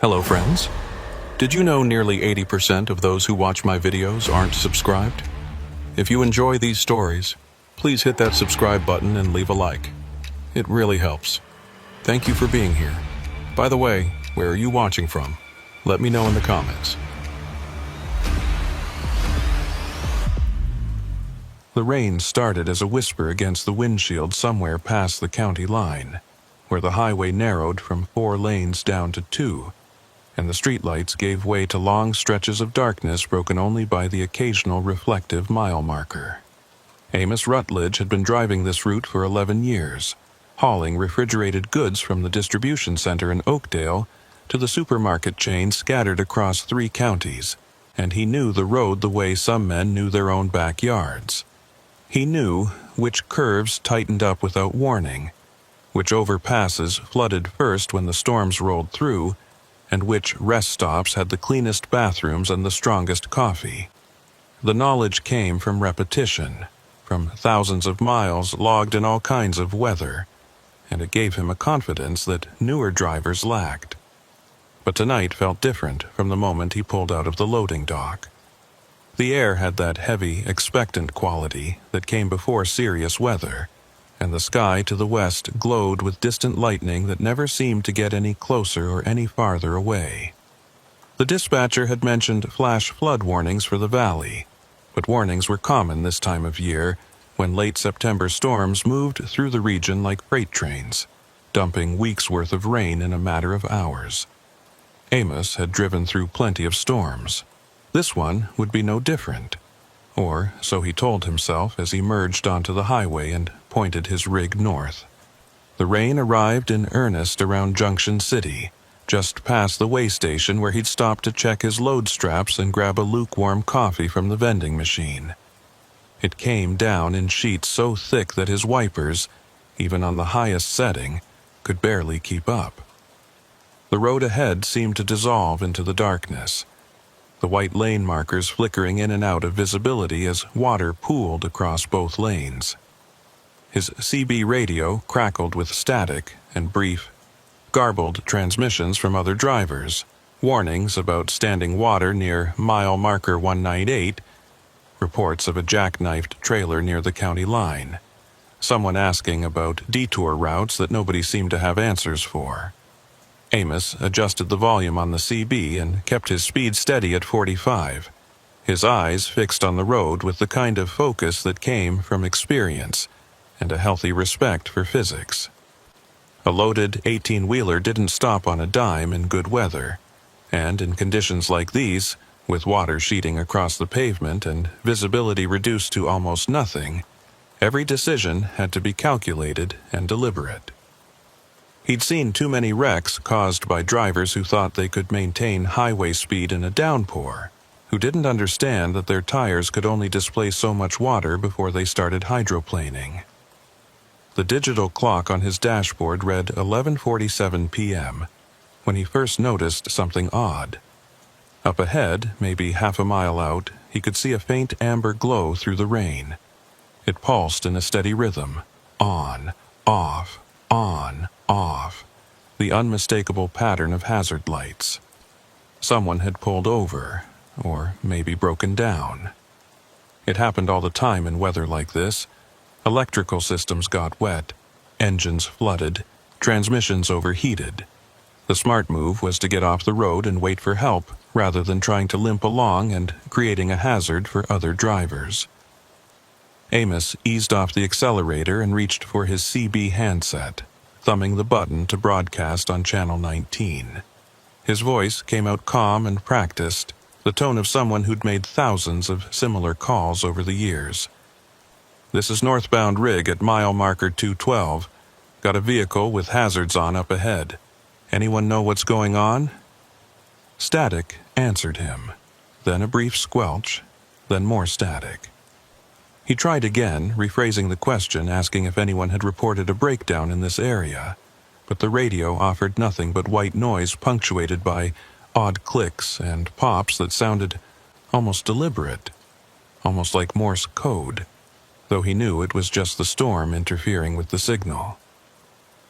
Hello friends. Did you know nearly 80% of those who watch my videos aren't subscribed? If you enjoy these stories, please hit that subscribe button and leave a like. It really helps. Thank you for being here. By the way, where are you watching from? Let me know in the comments. The rain started as a whisper against the windshield somewhere past the county line, where the highway narrowed from 4 lanes down to 2, and the streetlights gave way to long stretches of darkness broken only by the occasional reflective mile marker. Amos Rutledge had been driving this route for 11 years, hauling refrigerated goods from the distribution center in Oakdale to the supermarket chain scattered across 3 counties, and he knew the road the way some men knew their own backyards. He knew which curves tightened up without warning, which overpasses flooded first when the storms rolled through, and which rest stops had the cleanest bathrooms and the strongest coffee. The knowledge came from repetition, from thousands of miles logged in all kinds of weather, and it gave him a confidence that newer drivers lacked. But tonight felt different from the moment he pulled out of the loading dock. The air had that heavy, expectant quality that came before serious weather, and the sky to the west glowed with distant lightning that never seemed to get any closer or any farther away. The dispatcher had mentioned flash flood warnings for the valley, but warnings were common this time of year when late September storms moved through the region like freight trains, dumping weeks' worth of rain in a matter of hours. Amos had driven through plenty of storms. This one would be no different. Or so he told himself as he merged onto the highway and pointed his rig north. The rain arrived in earnest around Junction City, just past the way station where he'd stopped to check his load straps and grab a lukewarm coffee from the vending machine. It came down in sheets so thick that his wipers, even on the highest setting, could barely keep up. The road ahead seemed to dissolve into the darkness, the white lane markers flickering in and out of visibility as water pooled across both lanes. His CB radio crackled with static and brief, garbled transmissions from other drivers, warnings about standing water near mile marker 198, reports of a jackknifed trailer near the county line, someone asking about detour routes that nobody seemed to have answers for. Amos adjusted the volume on the CB and kept his speed steady at 45, his eyes fixed on the road with the kind of focus that came from experience and a healthy respect for physics. A loaded 18-wheeler didn't stop on a dime in good weather, and in conditions like these, with water sheeting across the pavement and visibility reduced to almost nothing, every decision had to be calculated and deliberate. He'd seen too many wrecks caused by drivers who thought they could maintain highway speed in a downpour, who didn't understand that their tires could only displace so much water before they started hydroplaning. The digital clock on his dashboard read 11:47 p.m. when he first noticed something odd. Up ahead, maybe half a mile out, he could see a faint amber glow through the rain. It pulsed in a steady rhythm, on, off, on, off, the unmistakable pattern of hazard lights. Someone had pulled over, or maybe broken down. It happened all the time in weather like this. Electrical systems got wet, engines flooded, transmissions overheated. The smart move was to get off the road and wait for help rather than trying to limp along and creating a hazard for other drivers. Amos eased off the accelerator and reached for his CB handset, thumbing the button to broadcast on Channel 19. His voice came out calm and practiced, the tone of someone who'd made thousands of similar calls over the years. "This is northbound rig at mile marker 212. Got a vehicle with hazards on up ahead. Anyone know what's going on?" Static answered him, then a brief squelch, then more static. He tried again, rephrasing the question, asking if anyone had reported a breakdown in this area, but the radio offered nothing but white noise punctuated by odd clicks and pops that sounded almost deliberate, almost like Morse code, though he knew it was just the storm interfering with the signal.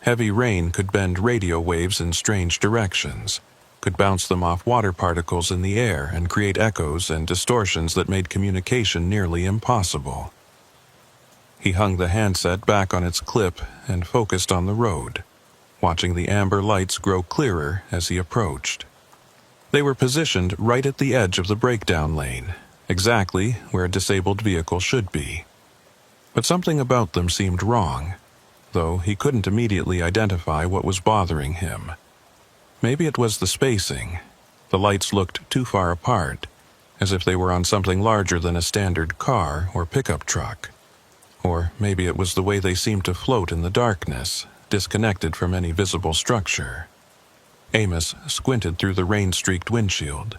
Heavy rain could bend radio waves in strange directions, could bounce them off water particles in the air and create echoes and distortions that made communication nearly impossible. He hung the handset back on its clip and focused on the road, watching the amber lights grow clearer as he approached. They were positioned right at the edge of the breakdown lane, exactly where a disabled vehicle should be. But something about them seemed wrong, though he couldn't immediately identify what was bothering him. Maybe it was the spacing. The lights looked too far apart, as if they were on something larger than a standard car or pickup truck. Or maybe it was the way they seemed to float in the darkness, disconnected from any visible structure. Amos squinted through the rain-streaked windshield,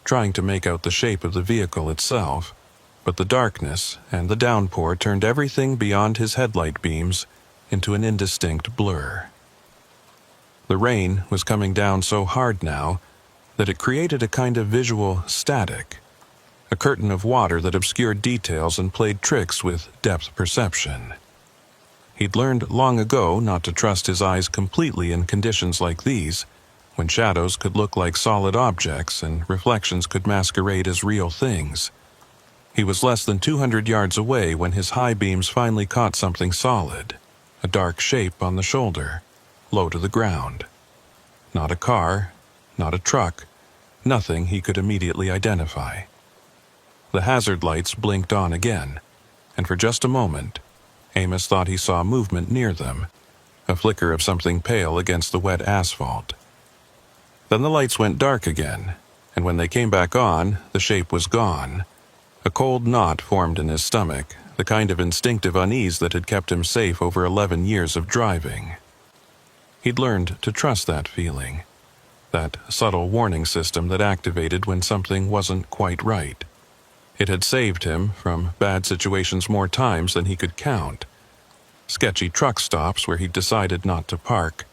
trying to make out the shape of the vehicle itself, but the darkness and the downpour turned everything beyond his headlight beams into an indistinct blur. The rain was coming down so hard now that it created a kind of visual static, a curtain of water that obscured details and played tricks with depth perception. He'd learned long ago not to trust his eyes completely in conditions like these, when shadows could look like solid objects and reflections could masquerade as real things. He was less than 200 yards away when his high beams finally caught something solid, a dark shape on the shoulder, low to the ground. Not a car, not a truck, nothing he could immediately identify. The hazard lights blinked on again, and for just a moment, Amos thought he saw movement near them, a flicker of something pale against the wet asphalt. Then the lights went dark again, and when they came back on, the shape was gone. A cold knot formed in his stomach, the kind of instinctive unease that had kept him safe over 11 years of driving. He'd learned to trust that feeling, that subtle warning system that activated when something wasn't quite right. It had saved him from bad situations more times than he could count. Sketchy truck stops where he'd decided not to park.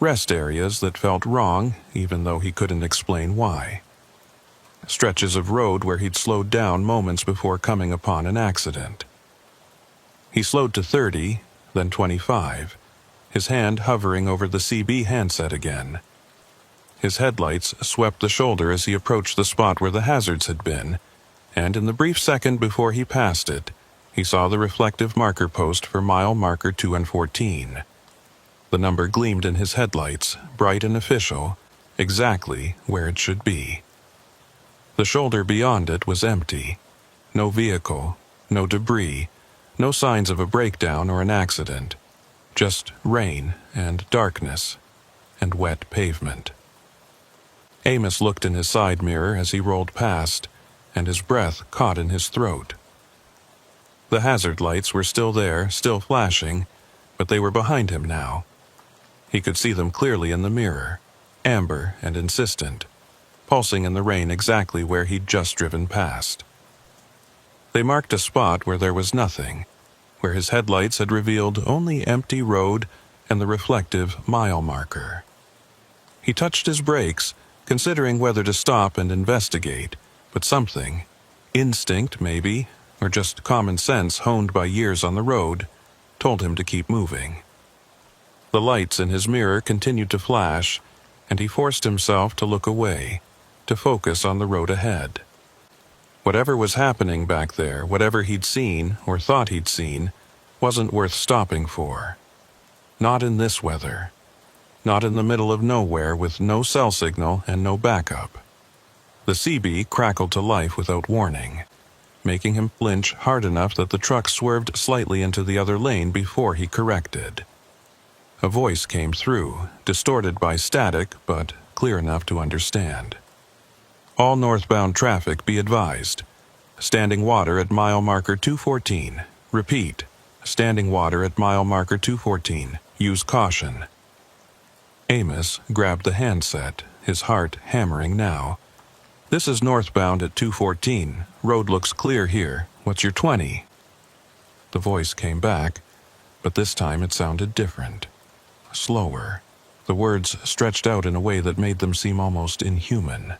Rest areas that felt wrong, even though he couldn't explain why. Stretches of road where he'd slowed down moments before coming upon an accident. He slowed to 30, then 25, his hand hovering over the CB handset again. His headlights swept the shoulder as he approached the spot where the hazards had been, and in the brief second before he passed it, he saw the reflective marker post for mile marker 2 and 14. The number gleamed in his headlights, bright and official, exactly where it should be. The shoulder beyond it was empty. No vehicle, no debris, no signs of a breakdown or an accident. Just rain and darkness and wet pavement. Amos looked in his side mirror as he rolled past, and his breath caught in his throat. The hazard lights were still there, still flashing, but they were behind him now. He could see them clearly in the mirror, amber and insistent, pulsing in the rain exactly where he'd just driven past. They marked a spot where there was nothing, where his headlights had revealed only empty road and the reflective mile marker. He touched his brakes, considering whether to stop and investigate, but something, instinct maybe, or just common sense honed by years on the road, told him to keep moving. The lights in his mirror continued to flash, and he forced himself to look away, to focus on the road ahead. Whatever was happening back there, whatever he'd seen or thought he'd seen, wasn't worth stopping for. Not in this weather. Not in the middle of nowhere with no cell signal and no backup. The CB crackled to life without warning, making him flinch hard enough that the truck swerved slightly into the other lane before he corrected. A voice came through, distorted by static but clear enough to understand. All northbound traffic be advised. Standing water at mile marker 214. Repeat. Standing water at mile marker 214. Use caution. Amos grabbed the handset, his heart hammering now. This is northbound at 214. Road looks clear here. What's your 20? The voice came back, but this time it sounded different. Slower. The words stretched out in a way that made them seem almost inhuman.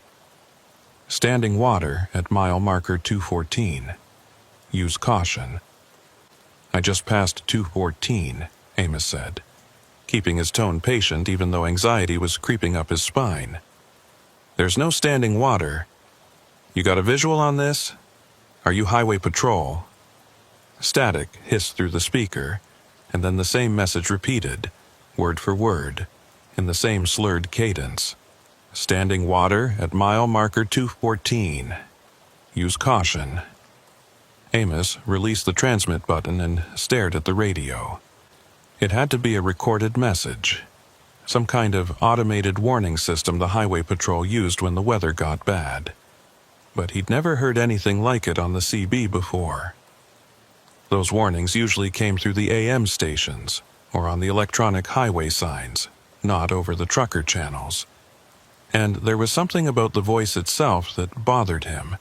Standing water at mile marker 214. Use caution. I just passed 214, Amos said, keeping his tone patient even though anxiety was creeping up his spine. There's no standing water. You got a visual on this? Are you highway patrol? Static hissed through the speaker, and then the same message repeated, word for word, in the same slurred cadence. Standing water at mile marker 214. Use caution. Amos released the transmit button and stared at the radio. It had to be a recorded message. Some kind of automated warning system the highway patrol used when the weather got bad. But he'd never heard anything like it on the CB before. Those warnings usually came through the AM stations or on the electronic highway signs, not over the trucker channels. And there was something about the voice itself that bothered him.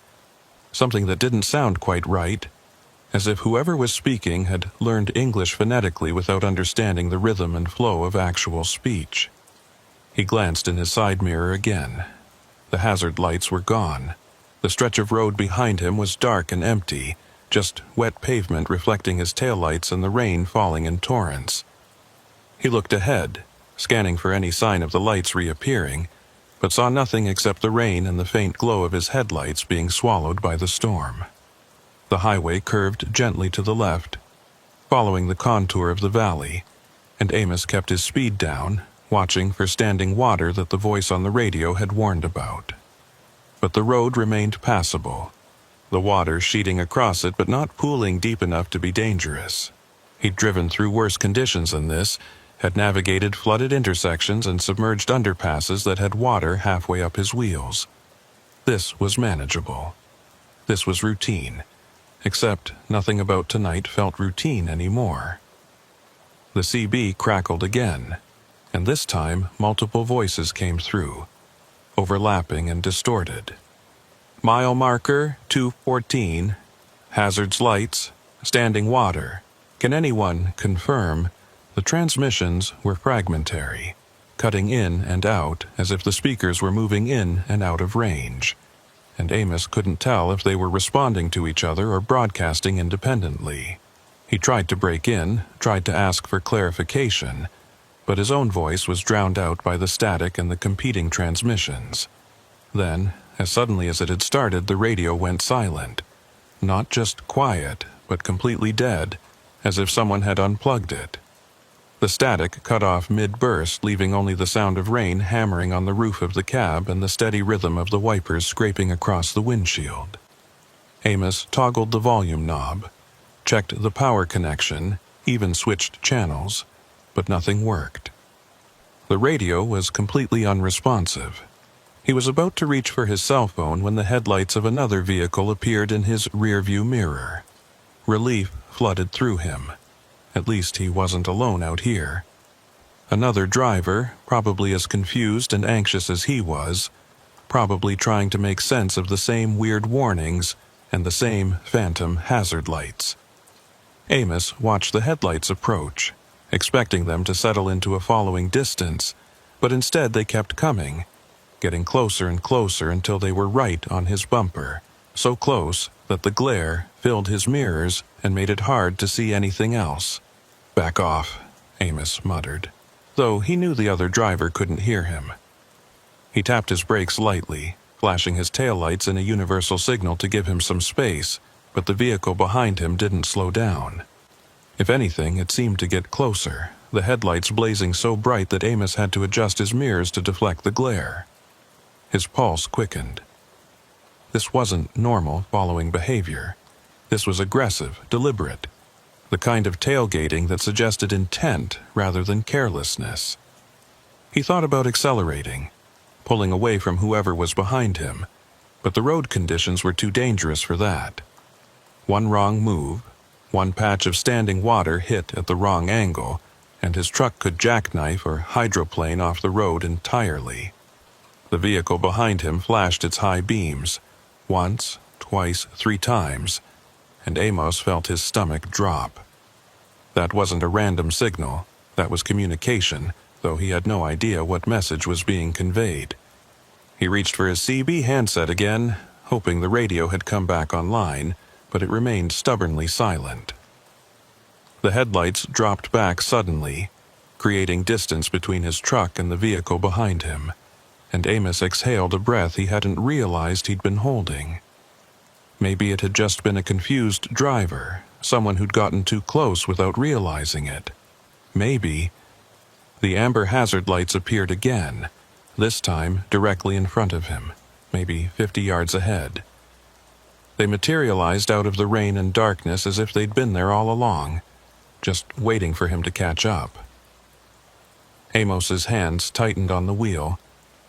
Something that didn't sound quite right, as if whoever was speaking had learned English phonetically without understanding the rhythm and flow of actual speech. He glanced in his side mirror again. The hazard lights were gone. The stretch of road behind him was dark and empty, just wet pavement reflecting his taillights and the rain falling in torrents. He looked ahead, scanning for any sign of the lights reappearing, but saw nothing except the rain and the faint glow of his headlights being swallowed by the storm. The highway curved gently to the left, following the contour of the valley, and Amos kept his speed down, watching for standing water that the voice on the radio had warned about. But the road remained passable, the water sheeting across it but not pooling deep enough to be dangerous. He'd driven through worse conditions than this, had navigated flooded intersections and submerged underpasses that had water halfway up his wheels. This was manageable. This was routine. Except nothing about tonight felt routine anymore. The CB crackled again, and this time multiple voices came through, overlapping and distorted. Mile marker 214, hazards lights, standing water. Can anyone confirm? The transmissions were fragmentary, cutting in and out as if the speakers were moving in and out of range, and Amos couldn't tell if they were responding to each other or broadcasting independently. He tried to break in, tried to ask for clarification, but his own voice was drowned out by the static and the competing transmissions. Then, as suddenly as it had started, the radio went silent. Not just quiet, but completely dead, as if someone had unplugged it. The static cut off mid-burst, leaving only the sound of rain hammering on the roof of the cab and the steady rhythm of the wipers scraping across the windshield. Amos toggled the volume knob, checked the power connection, even switched channels, but nothing worked. The radio was completely unresponsive. He was about to reach for his cell phone when the headlights of another vehicle appeared in his rearview mirror. Relief flooded through him. At least he wasn't alone out here. Another driver, probably as confused and anxious as he was, probably trying to make sense of the same weird warnings and the same phantom hazard lights. Amos watched the headlights approach, expecting them to settle into a following distance, but instead they kept coming, getting closer and closer until they were right on his bumper, so close that the glare filled his mirrors and made it hard to see anything else. "Back off," Amos muttered, though he knew the other driver couldn't hear him. He tapped his brakes lightly, flashing his taillights in a universal signal to give him some space, but the vehicle behind him didn't slow down. If anything, it seemed to get closer, the headlights blazing so bright that Amos had to adjust his mirrors to deflect the glare. His pulse quickened. This wasn't normal following behavior. This was aggressive, deliberate, the kind of tailgating that suggested intent rather than carelessness. He thought about accelerating, pulling away from whoever was behind him, but the road conditions were too dangerous for that. One wrong move, one patch of standing water hit at the wrong angle, and his truck could jackknife or hydroplane off the road entirely. The vehicle behind him flashed its high beams, once, twice, 3 times, and Amos felt his stomach drop. That wasn't a random signal, that was communication, though he had no idea what message was being conveyed. He reached for his CB handset again, hoping the radio had come back online, but it remained stubbornly silent. The headlights dropped back suddenly, creating distance between his truck and the vehicle behind him. and Amos exhaled a breath he hadn't realized he'd been holding. Maybe it had just been a confused driver, someone who'd gotten too close without realizing it. Maybe. The amber hazard lights appeared again, this time directly in front of him, maybe 50 yards ahead. They materialized out of the rain and darkness as if they'd been there all along, just waiting for him to catch up. Amos's hands tightened on the wheel,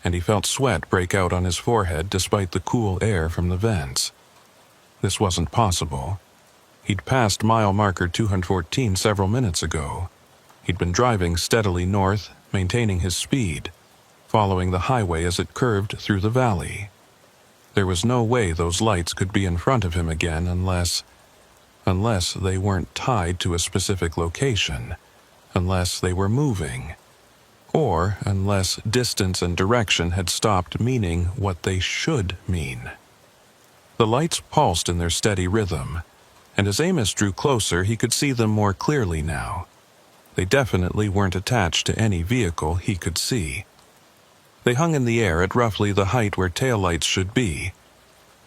and he felt sweat break out on his forehead despite the cool air from the vents. This wasn't possible. He'd passed mile marker 214 several minutes ago. He'd been driving steadily north, maintaining his speed, following the highway as it curved through the valley. There was no way those lights could be in front of him again unless they weren't tied to a specific location, unless they were moving, or unless distance and direction had stopped meaning what they should mean. The lights pulsed in their steady rhythm, and as Amos drew closer he could see them more clearly now. They definitely weren't attached to any vehicle he could see. They hung in the air at roughly the height where taillights should be,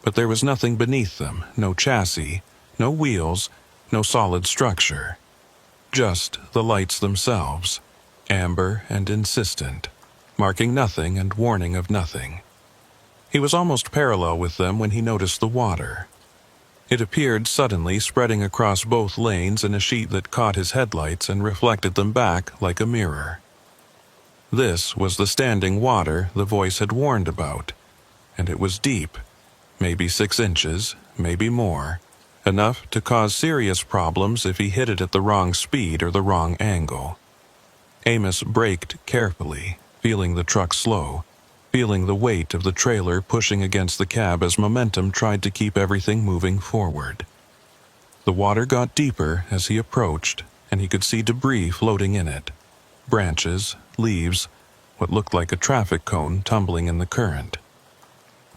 but there was nothing beneath them, no chassis, no wheels, no solid structure. Just the lights themselves, amber and insistent, marking nothing and warning of nothing. He was almost parallel with them when he noticed the water. It appeared suddenly, spreading across both lanes in a sheet that caught his headlights and reflected them back like a mirror. This was the standing water the voice had warned about, and it was deep, maybe 6 inches, maybe more, enough to cause serious problems if he hit it at the wrong speed or the wrong angle. Amos braked carefully, feeling the truck slow, feeling the weight of the trailer pushing against the cab as momentum tried to keep everything moving forward. The water got deeper as he approached, and he could see debris floating in it. Branches, leaves, what looked like a traffic cone tumbling in the current.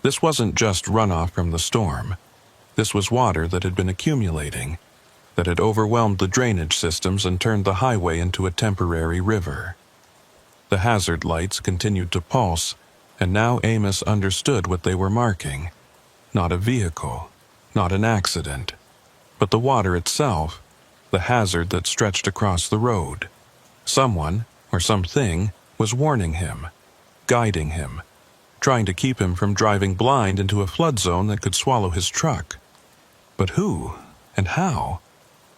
This wasn't just runoff from the storm. This was water that had been accumulating, that had overwhelmed the drainage systems and turned the highway into a temporary river. The hazard lights continued to pulse, and now Amos understood what they were marking. Not a vehicle, not an accident, but the water itself, the hazard that stretched across the road. Someone, or something, was warning him, guiding him, trying to keep him from driving blind into a flood zone that could swallow his truck. But who, and how?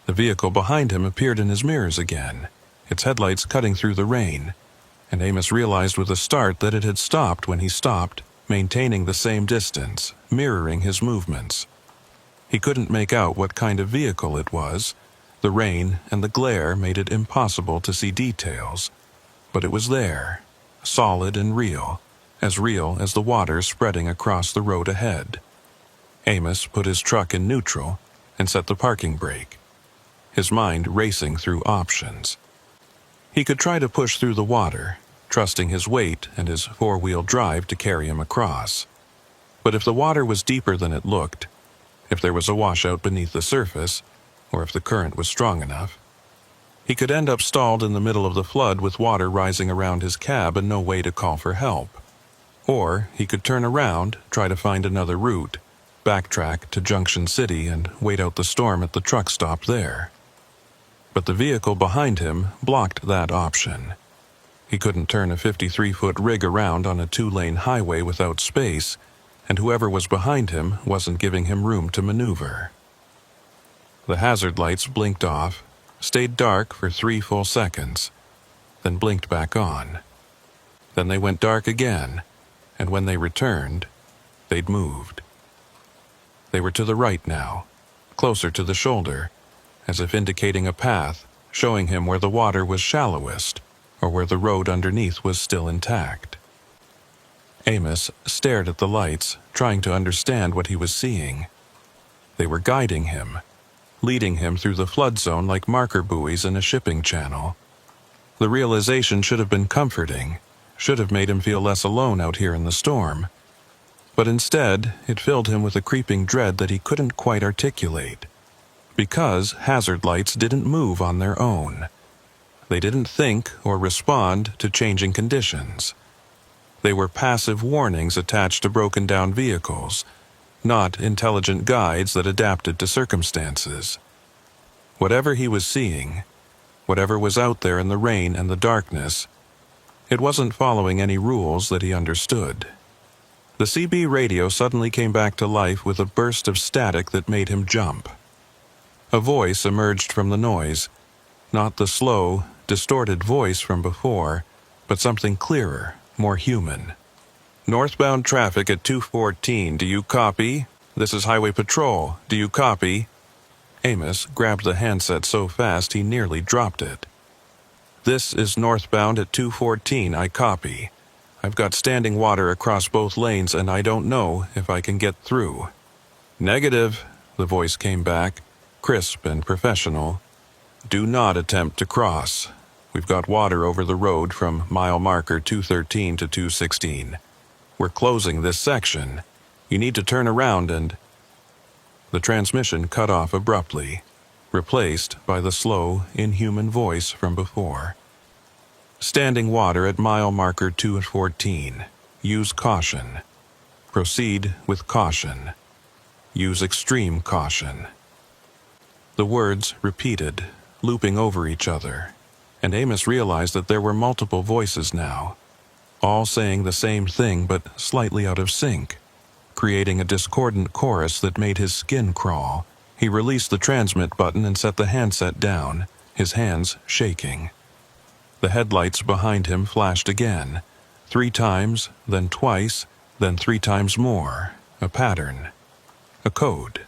The vehicle behind him appeared in his mirrors again, its headlights cutting through the rain, and Amos realized with a start that it had stopped when he stopped, maintaining the same distance, mirroring his movements. He couldn't make out what kind of vehicle it was. The rain and the glare made it impossible to see details, but it was there, solid and real as the water spreading across the road ahead. Amos put his truck in neutral and set the parking brake, his mind racing through options. He could try to push through the water, trusting his weight and his four-wheel drive to carry him across. But if the water was deeper than it looked, if there was a washout beneath the surface, or if the current was strong enough, he could end up stalled in the middle of the flood with water rising around his cab and no way to call for help. Or he could turn around, try to find another route, backtrack to Junction City and wait out the storm at the truck stop there. But the vehicle behind him blocked that option. He couldn't turn a 53-foot rig around on a 2-lane highway without space, and whoever was behind him wasn't giving him room to maneuver. The hazard lights blinked off, stayed dark for 3 full seconds, then blinked back on. Then they went dark again, and when they returned, they'd moved. They were to the right now, closer to the shoulder, as if indicating a path, showing him where the water was shallowest, or where the road underneath was still intact. Amos stared at the lights, trying to understand what he was seeing. They were guiding him, leading him through the flood zone like marker buoys in a shipping channel. The realization should have been comforting, should have made him feel less alone out here in the storm. But instead, it filled him with a creeping dread that he couldn't quite articulate. Because hazard lights didn't move on their own. They didn't think or respond to changing conditions. They were passive warnings attached to broken-down vehicles, not intelligent guides that adapted to circumstances. Whatever he was seeing, whatever was out there in the rain and the darkness, it wasn't following any rules that he understood. The CB radio suddenly came back to life with a burst of static that made him jump. A voice emerged from the noise, not the slow, distorted voice from before, but something clearer, more human. "Northbound traffic at 214, do you copy? This is Highway Patrol, do you copy?" Amos grabbed the handset so fast he nearly dropped it. "This is northbound at 214, I copy. I've got standing water across both lanes and I don't know if I can get through." "Negative," the voice came back, crisp and professional. "Do not attempt to cross. We've got water over the road from mile marker 213 to 216. We're closing this section. You need to turn around and—" The transmission cut off abruptly, replaced by the slow, inhuman voice from before. "Standing water at mile marker 214. Use caution. Proceed with caution. Use extreme caution." The words repeated, looping over each other, and Amos realized that there were multiple voices now, all saying the same thing but slightly out of sync, creating a discordant chorus that made his skin crawl. He released the transmit button and set the handset down, his hands shaking. The headlights behind him flashed again, 3 times, then twice, then 3 times more. A pattern. A code.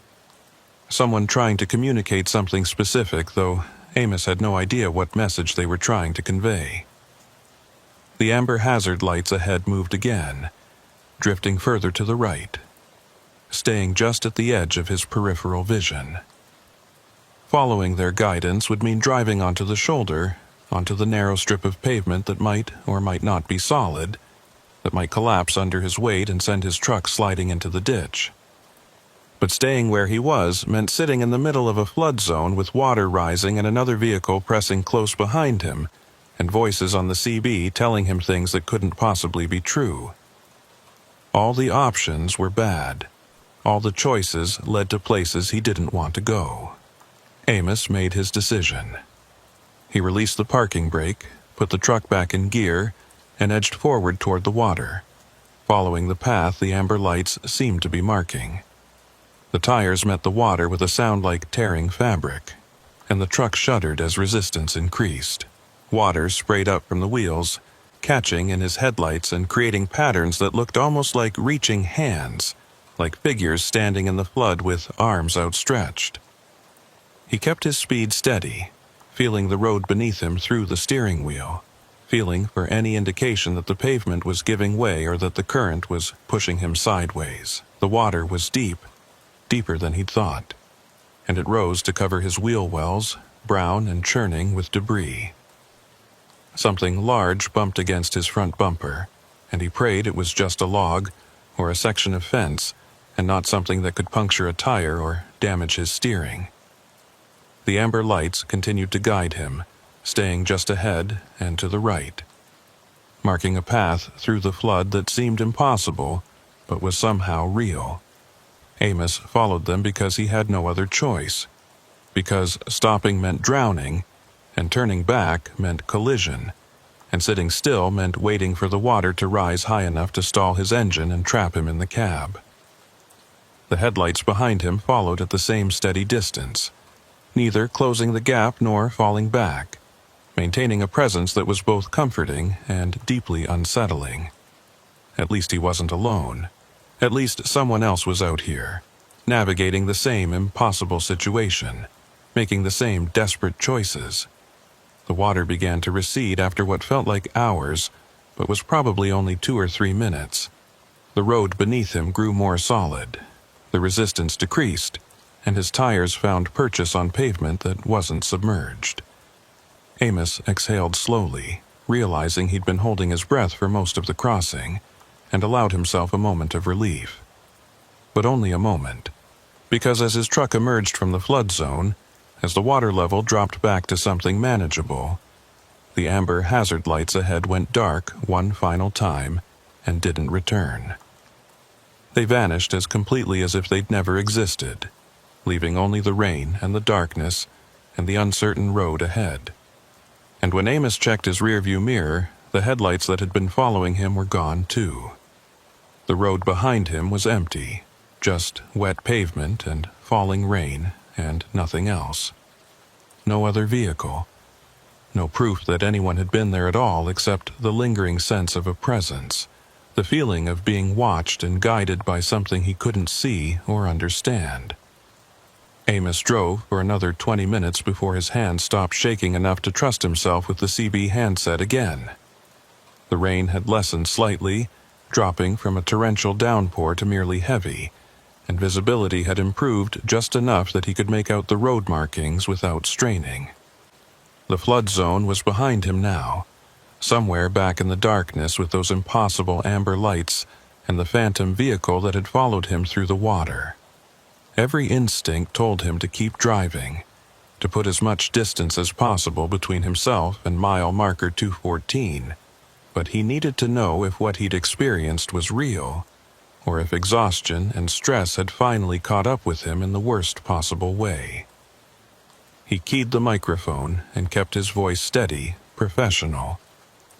Someone trying to communicate something specific, though Amos had no idea what message they were trying to convey. The amber hazard lights ahead moved again, drifting further to the right, staying just at the edge of his peripheral vision. Following their guidance would mean driving onto the shoulder, onto the narrow strip of pavement that might or might not be solid, that might collapse under his weight and send his truck sliding into the ditch. But staying where he was meant sitting in the middle of a flood zone with water rising and another vehicle pressing close behind him, and voices on the CB telling him things that couldn't possibly be true. All the options were bad. All the choices led to places he didn't want to go. Amos made his decision. He released the parking brake, put the truck back in gear, and edged forward toward the water, following the path the amber lights seemed to be marking. The tires met the water with a sound like tearing fabric, and the truck shuddered as resistance increased. Water sprayed up from the wheels, catching in his headlights and creating patterns that looked almost like reaching hands, like figures standing in the flood with arms outstretched. He kept his speed steady, feeling the road beneath him through the steering wheel, feeling for any indication that the pavement was giving way or that the current was pushing him sideways. The water was deep, deeper than he'd thought, and it rose to cover his wheel wells, brown and churning with debris. Something large bumped against his front bumper, and he prayed it was just a log or a section of fence, and not something that could puncture a tire or damage his steering. The amber lights continued to guide him, staying just ahead and to the right, marking a path through the flood that seemed impossible, but was somehow real. Amos followed them because he had no other choice, because stopping meant drowning, and turning back meant collision, and sitting still meant waiting for the water to rise high enough to stall his engine and trap him in the cab. The headlights behind him followed at the same steady distance, neither closing the gap nor falling back, maintaining a presence that was both comforting and deeply unsettling. At least he wasn't alone. At least someone else was out here, navigating the same impossible situation, making the same desperate choices. The water began to recede after what felt like hours, but was probably only 2 or 3 minutes. The road beneath him grew more solid. The resistance decreased, and his tires found purchase on pavement that wasn't submerged. Amos exhaled slowly, realizing he'd been holding his breath for most of the crossing, and allowed himself a moment of relief. But only a moment, because as his truck emerged from the flood zone, as the water level dropped back to something manageable, the amber hazard lights ahead went dark one final time, and didn't return. They vanished as completely as if they'd never existed, leaving only the rain and the darkness and the uncertain road ahead. And when Amos checked his rearview mirror, the headlights that had been following him were gone too. The road behind him was empty, just wet pavement and falling rain and nothing else. No other vehicle. No proof that anyone had been there at all except the lingering sense of a presence, the feeling of being watched and guided by something he couldn't see or understand. Amos drove for another 20 minutes before his hands stopped shaking enough to trust himself with the CB handset again. The rain had lessened slightly, dropping from a torrential downpour to merely heavy, and visibility had improved just enough that he could make out the road markings without straining. The flood zone was behind him now, somewhere back in the darkness with those impossible amber lights and the phantom vehicle that had followed him through the water. Every instinct told him to keep driving, to put as much distance as possible between himself and mile marker 214, but he needed to know if what he'd experienced was real, or if exhaustion and stress had finally caught up with him in the worst possible way. He keyed the microphone and kept his voice steady, professional,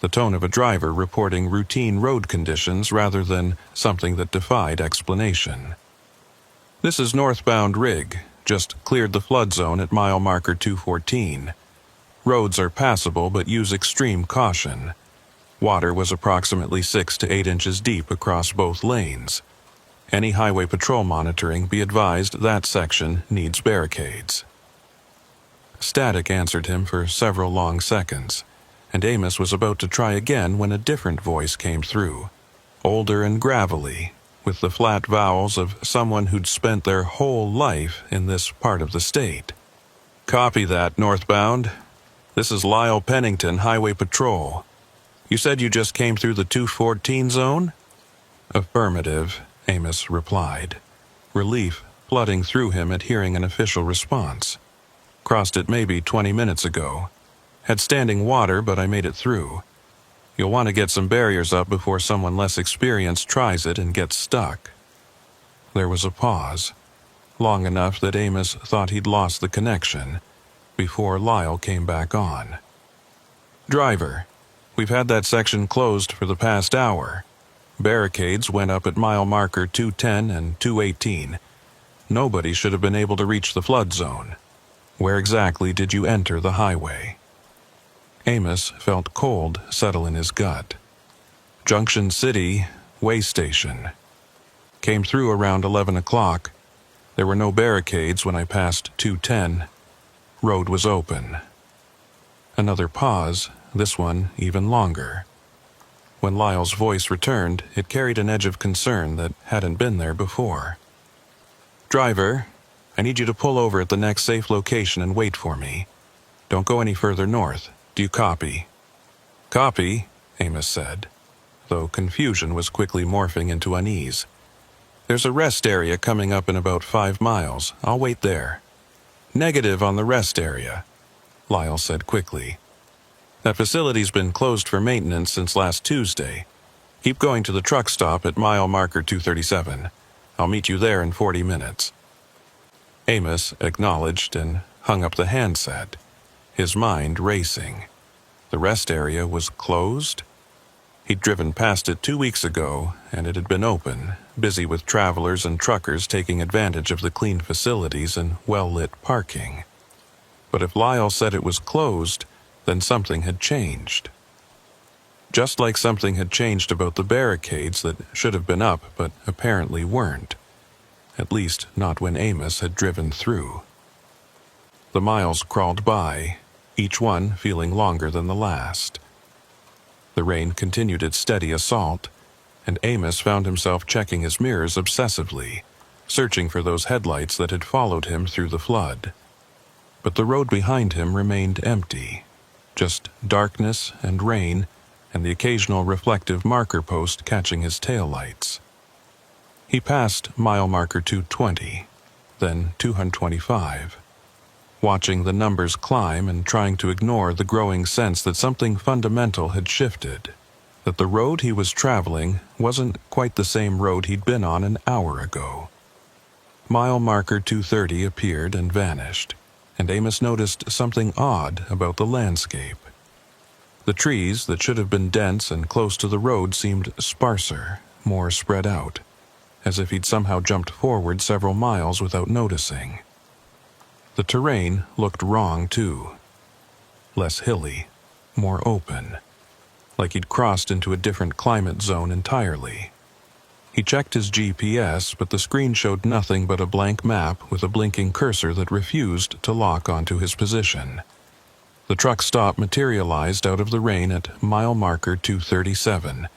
the tone of a driver reporting routine road conditions rather than something that defied explanation. "This is northbound rig, just cleared the flood zone at mile marker 214. Roads are passable but use extreme caution. Water was approximately 6 to 8 inches deep across both lanes. Any highway patrol monitoring, be advised that section needs barricades." Static answered him for several long seconds, and Amos was about to try again when a different voice came through, older and gravelly, with the flat vowels of someone who'd spent their whole life in this part of the state. "Copy that, northbound. This is Lyle Pennington, Highway Patrol. You said you just came through the 214 zone?" "Affirmative," Amos replied, relief flooding through him at hearing an official response. "Crossed it maybe 20 minutes ago. Had standing water, but I made it through. You'll want to get some barriers up before someone less experienced tries it and gets stuck." There was a pause, long enough that Amos thought he'd lost the connection, before Lyle came back on. "Driver, we've had that section closed for the past hour. Barricades went up at mile marker 210 and 218. Nobody should have been able to reach the flood zone. Where exactly did you enter the highway?" Amos felt cold settle in his gut. "Junction City, way station. Came through around 11 o'clock. There were no barricades when I passed 210. Road was open." Another pause, this one even longer. When Lyle's voice returned, it carried an edge of concern that hadn't been there before. "Driver, I need you to pull over at the next safe location and wait for me. Don't go any further north. Do you copy?" "Copy," Amos said, though confusion was quickly morphing into unease. "There's a rest area coming up in about 5 miles. I'll wait there." "Negative on the rest area," Lyle said quickly. "That facility's been closed for maintenance since last Tuesday. Keep going to the truck stop at mile marker 237. I'll meet you there in 40 minutes. Amos acknowledged and hung up the handset, his mind racing. The rest area was closed? He'd driven past it 2 weeks ago, and it had been open, busy with travelers and truckers taking advantage of the clean facilities and well-lit parking. But if Lyle said it was closed, then something had changed. Just like something had changed about the barricades that should have been up but apparently weren't. At least not when Amos had driven through. The miles crawled by, each one feeling longer than the last. The rain continued its steady assault, and Amos found himself checking his mirrors obsessively, searching for those headlights that had followed him through the flood. But the road behind him remained empty, just darkness and rain and the occasional reflective marker post catching his taillights. He passed mile marker 220, then 225, watching the numbers climb and trying to ignore the growing sense that something fundamental had shifted. that the road he was traveling wasn't quite the same road he'd been on an hour ago. Mile marker 230 appeared and vanished, and Amos noticed something odd about the landscape. The trees that should have been dense and close to the road seemed sparser, more spread out, as if he'd somehow jumped forward several miles without noticing. The terrain looked wrong, too. Less hilly, more open, like he'd crossed into a different climate zone entirely. He checked his GPS, but the screen showed nothing but a blank map with a blinking cursor that refused to lock onto his position. The truck stop materialized out of the rain at mile marker 237,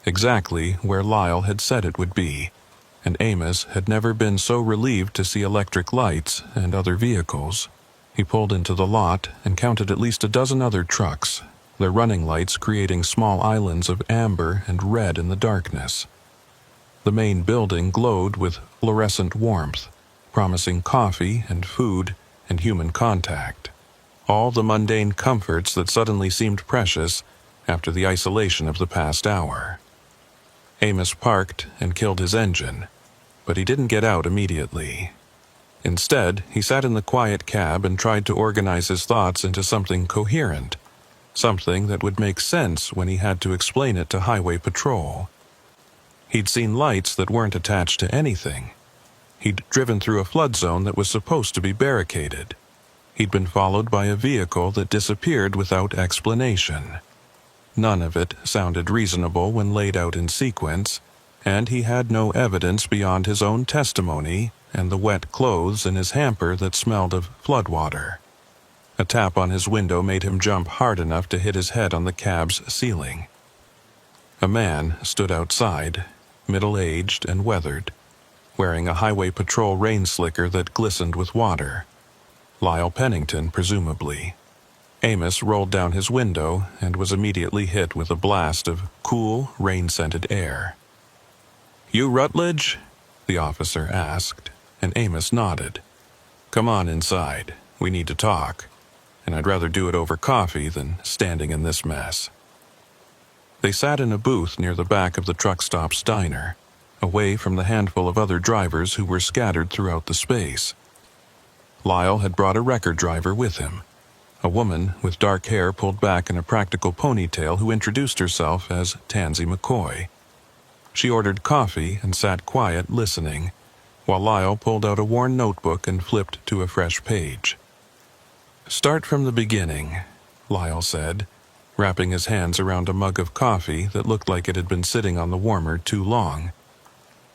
exactly where Lyle had said it would be, and Amos had never been so relieved to see electric lights and other vehicles. He pulled into the lot and counted at least a dozen other trucks, their running lights creating small islands of amber and red in the darkness. The main building glowed with fluorescent warmth, promising coffee and food and human contact. All the mundane comforts that suddenly seemed precious after the isolation of the past hour. Amos parked and killed his engine, but he didn't get out immediately. Instead, he sat in the quiet cab and tried to organize his thoughts into something coherent, something that would make sense when he had to explain it to highway patrol. He'd seen lights that weren't attached to anything. He'd driven through a flood zone that was supposed to be barricaded. He'd been followed by a vehicle that disappeared without explanation. None of it sounded reasonable when laid out in sequence, and he had no evidence beyond his own testimony and the wet clothes in his hamper that smelled of floodwater. A tap on his window made him jump hard enough to hit his head on the cab's ceiling. A man stood outside, middle-aged and weathered, wearing a highway patrol rain slicker that glistened with water. Lyle Pennington, presumably. Amos rolled down his window and was immediately hit with a blast of cool, rain-scented air. "You Rutledge?" the officer asked, and Amos nodded. "Come on inside. We need to talk, and I'd rather do it over coffee than standing in this mess." They sat in a booth near the back of the truck stop's diner, away from the handful of other drivers who were scattered throughout the space. Lyle had brought a record driver with him, a woman with dark hair pulled back in a practical ponytail who introduced herself as Tansy McCoy. She ordered coffee and sat quiet, listening, while Lyle pulled out a worn notebook and flipped to a fresh page. "Start from the beginning," Lyle said, wrapping his hands around a mug of coffee that looked like it had been sitting on the warmer too long.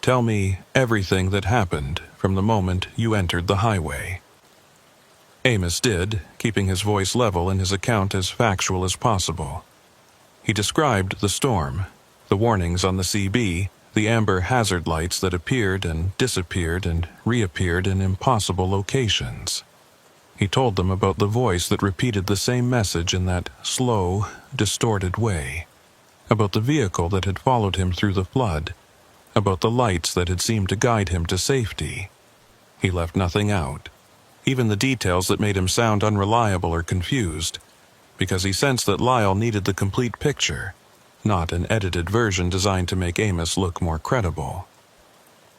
"Tell me everything that happened from the moment you entered the highway." Amos did, keeping his voice level and his account as factual as possible. He described the storm, the warnings on the CB, the amber hazard lights that appeared and disappeared and reappeared in impossible locations. He told them about the voice that repeated the same message in that slow, distorted way, about the vehicle that had followed him through the flood, about the lights that had seemed to guide him to safety. He left nothing out, even the details that made him sound unreliable or confused, because he sensed that Lyle needed the complete picture, not an edited version designed to make Amos look more credible.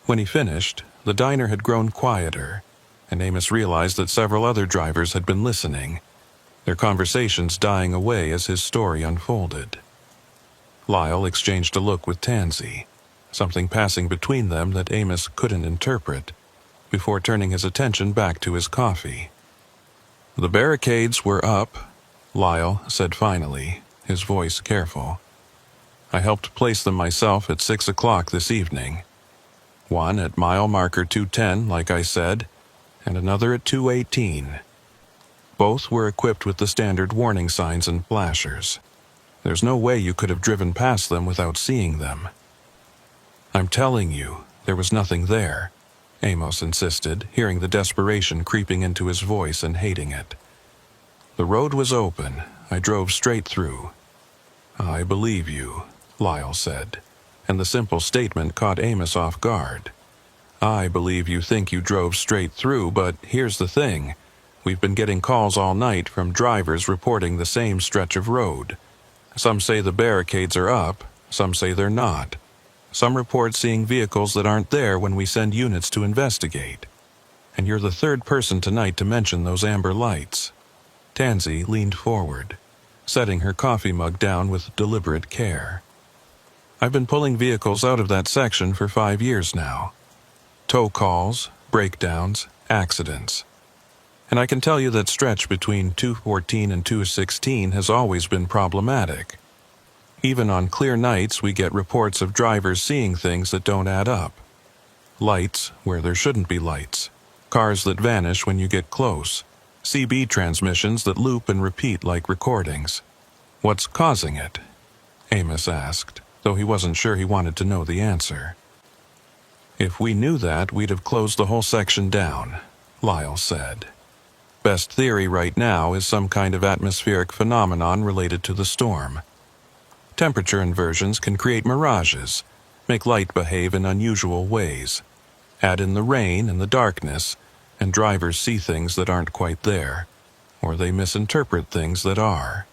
When he finished, the diner had grown quieter, and Amos realized that several other drivers had been listening, their conversations dying away as his story unfolded. Lyle exchanged a look with Tansy, something passing between them that Amos couldn't interpret, before turning his attention back to his coffee. "The barricades were up," Lyle said finally, his voice careful. "I helped place them myself at 6 o'clock this evening. One at mile marker 210, like I said, and another at 218. Both were equipped with the standard warning signs and flashers. There's no way you could have driven past them without seeing them." "I'm telling you, there was nothing there," Amos insisted, hearing the desperation creeping into his voice and hating it. "The road was open. I drove straight through." "I believe you," Lyle said, and the simple statement caught Amos off guard. "I believe you think you drove straight through, but here's the thing. We've been getting calls all night from drivers reporting the same stretch of road. Some say the barricades are up, some say they're not. Some report seeing vehicles that aren't there when we send units to investigate. And you're the third person tonight to mention those amber lights." Tansy leaned forward, setting her coffee mug down with deliberate care. "I've been pulling vehicles out of that section for 5 years now. Tow calls, breakdowns, accidents. And I can tell you that stretch between 214 and 216 has always been problematic. Even on clear nights, we get reports of drivers seeing things that don't add up. Lights where there shouldn't be lights. Cars that vanish when you get close. CB transmissions that loop and repeat like recordings. What's causing it?" Amos asked, though he wasn't sure he wanted to know the answer. "If we knew that, we'd have closed the whole section down," Lyle said. "Best theory right now is some kind of atmospheric phenomenon related to the storm. Temperature inversions can create mirages, make light behave in unusual ways. Add in the rain and the darkness, and drivers see things that aren't quite there, or they misinterpret things that are."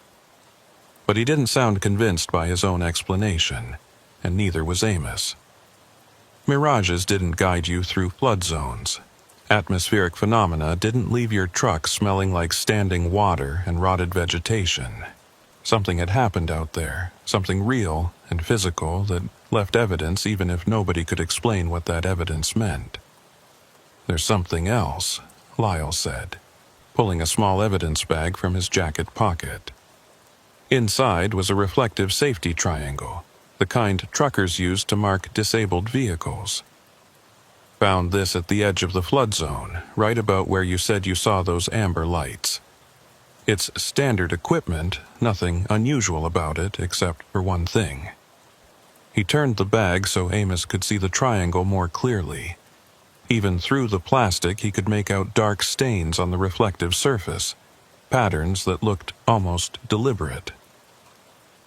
But he didn't sound convinced by his own explanation, and neither was Amos. Mirages didn't guide you through flood zones. Atmospheric phenomena didn't leave your truck smelling like standing water and rotted vegetation. Something had happened out there, something real and physical that left evidence even if nobody could explain what that evidence meant. "There's something else," Lyle said, pulling a small evidence bag from his jacket pocket. Inside was a reflective safety triangle, the kind truckers use to mark disabled vehicles. "Found this at the edge of the flood zone, right about where you said you saw those amber lights. It's standard equipment, nothing unusual about it except for one thing." He turned the bag so Amos could see the triangle more clearly. Even through the plastic, he could make out dark stains on the reflective surface, patterns that looked almost deliberate.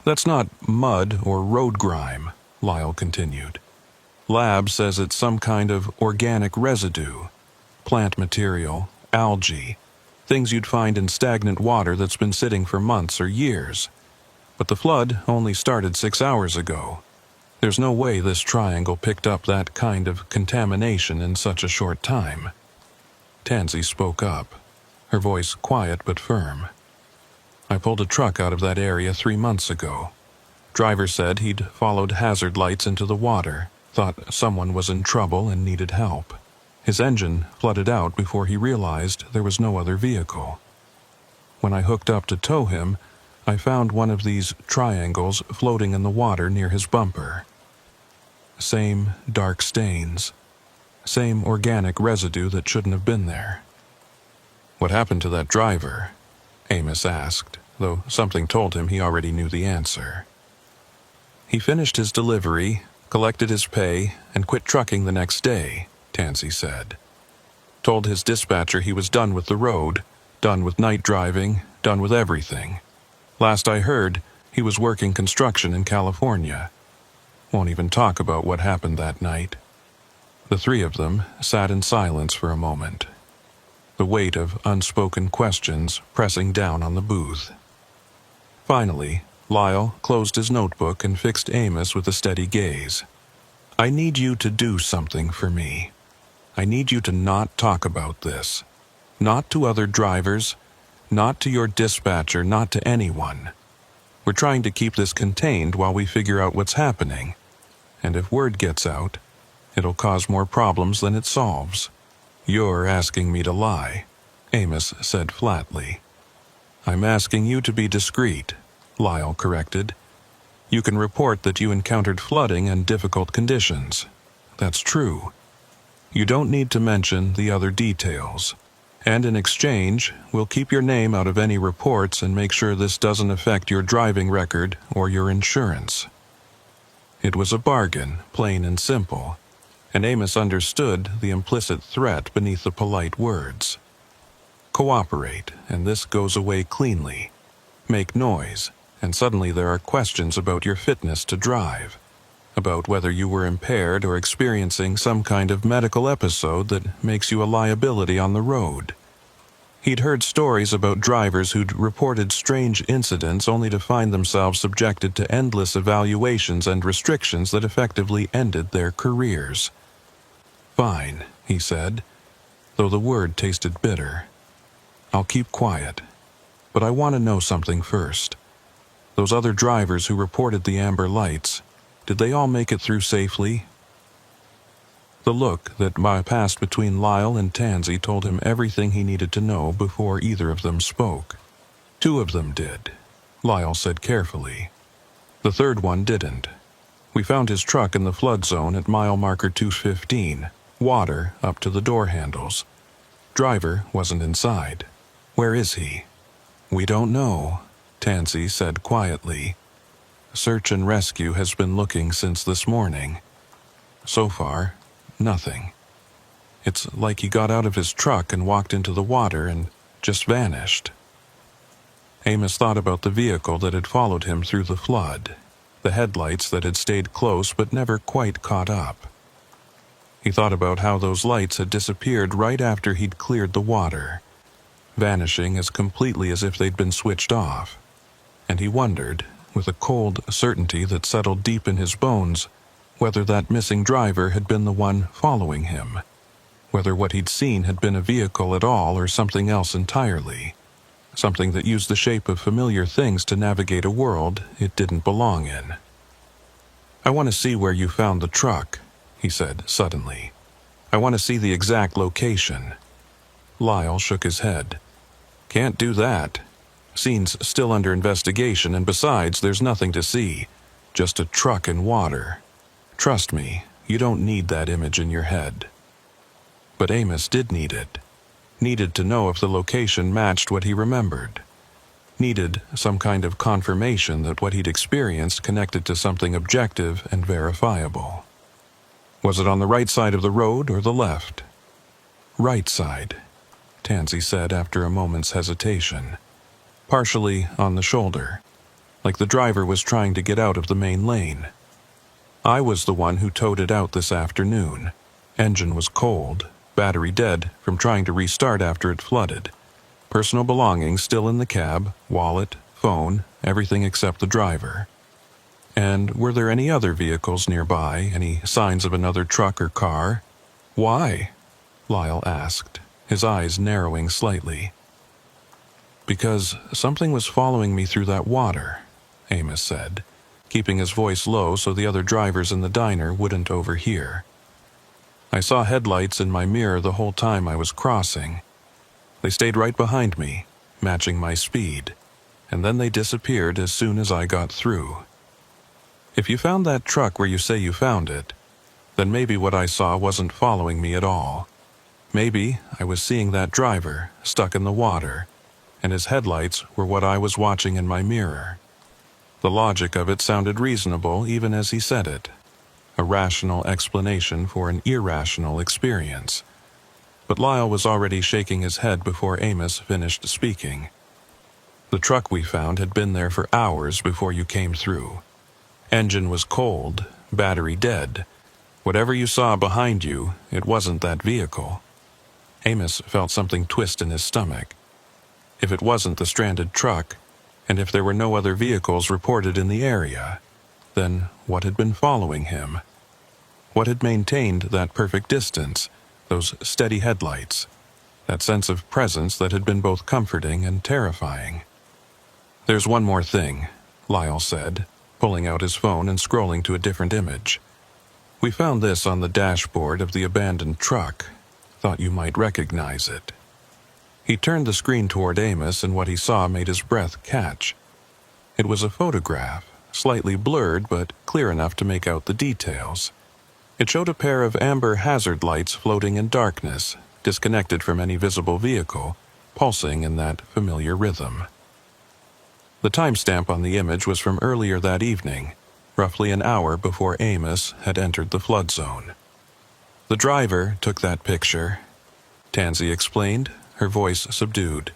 "That's not mud or road grime," Lyle continued. "Lab says it's some kind of organic residue, plant material, algae, things you'd find in stagnant water that's been sitting for months or years. But the flood only started 6 hours ago. There's no way this triangle picked up that kind of contamination in such a short time." Tansy spoke up, her voice quiet but firm. "I pulled a truck out of that area 3 months ago. Driver said he'd followed hazard lights into the water, thought someone was in trouble and needed help. His engine flooded out before he realized there was no other vehicle. When I hooked up to tow him, I found one of these triangles floating in the water near his bumper. Same dark stains. Same organic residue that shouldn't have been there." "What happened to that driver?" Amos asked, though something told him he already knew the answer. "He finished his delivery, collected his pay, and quit trucking the next day," Tansy said. "Told his dispatcher he was done with the road, done with night driving, done with everything. Last I heard, he was working construction in California. Won't even talk about what happened that night." The three of them sat in silence for a moment, the weight of unspoken questions pressing down on the booth. Finally, Lyle closed his notebook and fixed Amos with a steady gaze. "I need you to do something for me. I need you to not talk about this. Not to other drivers, not to your dispatcher, not to anyone. We're trying to keep this contained while we figure out what's happening. And if word gets out, it'll cause more problems than it solves." "You're asking me to lie," Amos said flatly. "I'm asking you to be discreet," Lyle corrected. "You can report that you encountered flooding and difficult conditions. That's true. You don't need to mention the other details. And in exchange, we'll keep your name out of any reports and make sure this doesn't affect your driving record or your insurance." It was a bargain, plain and simple, and Amos understood the implicit threat beneath the polite words. Cooperate, and this goes away cleanly. Make noise, and suddenly there are questions about your fitness to drive, about whether you were impaired or experiencing some kind of medical episode that makes you a liability on the road. He'd heard stories about drivers who'd reported strange incidents only to find themselves subjected to endless evaluations and restrictions that effectively ended their careers. "Fine," he said, though the word tasted bitter. "I'll keep quiet. But I want to know something first. Those other drivers who reported the amber lights, did they all make it through safely?" The look that passed between Lyle and Tansy told him everything he needed to know before either of them spoke. "Two of them did," Lyle said carefully. "The third one didn't. We found his truck in the flood zone at mile marker 215, water up to the door handles. Driver wasn't inside. Where is he?" "We don't know," Tansy said quietly. "Search and rescue has been looking since this morning. So far, nothing. It's like he got out of his truck and walked into the water and just vanished." Amos thought about the vehicle that had followed him through the flood, the headlights that had stayed close but never quite caught up. He thought about how those lights had disappeared right after he'd cleared the water, vanishing as completely as if they'd been switched off, and he wondered, with a cold certainty that settled deep in his bones, whether that missing driver had been the one following him, whether what he'd seen had been a vehicle at all or something else entirely, something that used the shape of familiar things to navigate a world it didn't belong in. "I want to see where you found the truck," he said suddenly. "I want to see the exact location." Lyle shook his head. "Can't do that. Scene's still under investigation, and besides, there's nothing to see. Just a truck in water. Trust me, you don't need that image in your head." But Amos did need it. Needed to know if the location matched what he remembered. Needed some kind of confirmation that what he'd experienced connected to something objective and verifiable. Was it on the right side of the road or the left? "Right side," Tansy said after a moment's hesitation. "Partially on the shoulder, like the driver was trying to get out of the main lane. I was the one who towed it out this afternoon. Engine was cold, battery dead from trying to restart after it flooded. Personal belongings still in the cab, wallet, phone, everything except the driver." "And were there any other vehicles nearby, any signs of another truck or car?" "Why?" Lyle asked, his eyes narrowing slightly. "Because something was following me through that water," Amos said, keeping his voice low so the other drivers in the diner wouldn't overhear. "I saw headlights in my mirror the whole time I was crossing. They stayed right behind me, matching my speed, and then they disappeared as soon as I got through. If you found that truck where you say you found it, then maybe what I saw wasn't following me at all. Maybe I was seeing that driver stuck in the water, and his headlights were what I was watching in my mirror." The logic of it sounded reasonable even as he said it, a rational explanation for an irrational experience. But Lyle was already shaking his head before Amos finished speaking. "The truck we found had been there for hours before you came through. Engine was cold, battery dead. Whatever you saw behind you, it wasn't that vehicle." Amos felt something twist in his stomach. If it wasn't the stranded truck, and if there were no other vehicles reported in the area, then what had been following him? What had maintained that perfect distance, those steady headlights, that sense of presence that had been both comforting and terrifying? "There's one more thing," Lyle said, pulling out his phone and scrolling to a different image. "We found this on the dashboard of the abandoned truck. Thought you might recognize it." He turned the screen toward Amos, and what he saw made his breath catch. It was a photograph, slightly blurred but clear enough to make out the details. It showed a pair of amber hazard lights floating in darkness, disconnected from any visible vehicle, pulsing in that familiar rhythm. The timestamp on the image was from earlier that evening, roughly an hour before Amos had entered the flood zone. "The driver took that picture," Tansy explained, her voice subdued.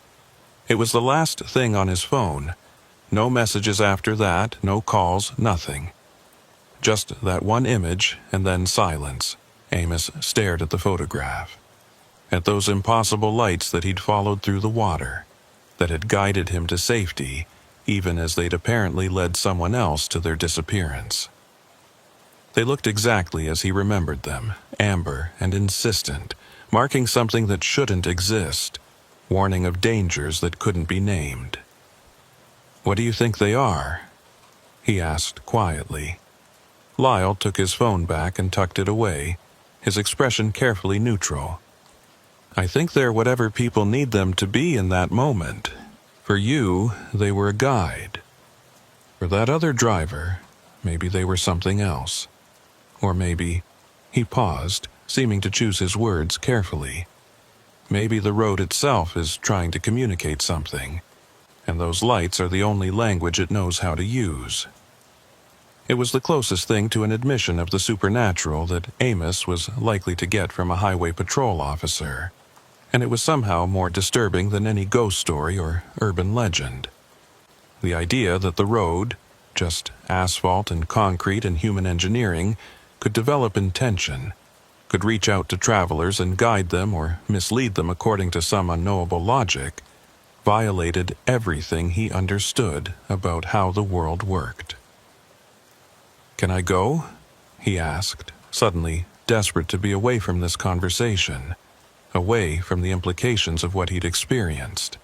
"It was the last thing on his phone. No messages after that, no calls, nothing. Just that one image, and then silence." Amos stared at the photograph. at those impossible lights that he'd followed through the water, that had guided him to safety, even as they'd apparently led someone else to their disappearance. They looked exactly as he remembered them, amber and insistent, marking something that shouldn't exist, warning of dangers that couldn't be named. "What do you think they are?" he asked quietly. Lyle took his phone back and tucked it away, his expression carefully neutral. "I think they're whatever people need them to be in that moment. For you, they were a guide. For that other driver, maybe they were something else. Or maybe," he paused, seeming to choose his words carefully, "maybe the road itself is trying to communicate something, and those lights are the only language it knows how to use." It was the closest thing to an admission of the supernatural that Amos was likely to get from a highway patrol officer, and it was somehow more disturbing than any ghost story or urban legend. The idea that the road, just asphalt and concrete and human engineering, could develop intention, could reach out to travelers and guide them or mislead them according to some unknowable logic, violated everything he understood about how the world worked. "Can I go?" he asked, suddenly desperate to be away from this conversation, away from the implications of what he'd experienced.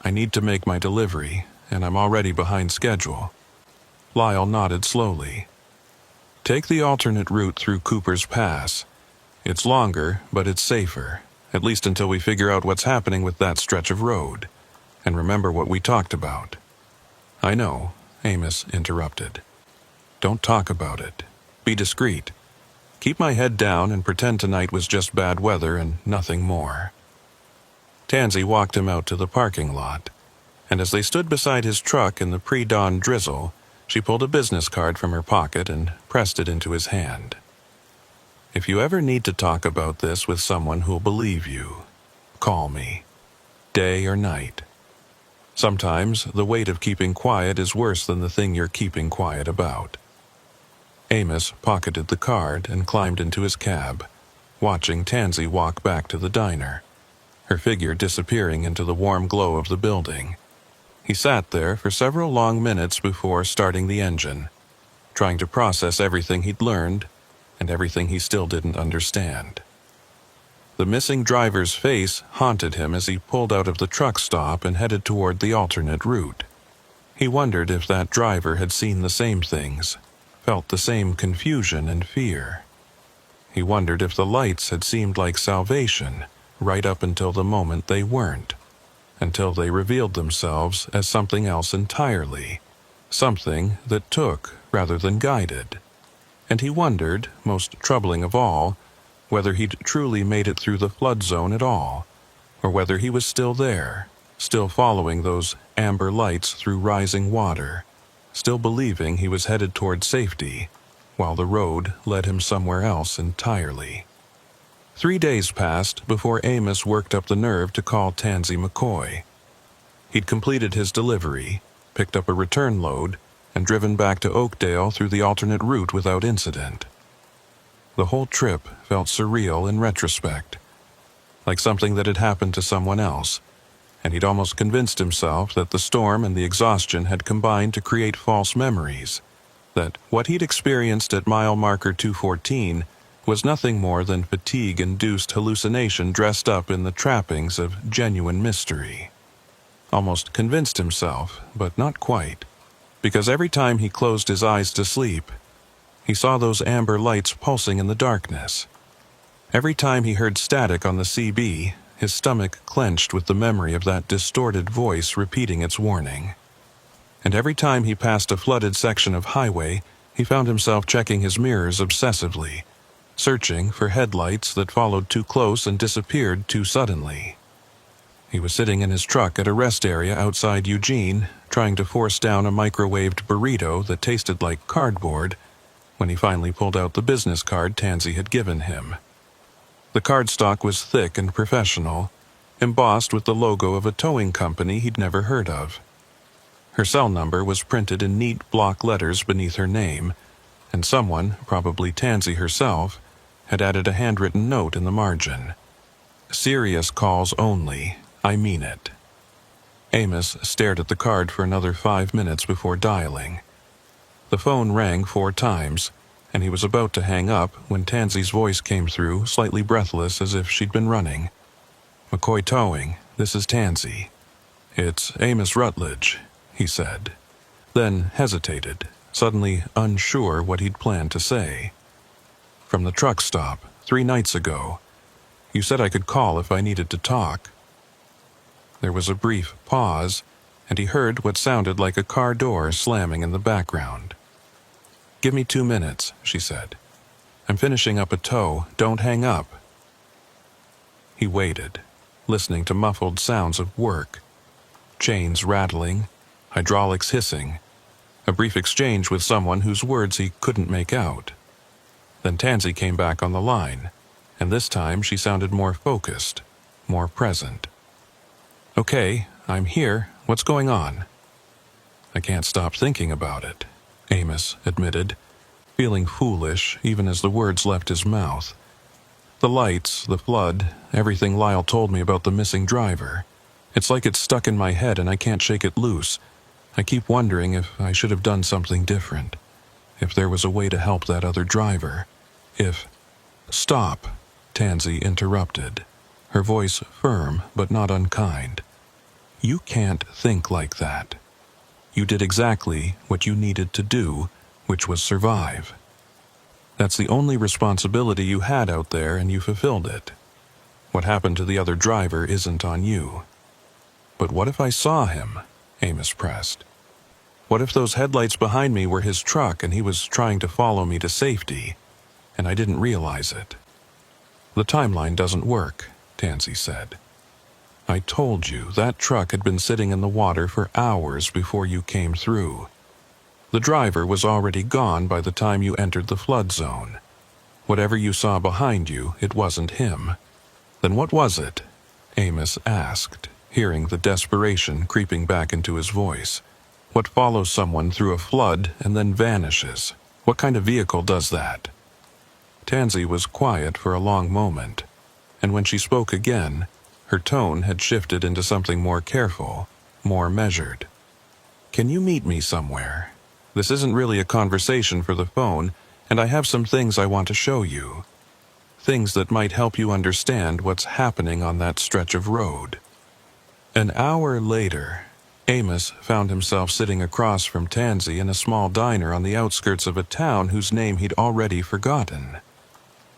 "I need to make my delivery, and I'm already behind schedule." Lyle nodded slowly. "Take the alternate route through Cooper's Pass. It's longer, but it's safer, at least until we figure out what's happening with that stretch of road. And remember what we talked about." "I know," Amos interrupted. "Don't talk about it. Be discreet. Keep my head down and pretend tonight was just bad weather and nothing more." Tansy walked him out to the parking lot, and as they stood beside his truck in the pre-dawn drizzle, she pulled a business card from her pocket and pressed it into his hand. "If you ever need to talk about this with someone who'll believe you, call me, day or night. Sometimes the weight of keeping quiet is worse than the thing you're keeping quiet about." Amos pocketed the card and climbed into his cab, watching Tansy walk back to the diner, her figure disappearing into the warm glow of the building. He sat there for several long minutes before starting the engine, trying to process everything he'd learned and everything he still didn't understand. The missing driver's face haunted him as he pulled out of the truck stop and headed toward the alternate route. He wondered if that driver had seen the same things, felt the same confusion and fear. He wondered if the lights had seemed like salvation right up until the moment they weren't, until they revealed themselves as something else entirely, something that took rather than guided. And he wondered, most troubling of all, whether he'd truly made it through the flood zone at all, or whether he was still there, still following those amber lights through rising water, still believing he was headed toward safety, while the road led him somewhere else entirely. 3 days passed before Amos worked up the nerve to call Tansy McCoy. He'd completed his delivery, picked up a return load, and driven back to Oakdale through the alternate route without incident. The whole trip felt surreal in retrospect, like something that had happened to someone else, and he'd almost convinced himself that the storm and the exhaustion had combined to create false memories, that what he'd experienced at mile marker 214 was nothing more than fatigue-induced hallucination dressed up in the trappings of genuine mystery. Almost convinced himself, but not quite, because every time he closed his eyes to sleep, he saw those amber lights pulsing in the darkness. Every time he heard static on the CB, his stomach clenched with the memory of that distorted voice repeating its warning. And every time he passed a flooded section of highway, he found himself checking his mirrors obsessively, searching for headlights that followed too close and disappeared too suddenly. He was sitting in his truck at a rest area outside Eugene, trying to force down a microwaved burrito that tasted like cardboard, when he finally pulled out the business card Tansy had given him. The cardstock was thick and professional, embossed with the logo of a towing company he'd never heard of. Her cell number was printed in neat block letters beneath her name, and someone, probably Tansy herself, had added a handwritten note in the margin. Serious calls only. I mean it." Amos stared at the card for another 5 minutes before dialing. The phone rang 4 times, and he was about to hang up when Tansy's voice came through, slightly breathless as if she'd been running. "McCoy Towing, this is Tansy." "It's Amos Rutledge," he said, then hesitated, suddenly unsure what he'd planned to say. "From the truck stop, 3 nights ago. You said I could call if I needed to talk." There was a brief pause, and he heard what sounded like a car door slamming in the background. "Give me 2 minutes," she said. "I'm finishing up a tow. Don't hang up." He waited, listening to muffled sounds of work. Chains rattling, hydraulics hissing, a brief exchange with someone whose words he couldn't make out. Then Tansy came back on the line, and this time she sounded more focused, more present. "Okay, I'm here. What's going on?" "I can't stop thinking about it," Amos admitted, feeling foolish even as the words left his mouth. "The lights, the flood, everything Lyle told me about the missing driver. It's like it's stuck in my head and I can't shake it loose. I keep wondering if I should have done something different. If there was a way to help that other driver. If—" "Stop," Tansy interrupted, her voice firm but not unkind. "You can't think like that. You did exactly what you needed to do, which was survive. That's the only responsibility you had out there, and you fulfilled it. What happened to the other driver isn't on you." "But what if I saw him?" Amos pressed. "What if those headlights behind me were his truck and he was trying to follow me to safety, and I didn't realize it?" "The timeline doesn't work," Tansy said. "I told you that truck had been sitting in the water for hours before you came through. The driver was already gone by the time you entered the flood zone. Whatever you saw behind you, it wasn't him." "Then what was it?" Amos asked, hearing the desperation creeping back into his voice. "What follows someone through a flood and then vanishes? What kind of vehicle does that?" Tansy was quiet for a long moment, and when she spoke again, her tone had shifted into something more careful, more measured. "Can you meet me somewhere? This isn't really a conversation for the phone, and I have some things I want to show you. Things that might help you understand what's happening on that stretch of road." An hour later, Amos found himself sitting across from Tansy in a small diner on the outskirts of a town whose name he'd already forgotten.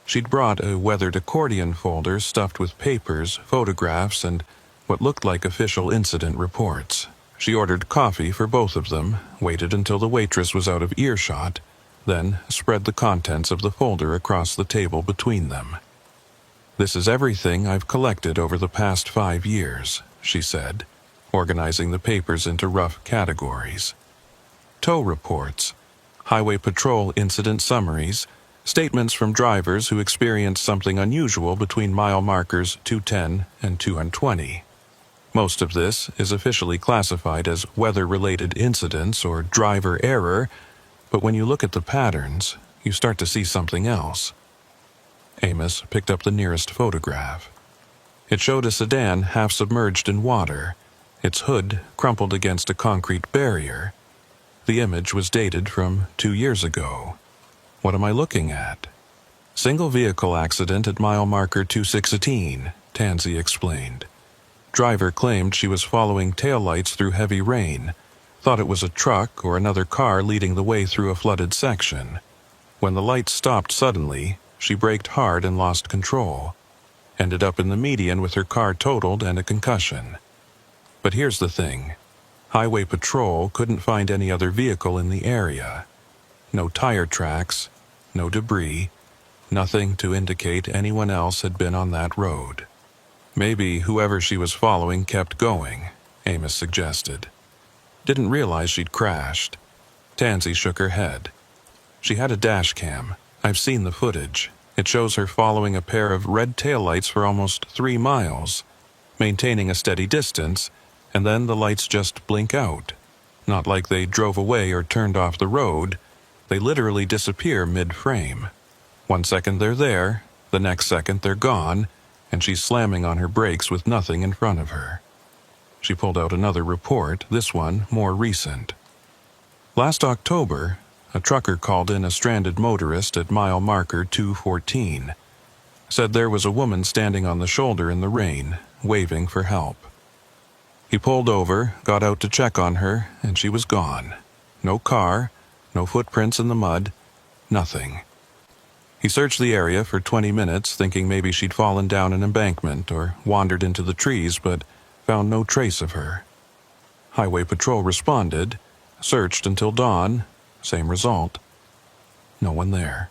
She'd brought a weathered accordion folder stuffed with papers, photographs, and what looked like official incident reports. She ordered coffee for both of them, waited until the waitress was out of earshot, then spread the contents of the folder across the table between them. "This is everything I've collected over the past 5 years," she said, organizing the papers into rough categories. "Tow reports, highway patrol incident summaries, statements from drivers who experienced something unusual between mile markers 210 and 220. Most of this is officially classified as weather-related incidents or driver error, but when you look at the patterns, you start to see something else." Amos picked up the nearest photograph. It showed a sedan half submerged in water, its hood crumpled against a concrete barrier. The image was dated from 2 years ago. "What am I looking at?" "Single vehicle accident at mile marker 216, Tansy explained. Driver claimed she was following taillights through heavy rain, thought it was a truck or another car leading the way through a flooded section. When the lights stopped suddenly, she braked hard and lost control. Ended up in the median with her car totaled and a concussion. But here's the thing. Highway patrol couldn't find any other vehicle in the area. No tire tracks, no debris, nothing to indicate anyone else had been on that road. Maybe whoever she was following kept going," Amos suggested. "Didn't realize she'd crashed." Tansy shook her head. "She had a dash cam. I've seen the footage. It shows her following a pair of red taillights for almost 3 miles, maintaining a steady distance, and then the lights just blink out. Not like they drove away or turned off the road. They literally disappear mid-frame. 1 second they're there, the next second they're gone, and she's slamming on her brakes with nothing in front of her. She pulled out another report, this one more recent. Last October, a trucker called in a stranded motorist at mile marker 214. Said there was a woman standing on the shoulder in the rain, waving for help. He pulled over, got out to check on her, and she was gone. No car, no footprints in the mud, nothing. He searched the area for 20 minutes, thinking maybe she'd fallen down an embankment or wandered into the trees, but found no trace of her. Highway Patrol responded, searched until dawn, same result. No one there.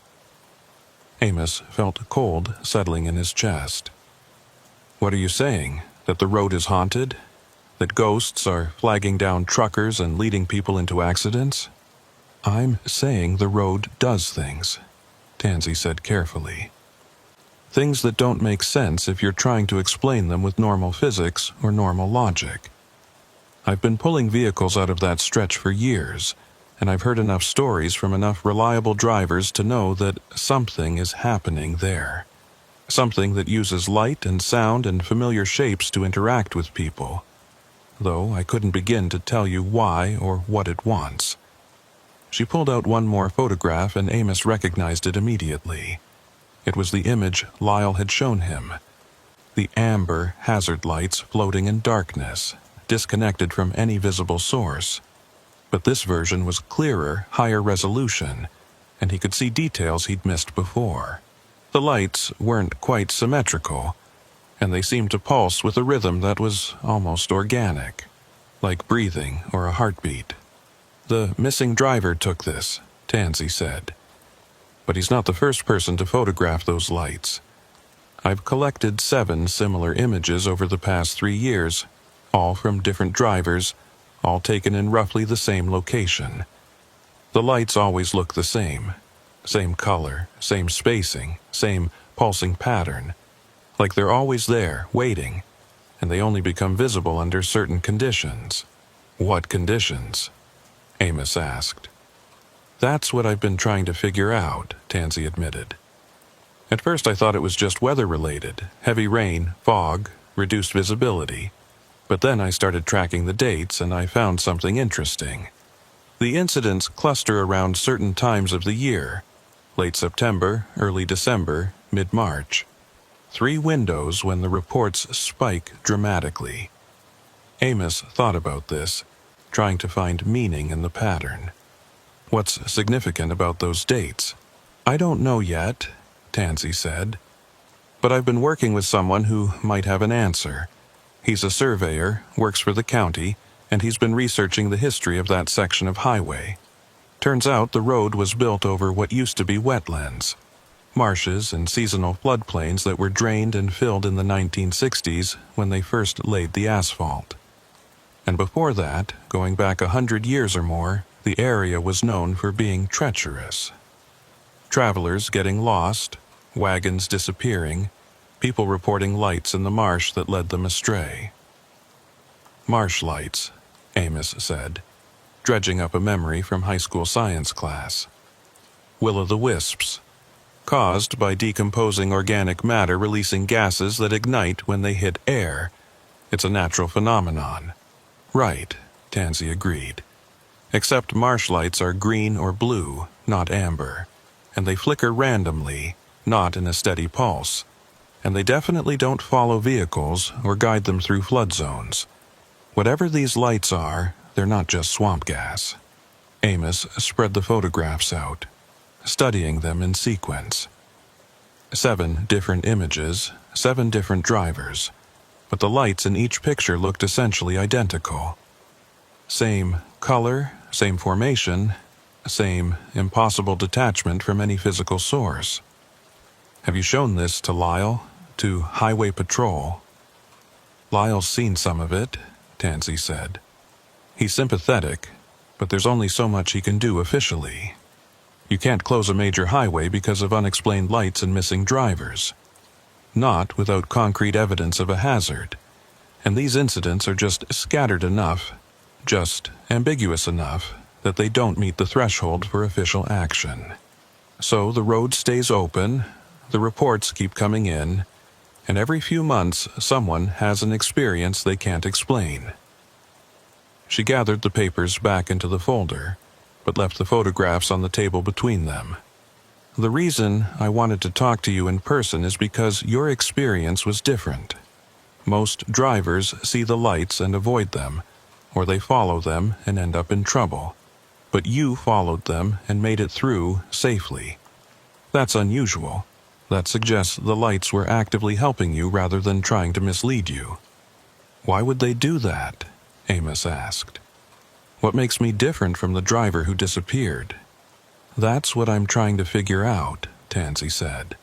Amos felt cold settling in his chest. What are you saying? That the road is haunted? That ghosts are flagging down truckers and leading people into accidents? I'm saying the road does things, Tansy said carefully. Things that don't make sense if you're trying to explain them with normal physics or normal logic. I've been pulling vehicles out of that stretch for years, and I've heard enough stories from enough reliable drivers to know that something is happening there. Something that uses light and sound and familiar shapes to interact with people, though I couldn't begin to tell you why or what it wants. She pulled out one more photograph and Amos recognized it immediately. It was the image Lyle had shown him. The amber hazard lights floating in darkness, disconnected from any visible source. But this version was clearer, higher resolution, and he could see details he'd missed before. The lights weren't quite symmetrical, and they seemed to pulse with a rhythm that was almost organic, like breathing or a heartbeat. The missing driver took this, Tansy said. But he's not the first person to photograph those lights. I've collected 7 similar images over the past 3 years, all from different drivers, all taken in roughly the same location. The lights always look the same. Same color, same spacing, same pulsing pattern. Like they're always there, waiting, and they only become visible under certain conditions. What conditions? Amos asked. That's what I've been trying to figure out, Tansy admitted. At first I thought it was just weather-related, heavy rain, fog, reduced visibility. But then I started tracking the dates and I found something interesting. The incidents cluster around certain times of the year, late September, early December, mid-March. 3 windows when the reports spike dramatically. Amos thought about this, trying to find meaning in the pattern. What's significant about those dates? I don't know yet, Tansy said. But I've been working with someone who might have an answer. He's a surveyor, works for the county, and he's been researching the history of that section of highway. Turns out the road was built over what used to be wetlands, marshes and seasonal floodplains that were drained and filled in the 1960s when they first laid the asphalt. And before that, going back 100 years or more, the area was known for being treacherous. Travelers getting lost, wagons disappearing, people reporting lights in the marsh that led them astray. Marsh lights, Amos said, dredging up a memory from high school science class. Will-o'-the-wisps, caused by decomposing organic matter releasing gases that ignite when they hit air. It's a natural phenomenon. Right, Tansy agreed. Except marsh lights are green or blue, not amber, and they flicker randomly, not in a steady pulse. And they definitely don't follow vehicles or guide them through flood zones. Whatever these lights are, they're not just swamp gas. Amos spread the photographs out, studying them in sequence. 7 different images, 7 different drivers, but the lights in each picture looked essentially identical. Same color, same formation, same impossible detachment from any physical source. Have you shown this to Lyle? To Highway Patrol? Lyle's seen some of it, Tansy said. He's sympathetic, but there's only so much he can do officially. You can't close a major highway because of unexplained lights and missing drivers. Not without concrete evidence of a hazard. And these incidents are just scattered enough, just ambiguous enough, that they don't meet the threshold for official action. So the road stays open, the reports keep coming in, And every few months, someone has an experience they can't explain. She gathered the papers back into the folder, but left the photographs on the table between them. The reason I wanted to talk to you in person is because your experience was different. Most drivers see the lights and avoid them, or they follow them and end up in trouble. But you followed them and made it through safely. That's unusual. That suggests the lights were actively helping you rather than trying to mislead you. Why would they do that? Amos asked. What makes me different from the driver who disappeared? That's what I'm trying to figure out, Tansy said.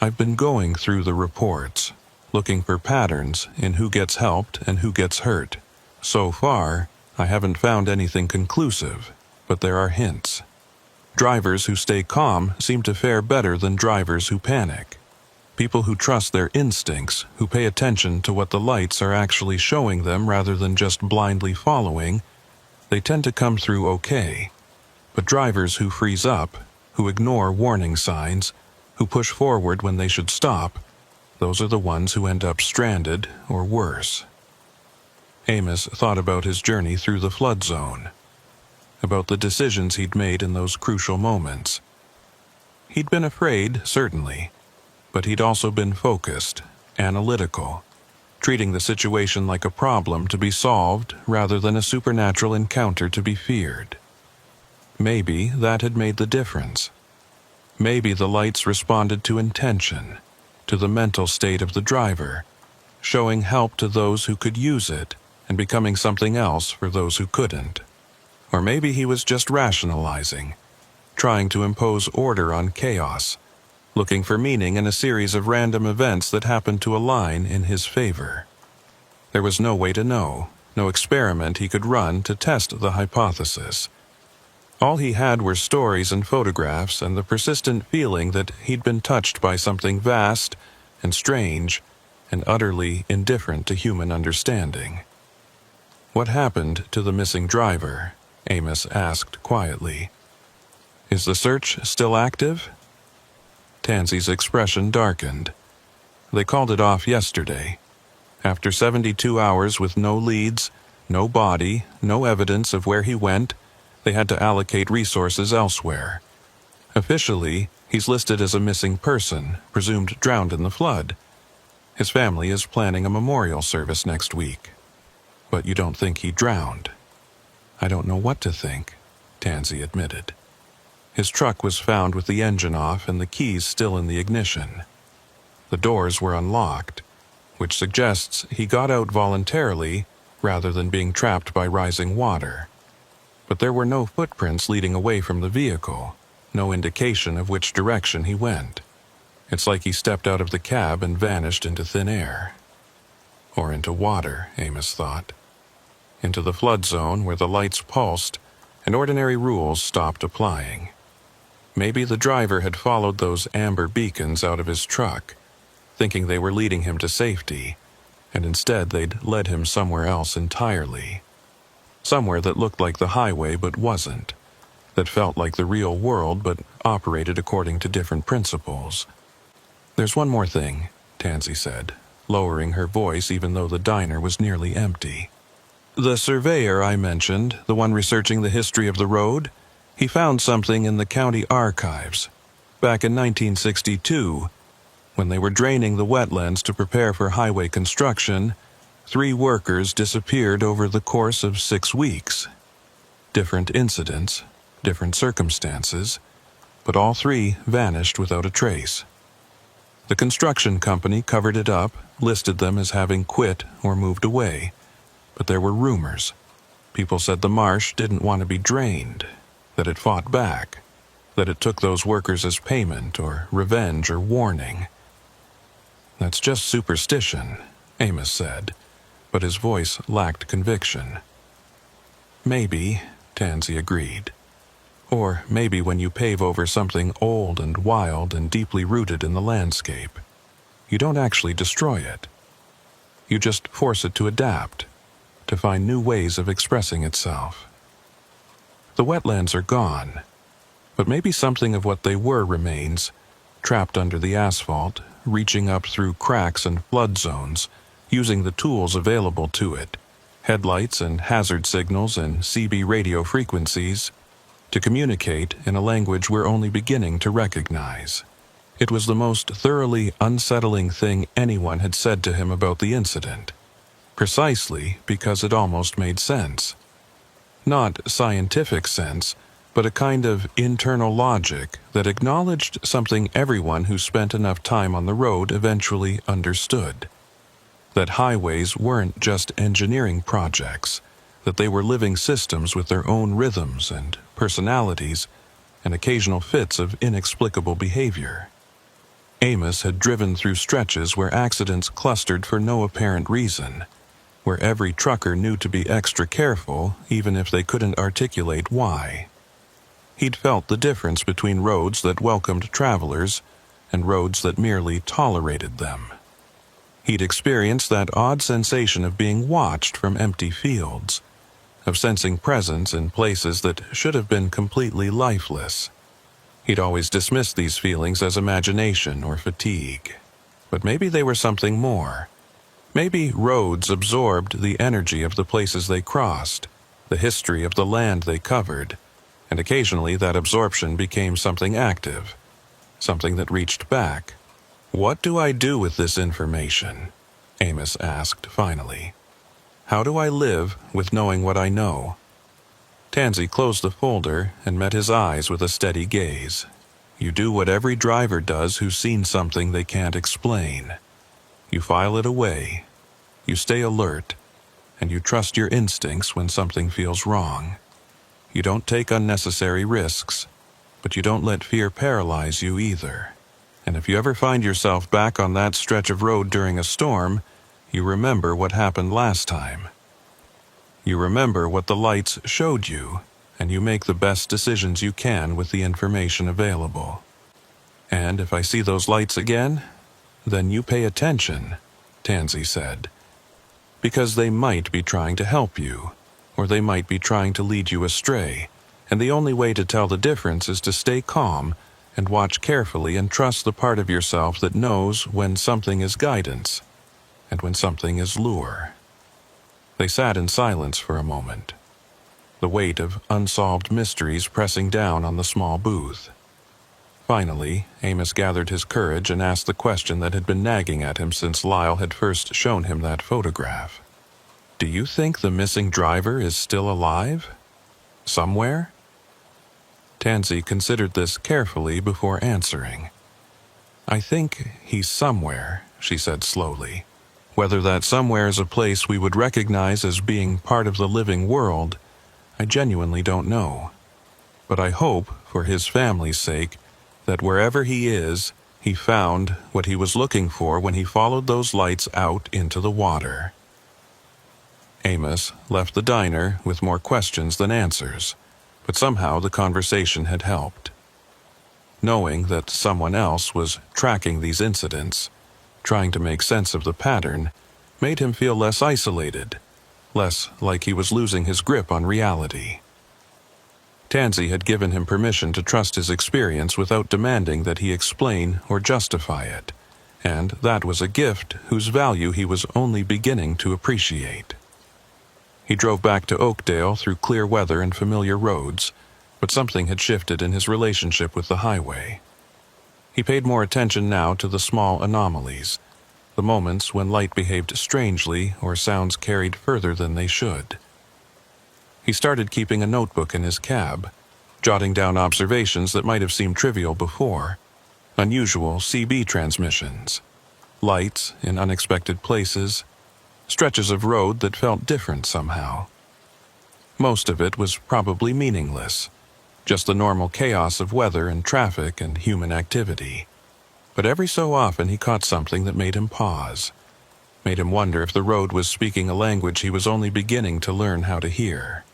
I've been going through the reports, looking for patterns in who gets helped and who gets hurt. So far, I haven't found anything conclusive, but there are hints. Drivers who stay calm seem to fare better than drivers who panic. People who trust their instincts, who pay attention to what the lights are actually showing them rather than just blindly following, they tend to come through okay. But drivers who freeze up, who ignore warning signs, who push forward when they should stop, those are the ones who end up stranded or worse. Amos thought about his journey through the flood zone, about the decisions he'd made in those crucial moments. He'd been afraid, certainly, but he'd also been focused, analytical, treating the situation like a problem to be solved rather than a supernatural encounter to be feared. Maybe that had made the difference. Maybe the lights responded to intention, to the mental state of the driver, showing help to those who could use it and becoming something else for those who couldn't. Or maybe he was just rationalizing, trying to impose order on chaos, looking for meaning in a series of random events that happened to align in his favor. There was no way to know, no experiment he could run to test the hypothesis. All he had were stories and photographs and the persistent feeling that he'd been touched by something vast and strange and utterly indifferent to human understanding. What happened to the missing driver? Amos asked quietly. Is the search still active? Tansy's expression darkened. They called it off yesterday. After 72 hours with no leads, no body, no evidence of where he went, they had to allocate resources elsewhere. Officially, he's listed as a missing person, presumed drowned in the flood. His family is planning a memorial service next week. But you don't think he drowned? I don't know what to think, Tansy admitted. His truck was found with the engine off and the keys still in the ignition. The doors were unlocked, which suggests he got out voluntarily rather than being trapped by rising water. But there were no footprints leading away from the vehicle, no indication of which direction he went. It's like he stepped out of the cab and vanished into thin air. Or into water, Amos thought. Into the flood zone where the lights pulsed and ordinary rules stopped applying. Maybe the driver had followed those amber beacons out of his truck, thinking they were leading him to safety, and instead they'd led him somewhere else entirely. Somewhere that looked like the highway but wasn't, that felt like the real world but operated according to different principles. There's one more thing, Tansy said, lowering her voice even though the diner was nearly empty. The surveyor I mentioned, the one researching the history of the road, he found something in the county archives. Back in 1962, when they were draining the wetlands to prepare for highway construction, 3 workers disappeared over the course of 6 weeks. Different incidents, different circumstances, but all 3 vanished without a trace. The construction company covered it up, listed them as having quit or moved away. But there were rumors. People said the marsh didn't want to be drained, that it fought back, that it took those workers as payment or revenge or warning. That's just superstition, Amos said, but his voice lacked conviction. Maybe, Tansy agreed. Or maybe when you pave over something old and wild and deeply rooted in the landscape, you don't actually destroy it. You just force it to adapt, to find new ways of expressing itself. The wetlands are gone, but maybe something of what they were remains, trapped under the asphalt, reaching up through cracks and flood zones, using the tools available to it, headlights and hazard signals and CB radio frequencies, to communicate in a language we're only beginning to recognize. It was the most thoroughly unsettling thing anyone had said to him about the incident, precisely because it almost made sense. Not scientific sense, but a kind of internal logic that acknowledged something everyone who spent enough time on the road eventually understood. That highways weren't just engineering projects, that they were living systems with their own rhythms and personalities and occasional fits of inexplicable behavior. Amos had driven through stretches where accidents clustered for no apparent reason, where every trucker knew to be extra careful even if they couldn't articulate why. He'd felt the difference between roads that welcomed travelers and roads that merely tolerated them. He'd experienced that odd sensation of being watched from empty fields, of sensing presence in places that should have been completely lifeless. He'd always dismissed these feelings as imagination or fatigue. But maybe they were something more. Maybe roads absorbed the energy of the places they crossed, the history of the land they covered, and occasionally that absorption became something active, something that reached back. "What do I do with this information?" Amos asked finally. "How do I live with knowing what I know?" Tansy closed the folder and met his eyes with a steady gaze. "You do what every driver does who's seen something they can't explain. You file it away. You stay alert, and you trust your instincts when something feels wrong. You don't take unnecessary risks, but you don't let fear paralyze you either. And if you ever find yourself back on that stretch of road during a storm, you remember what happened last time. You remember what the lights showed you, and you make the best decisions you can with the information available. And if I see those lights again, then you pay attention," Tansy said. "Because they might be trying to help you, or they might be trying to lead you astray, and the only way to tell the difference is to stay calm and watch carefully and trust the part of yourself that knows when something is guidance and when something is lure." They sat in silence for a moment, the weight of unsolved mysteries pressing down on the small booth. Finally, Amos gathered his courage and asked the question that had been nagging at him since Lyle had first shown him that photograph. "Do you think the missing driver is still alive? Somewhere?" Tansy considered this carefully before answering. "I think he's somewhere," she said slowly. "Whether that somewhere is a place we would recognize as being part of the living world, I genuinely don't know. But I hope, for his family's sake, that wherever he is, he found what he was looking for when he followed those lights out into the water." Amos left the diner with more questions than answers, but somehow the conversation had helped. Knowing that someone else was tracking these incidents, trying to make sense of the pattern, made him feel less isolated, less like he was losing his grip on reality. Tansy had given him permission to trust his experience without demanding that he explain or justify it, and that was a gift whose value he was only beginning to appreciate. He drove back to Oakdale through clear weather and familiar roads, but something had shifted in his relationship with the highway. He paid more attention now to the small anomalies, the moments when light behaved strangely or sounds carried further than they should. He started keeping a notebook in his cab, jotting down observations that might have seemed trivial before: unusual CB transmissions, lights in unexpected places, stretches of road that felt different somehow. Most of it was probably meaningless, just the normal chaos of weather and traffic and human activity. But every so often he caught something that made him pause, made him wonder if the road was speaking a language he was only beginning to learn how to hear.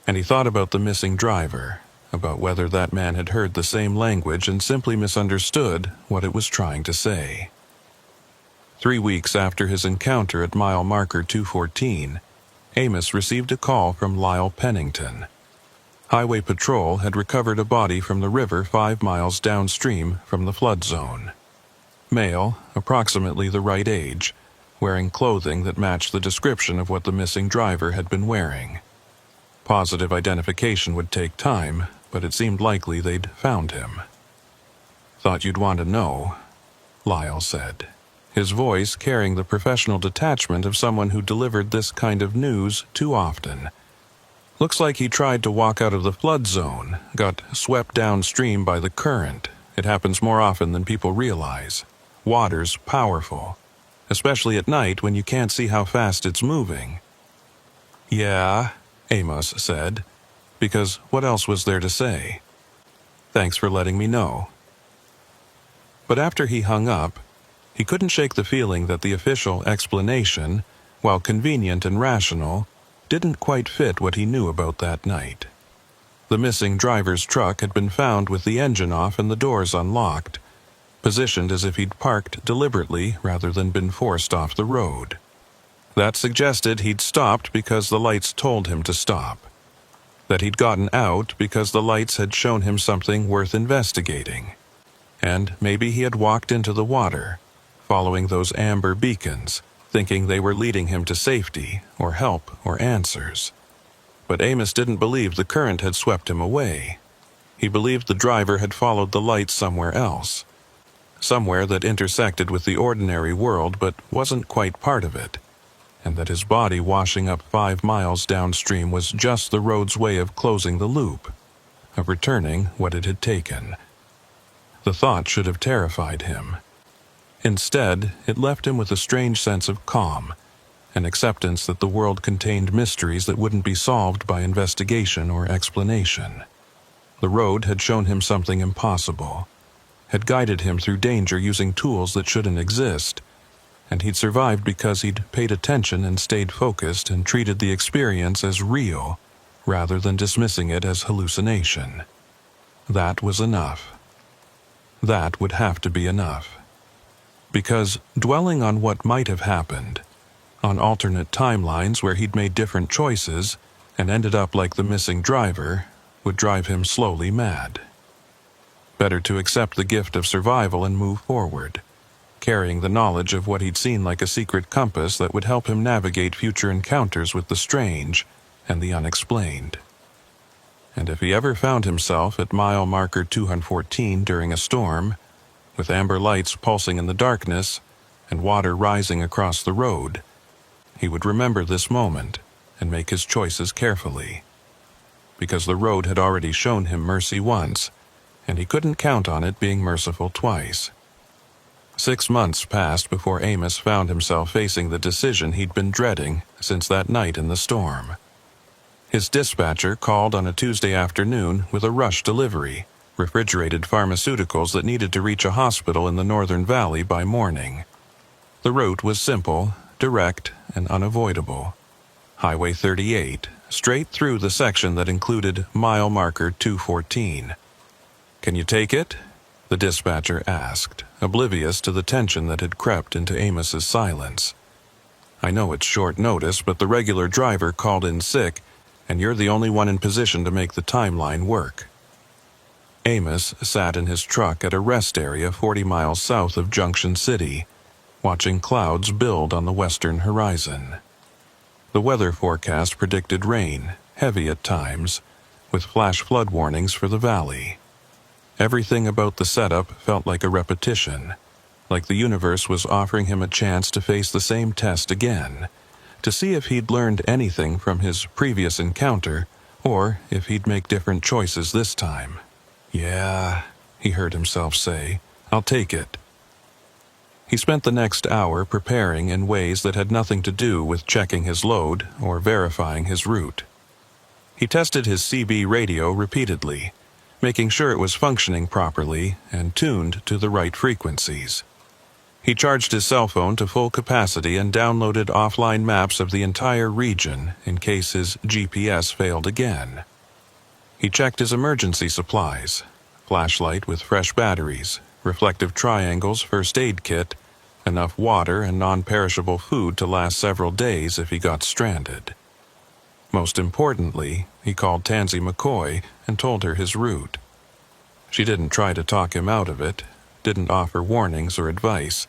And he thought about the missing driver, about whether that man had heard the same language and simply misunderstood what it was trying to say. 3 weeks after his encounter at mile marker 214, Amos received a call from Lyle Pennington. Highway Patrol had recovered a body from the river 5 miles downstream from the flood zone. male, approximately the right age, wearing clothing that matched the description of what the missing driver had been wearing. Positive identification would take time, but it seemed likely they'd found him. "Thought you'd want to know," Lyle said, his voice carrying the professional detachment of someone who delivered this kind of news too often. "Looks like he tried to walk out of the flood zone, got swept downstream by the current. It happens more often than people realize. Water's powerful, especially at night when you can't see how fast it's moving." "Yeah," Amos said, because what else was there to say? "Thanks for letting me know." But after he hung up, he couldn't shake the feeling that the official explanation, while convenient and rational, didn't quite fit what he knew about that night. The missing driver's truck had been found with the engine off and the doors unlocked, positioned as if he'd parked deliberately rather than been forced off the road. That suggested he'd stopped because the lights told him to stop, that he'd gotten out because the lights had shown him something worth investigating, and maybe he had walked into the water, following those amber beacons, thinking they were leading him to safety or help or answers. But Amos didn't believe the current had swept him away. He believed the driver had followed the lights somewhere else, somewhere that intersected with the ordinary world but wasn't quite part of it, and that his body washing up 5 miles downstream was just the road's way of closing the loop, of returning what it had taken. The thought should have terrified him. Instead, it left him with a strange sense of calm, an acceptance that the world contained mysteries that wouldn't be solved by investigation or explanation. The road had shown him something impossible, had guided him through danger using tools that shouldn't exist, and he'd survived because he'd paid attention and stayed focused and treated the experience as real, rather than dismissing it as hallucination. That was enough. That would have to be enough. Because dwelling on what might have happened, on alternate timelines where he'd made different choices and ended up like the missing driver, would drive him slowly mad. Better to accept the gift of survival and move forward, carrying the knowledge of what he'd seen like a secret compass that would help him navigate future encounters with the strange and the unexplained. And if he ever found himself at mile marker 214 during a storm, with amber lights pulsing in the darkness and water rising across the road, he would remember this moment and make his choices carefully. Because the road had already shown him mercy once, and he couldn't count on it being merciful twice. 6 months passed before Amos found himself facing the decision he'd been dreading since that night in the storm. His dispatcher called on a Tuesday afternoon with a rush delivery, refrigerated pharmaceuticals that needed to reach a hospital in the Northern Valley by morning. The route was simple, direct, and unavoidable. Highway 38, straight through the section that included mile marker 214. "Can you take it?" the dispatcher asked, oblivious to the tension that had crept into Amos's silence. "I know it's short notice, but the regular driver called in sick, and you're the only one in position to make the timeline work." Amos sat in his truck at a rest area 40 miles south of Junction City, watching clouds build on the western horizon. The weather forecast predicted rain, heavy at times, with flash flood warnings for the valley. Everything about the setup felt like a repetition, like the universe was offering him a chance to face the same test again, to see if he'd learned anything from his previous encounter, or if he'd make different choices this time. "Yeah," he heard himself say, "I'll take it." He spent the next hour preparing in ways that had nothing to do with checking his load or verifying his route. He tested his CB radio repeatedly, making sure it was functioning properly and tuned to the right frequencies. He charged his cell phone to full capacity and downloaded offline maps of the entire region in case his GPS failed again. He checked his emergency supplies, flashlight with fresh batteries, reflective triangles, first aid kit, enough water and non-perishable food to last several days if he got stranded. Most importantly, he called Tansy McCoy and told her his route. She didn't try to talk him out of it, didn't offer warnings or advice.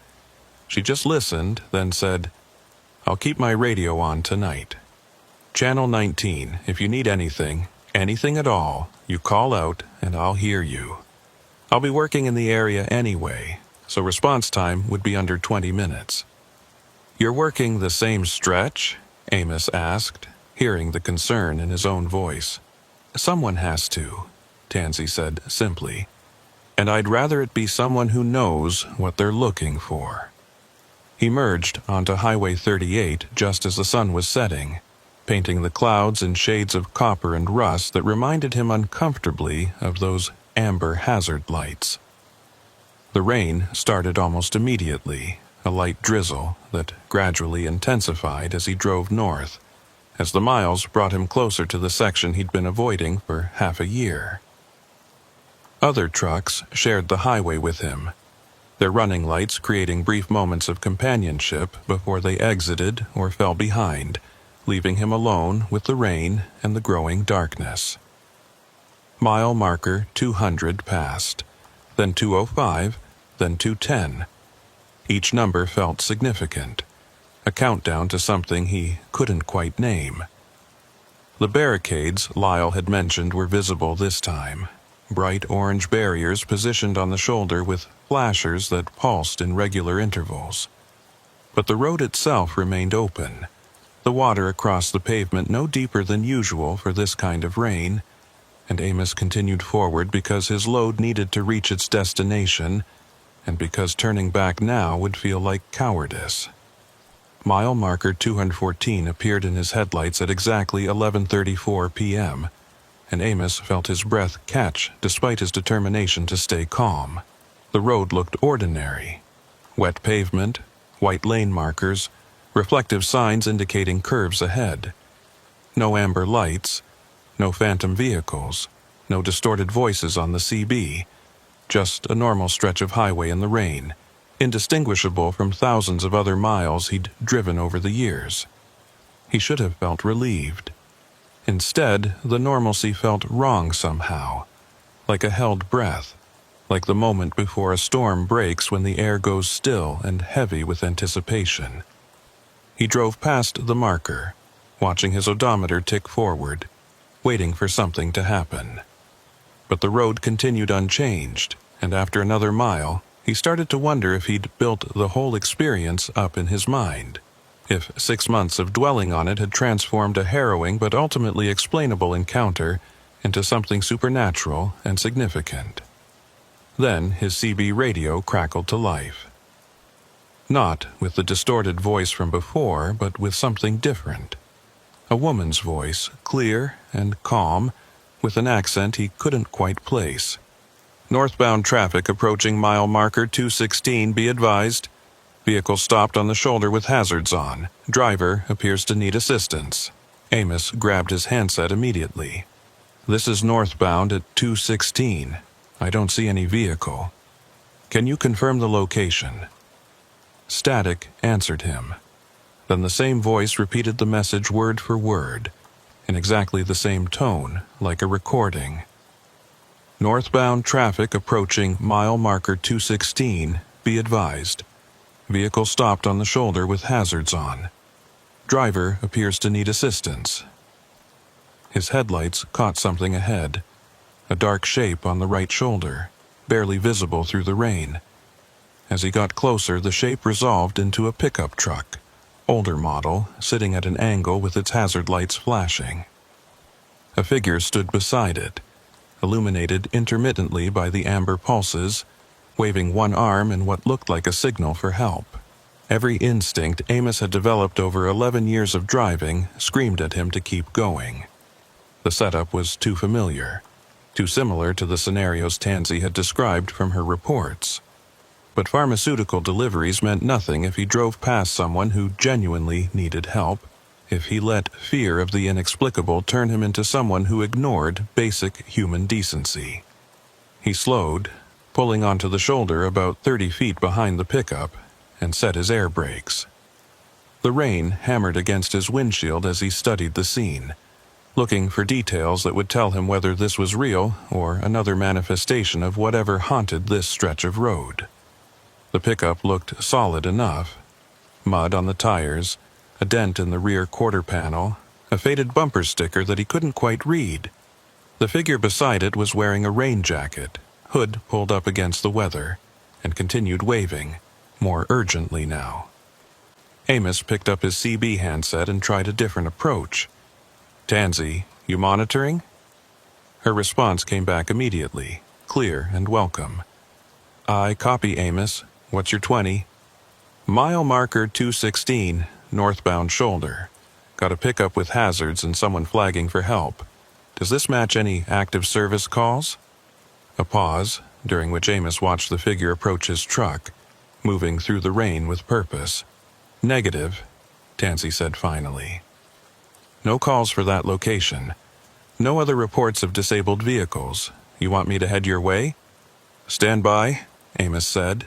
She just listened, then said, "I'll keep my radio on tonight. Channel 19, if you need anything at all, you call out and I'll hear you. I'll be working in the area anyway, so response time would be under 20 minutes. "You're working the same stretch?" Amos asked, hearing the concern in his own voice. "Someone has to," Tansy said simply, "and I'd rather it be someone who knows what they're looking for." He merged onto Highway 38 just as the sun was setting, painting the clouds in shades of copper and rust that reminded him uncomfortably of those amber hazard lights. The rain started almost immediately, a light drizzle that gradually intensified as he drove north, as the miles brought him closer to the section he'd been avoiding for half a year. Other trucks shared the highway with him, their running lights creating brief moments of companionship before they exited or fell behind, leaving him alone with the rain and the growing darkness. Mile marker 200 passed, then 205, then 210. Each number felt significant, a countdown to something he couldn't quite name. The barricades Lyle had mentioned were visible this time, bright orange barriers positioned on the shoulder with flashers that pulsed in regular intervals. But the road itself remained open, the water across the pavement no deeper than usual for this kind of rain, and Amos continued forward because his load needed to reach its destination, and because turning back now would feel like cowardice. Mile marker 214 appeared in his headlights at exactly 11:34 p.m., and Amos felt his breath catch despite his determination to stay calm. The road looked ordinary. Wet pavement, white lane markers, reflective signs indicating curves ahead. No amber lights, no phantom vehicles, no distorted voices on the CB, just a normal stretch of highway in the rain, indistinguishable from thousands of other miles he'd driven over the years. He should have felt relieved. Instead, the normalcy felt wrong somehow, like a held breath, like the moment before a storm breaks when the air goes still and heavy with anticipation. He drove past the marker, watching his odometer tick forward, waiting for something to happen. But the road continued unchanged, and after another mile, he started to wonder if he'd built the whole experience up in his mind. If 6 months of dwelling on it had transformed a harrowing but ultimately explainable encounter into something supernatural and significant. Then his CB radio crackled to life. Not with the distorted voice from before, but with something different. A woman's voice, clear and calm, with an accent he couldn't quite place. "Northbound traffic approaching mile marker 216, be advised. Vehicle stopped on the shoulder with hazards on. Driver appears to need assistance." Amos grabbed his handset immediately. "This is northbound at 216. I don't see any vehicle. Can you confirm the location?" Static answered him. Then the same voice repeated the message word for word, in exactly the same tone, like a recording. "Northbound traffic approaching mile marker 216, be advised. Vehicle stopped on the shoulder with hazards on. Driver appears to need assistance." His headlights caught something ahead, a dark shape on the right shoulder, barely visible through the rain. As he got closer, the shape resolved into a pickup truck, older model, sitting at an angle with its hazard lights flashing. A figure stood beside it, illuminated intermittently by the amber pulses, waving one arm in what looked like a signal for help. Every instinct Amos had developed over 11 years of driving screamed at him to keep going. The setup was too familiar, too similar to the scenarios Tansy had described from her reports. But pharmaceutical deliveries meant nothing if he drove past someone who genuinely needed help, if he let fear of the inexplicable turn him into someone who ignored basic human decency. He slowed, pulling onto the shoulder about 30 feet behind the pickup, and set his air brakes. The rain hammered against his windshield as he studied the scene, looking for details that would tell him whether this was real or another manifestation of whatever haunted this stretch of road. The pickup looked solid enough. Mud on the tires, a dent in the rear quarter panel, a faded bumper sticker that he couldn't quite read. The figure beside it was wearing a rain jacket, hood pulled up against the weather, and continued waving, more urgently now. Amos picked up his CB handset and tried a different approach. "Tansy, you monitoring?" Her response came back immediately, clear and welcome. "I copy, Amos. What's your 20? Mile marker 216, northbound shoulder. Got a pickup with hazards and someone flagging for help. Does this match any active service calls?" A pause, during which Amos watched the figure approach his truck, moving through the rain with purpose. "Negative," Tansy said finally. "No calls for that location. No other reports of disabled vehicles. You want me to head your way?" "Stand by," Amos said,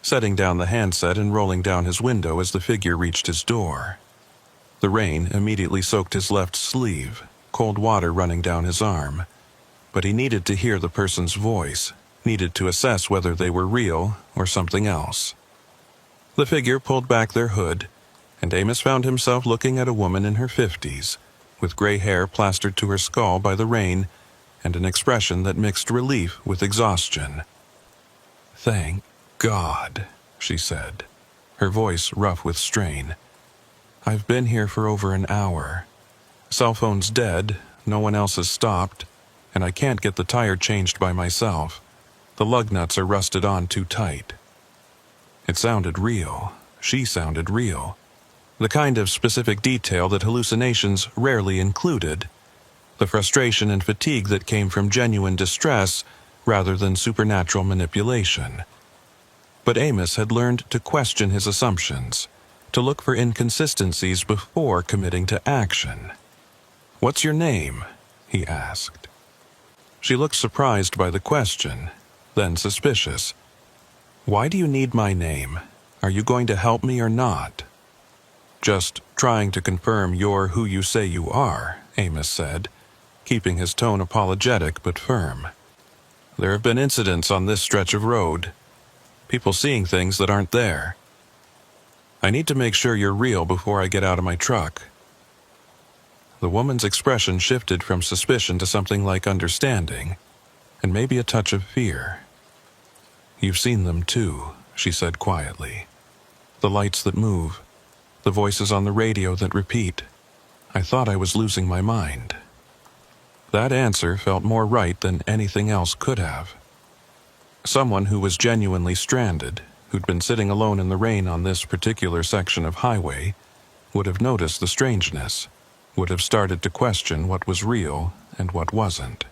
setting down the handset and rolling down his window as the figure reached his door. The rain immediately soaked his left sleeve, cold water running down his arm. But he needed to hear the person's voice, needed to assess whether they were real or something else. The figure pulled back their hood, and Amos found himself looking at a woman in her 50s, with gray hair plastered to her skull by the rain, and an expression that mixed relief with exhaustion. "Thank God," she said, her voice rough with strain. "I've been here for over an hour. Cell phone's dead, no one else has stopped, and I can't get the tire changed by myself. The lug nuts are rusted on too tight." It sounded real. She sounded real. The kind of specific detail that hallucinations rarely included. The frustration and fatigue that came from genuine distress rather than supernatural manipulation. But Amos had learned to question his assumptions, to look for inconsistencies before committing to action. "What's your name?" he asked. She looked surprised by the question, then suspicious. "Why do you need my name? Are you going to help me or not?" "Just trying to confirm you're who you say you are," Amos said, keeping his tone apologetic but firm. "There have been incidents on this stretch of road. People seeing things that aren't there. I need to make sure you're real before I get out of my truck." The woman's expression shifted from suspicion to something like understanding, and maybe a touch of fear. "You've seen them too," she said quietly. "The lights that move, the voices on the radio that repeat. I thought I was losing my mind." That answer felt more right than anything else could have. Someone who was genuinely stranded, who'd been sitting alone in the rain on this particular section of highway, would have noticed the strangeness, would have started to question what was real and what wasn't.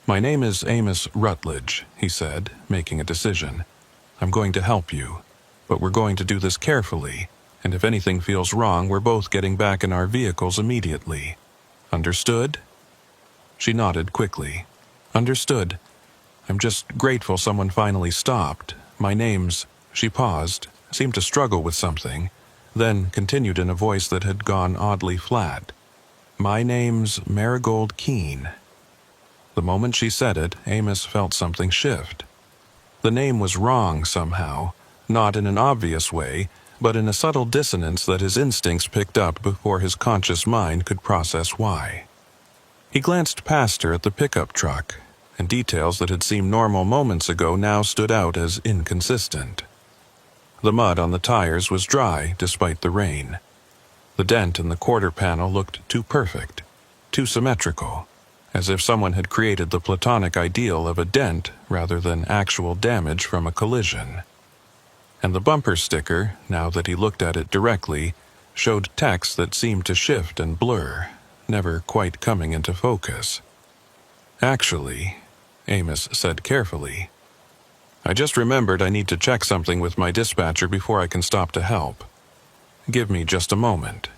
"My name is Amos Rutledge," he said, making a decision. "I'm going to help you, but we're going to do this carefully, and if anything feels wrong, we're both getting back in our vehicles immediately. Understood?" She nodded quickly. "Understood. I'm just grateful someone finally stopped. My name's—" She paused, seemed to struggle with something, then continued in a voice that had gone oddly flat. "My name's Marigold Keene." The moment she said it, Amos felt something shift. The name was wrong somehow, not in an obvious way, but in a subtle dissonance that his instincts picked up before his conscious mind could process why. He glanced past her at the pickup truck, and details that had seemed normal moments ago now stood out as inconsistent. The mud on the tires was dry despite the rain. The dent in the quarter panel looked too perfect, too symmetrical, as if someone had created the platonic ideal of a dent rather than actual damage from a collision. And the bumper sticker, now that he looked at it directly, showed text that seemed to shift and blur, never quite coming into focus. "Actually," Amos said carefully, "I just remembered I need to check something with my dispatcher before I can stop to help. Give me just a moment."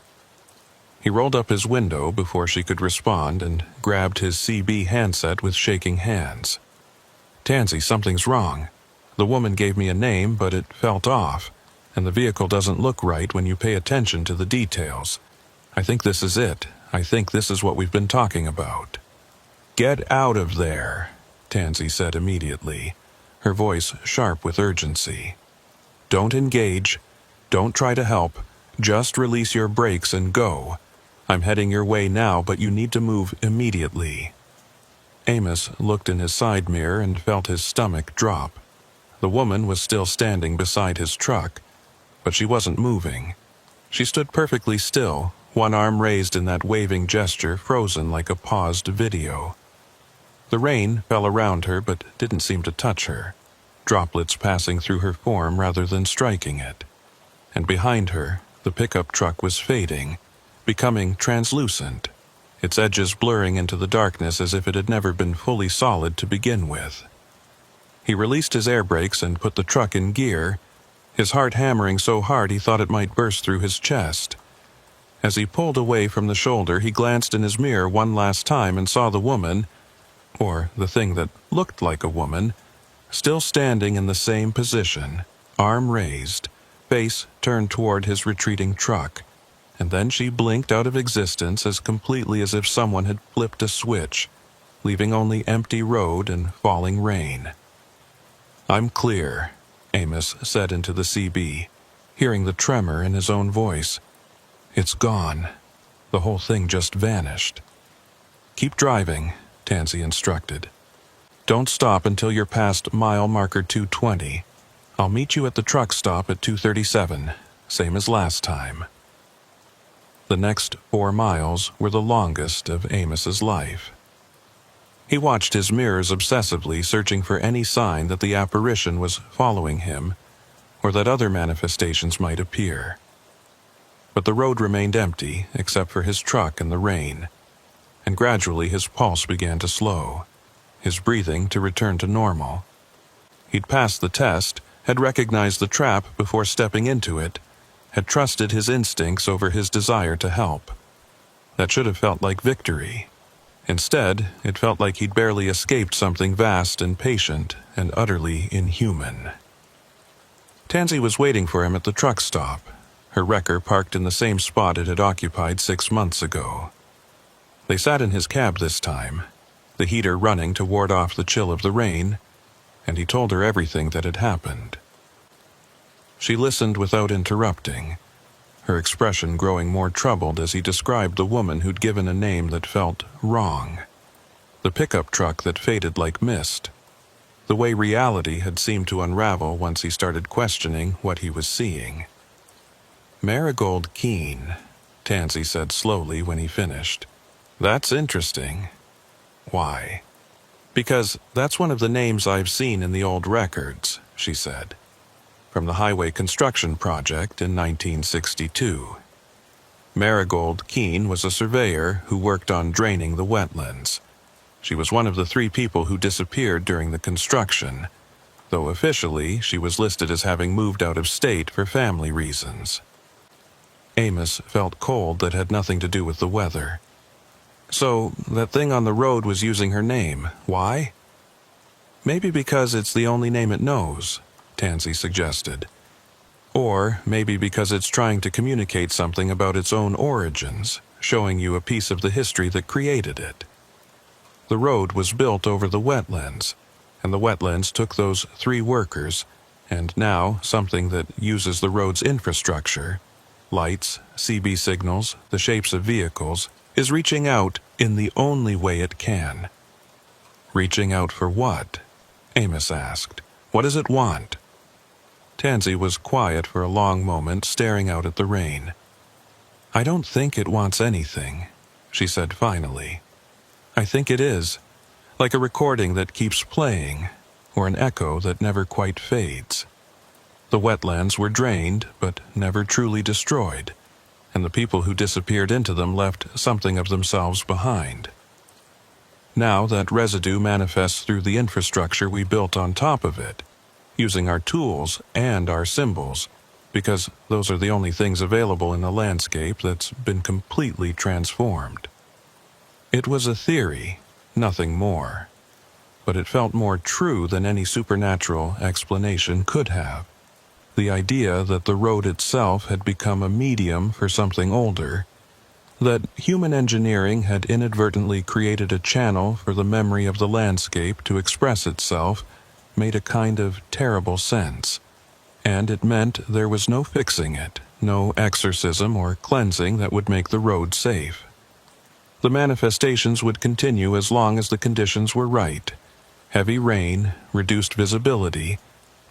He rolled up his window before she could respond and grabbed his CB handset with shaking hands. "Tansy, something's wrong. The woman gave me a name, but it felt off, and the vehicle doesn't look right when you pay attention to the details. I think this is it. I think this is what we've been talking about. Get out of there, Tansy said immediately, her voice sharp with urgency. Don't engage. Don't try to help. Just release your brakes and go. I'm heading your way now, but you need to move immediately. Amos looked in his side mirror and felt his stomach drop. The woman was still standing beside his truck, but she wasn't moving. She stood perfectly still, one arm raised in that waving gesture frozen like a paused video. The rain fell around her but didn't seem to touch her, droplets passing through her form rather than striking it. And behind her, the pickup truck was fading, becoming translucent, its edges blurring into the darkness as if it had never been fully solid to begin with. He released his air brakes and put the truck in gear, his heart hammering so hard he thought it might burst through his chest. As he pulled away from the shoulder, he glanced in his mirror one last time and saw the woman, or the thing that looked like a woman, still standing in the same position, arm raised, face turned toward his retreating truck, and then she blinked out of existence as completely as if someone had flipped a switch, leaving only empty road and falling rain. I'm clear, Amos said into the CB, hearing the tremor in his own voice. It's gone. The whole thing just vanished. Keep driving, Tansy instructed. Don't stop until you're past mile marker 220. I'll meet you at the truck stop at 237, same as last time. The next 4 miles were the longest of Amos's life. He watched his mirrors obsessively, searching for any sign that the apparition was following him, or that other manifestations might appear. But the road remained empty, except for his truck and the rain, and gradually his pulse began to slow, his breathing to return to normal. He'd passed the test, had recognized the trap before stepping into it, had trusted his instincts over his desire to help. That should have felt like victory. Instead, it felt like he'd barely escaped something vast and patient and utterly inhuman. Tansy was waiting for him at the truck stop, her wrecker parked in the same spot it had occupied 6 months ago. They sat in his cab this time, the heater running to ward off the chill of the rain, and he told her everything that had happened. She listened without interrupting, her expression growing more troubled as he described the woman who'd given a name that felt wrong, the pickup truck that faded like mist, the way reality had seemed to unravel once he started questioning what he was seeing. Marigold Keene, Tansy said slowly when he finished. That's interesting. Why? Because that's one of the names I've seen in the old records, she said. From the highway construction project in 1962. Marigold Keene was a surveyor who worked on draining the wetlands. She was one of the 3 people who disappeared during the construction, though officially she was listed as having moved out of state for family reasons. Amos felt cold that had nothing to do with the weather. So, that thing on the road was using her name. Why? Maybe because it's the only name it knows, Tansy suggested. Or maybe because it's trying to communicate something about its own origins, showing you a piece of the history that created it. The road was built over the wetlands, and the wetlands took those 3 workers, and now something that uses the road's infrastructure, lights, CB signals, the shapes of vehicles, is reaching out in the only way it can. Reaching out for what? Amos asked. What does it want? Tansy was quiet for a long moment, staring out at the rain. I don't think it wants anything, she said finally. I think it is, like a recording that keeps playing, or an echo that never quite fades. The wetlands were drained, but never truly destroyed, and the people who disappeared into them left something of themselves behind. Now that residue manifests through the infrastructure we built on top of it, using our tools and our symbols, because those are the only things available in a landscape that's been completely transformed. It was a theory, nothing more, but it felt more true than any supernatural explanation could have. The idea that the road itself had become a medium for something older, That human engineering had inadvertently created a channel for the memory of the landscape to express itself made a kind of terrible sense, and it meant there was no fixing it, no exorcism or cleansing that would make the road safe. The manifestations would continue as long as the conditions were right. Heavy rain, reduced visibility,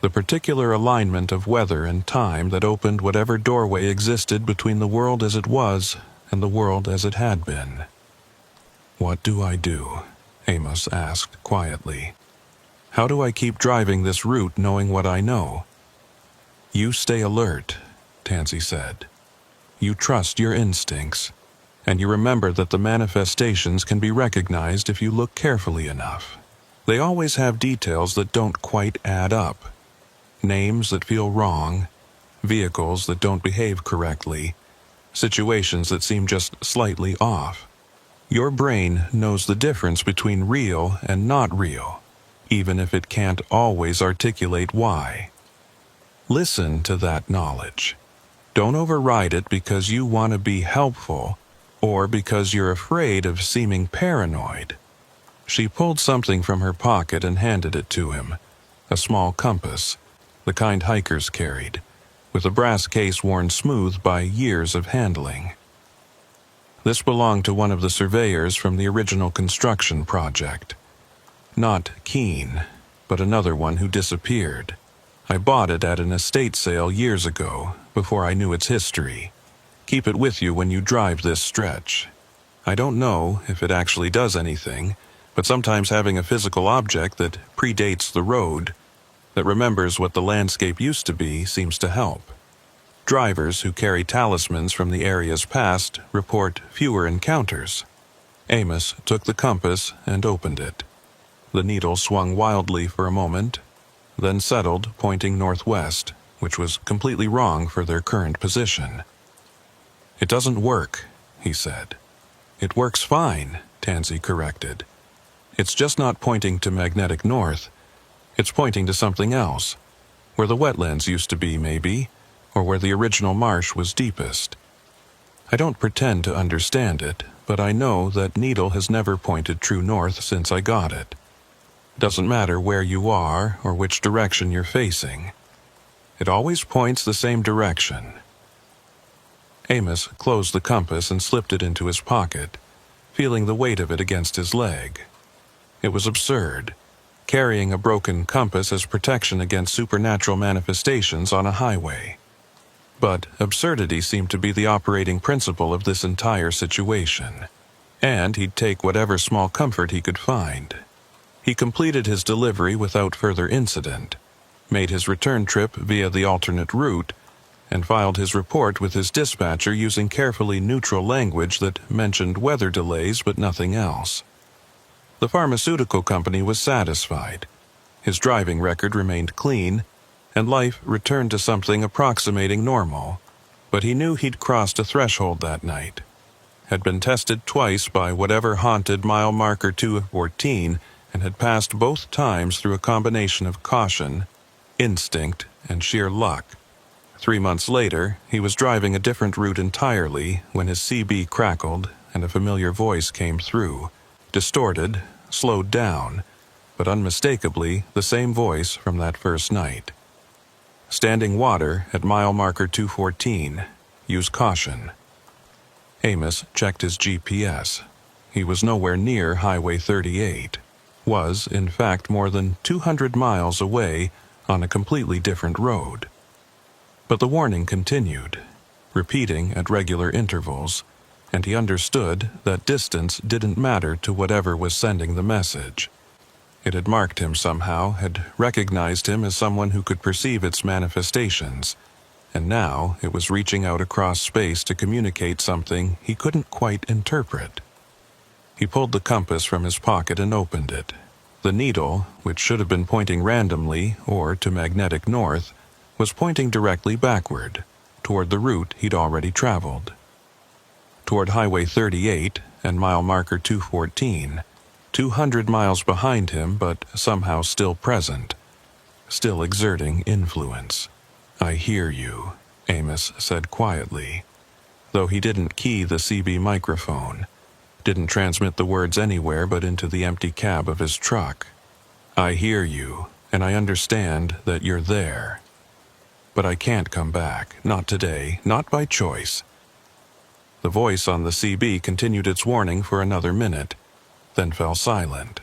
the particular alignment of weather and time that opened whatever doorway existed between the world as it was and the world as it had been. "What do I do?" Amos asked quietly. "How do I keep driving this route knowing what I know?" "You stay alert," Tansy said. "You trust your instincts, and you remember that the manifestations can be recognized if you look carefully enough. They always have details that don't quite add up. Names that feel wrong, vehicles that don't behave correctly, situations that seem just slightly off. Your brain knows the difference between real and not real, even if it can't always articulate why. Listen to that knowledge. Don't override it because you want to be helpful or because you're afraid of seeming paranoid." She pulled something from her pocket and handed it to him, a small compass, the kind hikers carried, with a brass case worn smooth by years of handling. This belonged to one of the surveyors from the original construction project. Not Keene, but another one who disappeared. I bought it at an estate sale years ago, before I knew its history. Keep it with you when you drive this stretch. I don't know if it actually does anything, but sometimes having a physical object that predates the road, that remembers what the landscape used to be, seems to help. Drivers who carry talismans from the area's past report fewer encounters. Amos took the compass and opened it. The needle swung wildly for a moment, then settled, pointing northwest, which was completely wrong for their current position. "It doesn't work," he said. "It works fine," Tansy corrected. "It's just not pointing to magnetic north. It's pointing to something else, where the wetlands used to be, maybe, or where the original marsh was deepest. I don't pretend to understand it, but I know that needle has never pointed true north since I got it. Doesn't matter where you are or which direction you're facing. It always points the same direction." Amos closed the compass and slipped it into his pocket, feeling the weight of it against his leg. It was absurd, carrying a broken compass as protection against supernatural manifestations on a highway. But absurdity seemed to be the operating principle of this entire situation, and he'd take whatever small comfort he could find. He completed his delivery without further incident, made his return trip via the alternate route, and filed his report with his dispatcher using carefully neutral language that mentioned weather delays but nothing else. The pharmaceutical company was satisfied. His driving record remained clean, and life returned to something approximating normal, but he knew he'd crossed a threshold that night. Had been tested twice by whatever haunted mile marker 214 and had passed both times through a combination of caution, instinct, and sheer luck. 3 months later, he was driving a different route entirely when his CB crackled and a familiar voice came through, distorted, slowed down, but unmistakably the same voice from that first night. "Standing water at mile marker 214. Use caution." Amos checked his GPS. He was nowhere near Highway 38. Was, in fact, more than 200 miles away on a completely different road. But the warning continued, repeating at regular intervals, and he understood that distance didn't matter to whatever was sending the message. It had marked him somehow, had recognized him as someone who could perceive its manifestations, and now it was reaching out across space to communicate something he couldn't quite interpret. He pulled the compass from his pocket and opened it. The needle, which should have been pointing randomly or to magnetic north, was pointing directly backward, toward the route he'd already traveled. Toward Highway 38 and mile marker 214, 200 miles behind him but somehow still present, still exerting influence. "I hear you," Amos said quietly. though he didn't key the CB microphone, didn't transmit the words anywhere but into the empty cab of his truck. "I hear you, and I understand that you're there. But I can't come back, not today, not by choice." The voice on the CB continued its warning for another minute, then fell silent.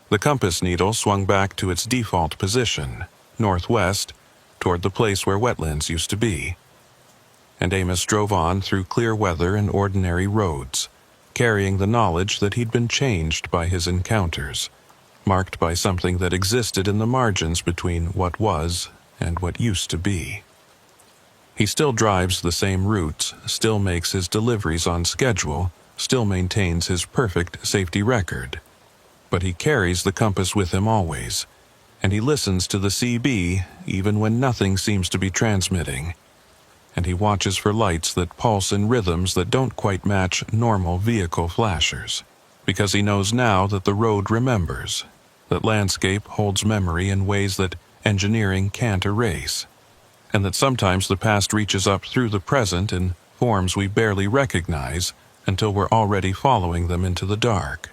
The compass needle swung back to its default position, northwest, toward the place where wetlands used to be. And Amos drove on through clear weather and ordinary roads, carrying the knowledge that he'd been changed by his encounters, marked by something that existed in the margins between what was and what used to be. He still drives the same routes, still makes his deliveries on schedule, still maintains his perfect safety record. But he carries the compass with him always, and he listens to the CB even when nothing seems to be transmitting. And he watches for lights that pulse in rhythms that don't quite match normal vehicle flashers, because he knows now that the road remembers, that landscape holds memory in ways that engineering can't erase, and that sometimes the past reaches up through the present in forms we barely recognize until we're already following them into the dark.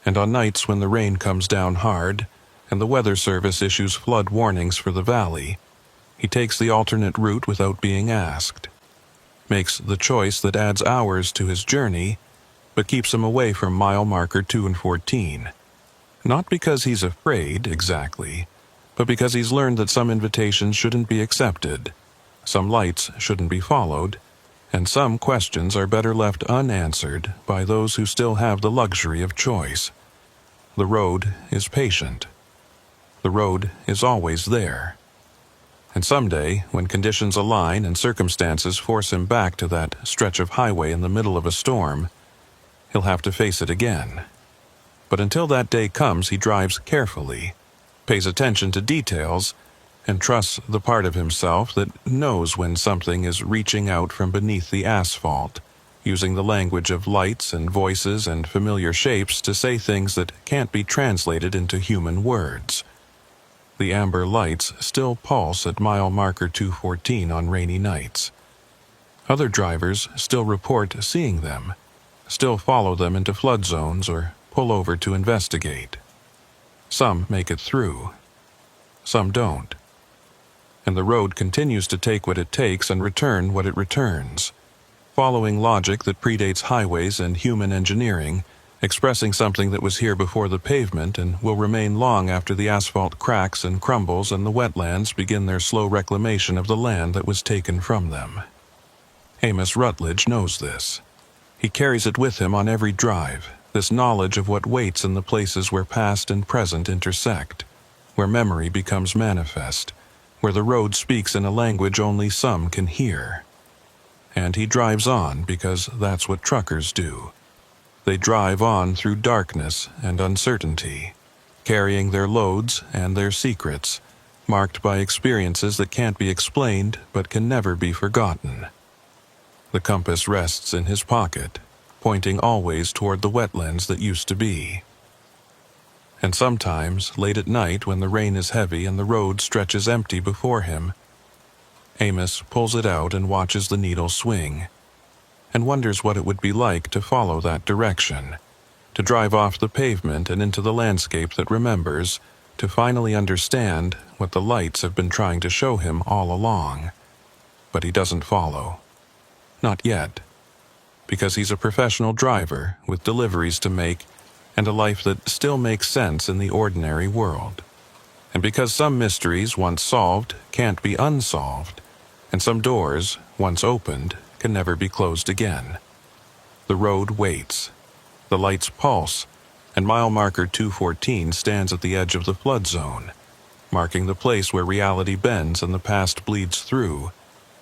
And on nights when the rain comes down hard and the Weather Service issues flood warnings for the valley, he takes the alternate route without being asked, makes the choice that adds hours to his journey, but keeps him away from mile marker 2 and 14. Not because he's afraid, exactly, but because he's learned that some invitations shouldn't be accepted, some lights shouldn't be followed, and some questions are better left unanswered by those who still have the luxury of choice. The road is patient. The road is always there. And someday, when conditions align and circumstances force him back to that stretch of highway in the middle of a storm, he'll have to face it again. But until that day comes, he drives carefully, pays attention to details, and trusts the part of himself that knows when something is reaching out from beneath the asphalt, using the language of lights and voices and familiar shapes to say things that can't be translated into human words. The amber lights still pulse at mile marker 214 on rainy nights. Other drivers still report seeing them, still follow them into flood zones or pull over to investigate. Some make it through. Some don't. And the road continues to take what it takes and return what it returns, following logic that predates highways and human engineering, expressing something that was here before the pavement and will remain long after the asphalt cracks and crumbles and the wetlands begin their slow reclamation of the land that was taken from them. Amos Rutledge knows this. He carries it with him on every drive, this knowledge of what waits in the places where past and present intersect, where memory becomes manifest, where the road speaks in a language only some can hear. And he drives on because that's what truckers do. They drive on through darkness and uncertainty, carrying their loads and their secrets, marked by experiences that can't be explained but can never be forgotten. The compass rests in his pocket, pointing always toward the wetlands that used to be. And sometimes, late at night when the rain is heavy and the road stretches empty before him, Amos pulls it out and watches the needle swing, and wonders what it would be like to follow that direction, to drive off the pavement and into the landscape that remembers, to finally understand what the lights have been trying to show him all along. But he doesn't follow. Not yet. Because he's a professional driver with deliveries to make and a life that still makes sense in the ordinary world. And because some mysteries once solved can't be unsolved, and some doors, once opened, can never be closed again. The road waits. The lights pulse, and mile marker 214 stands at the edge of the flood zone, marking the place where reality bends and the past bleeds through,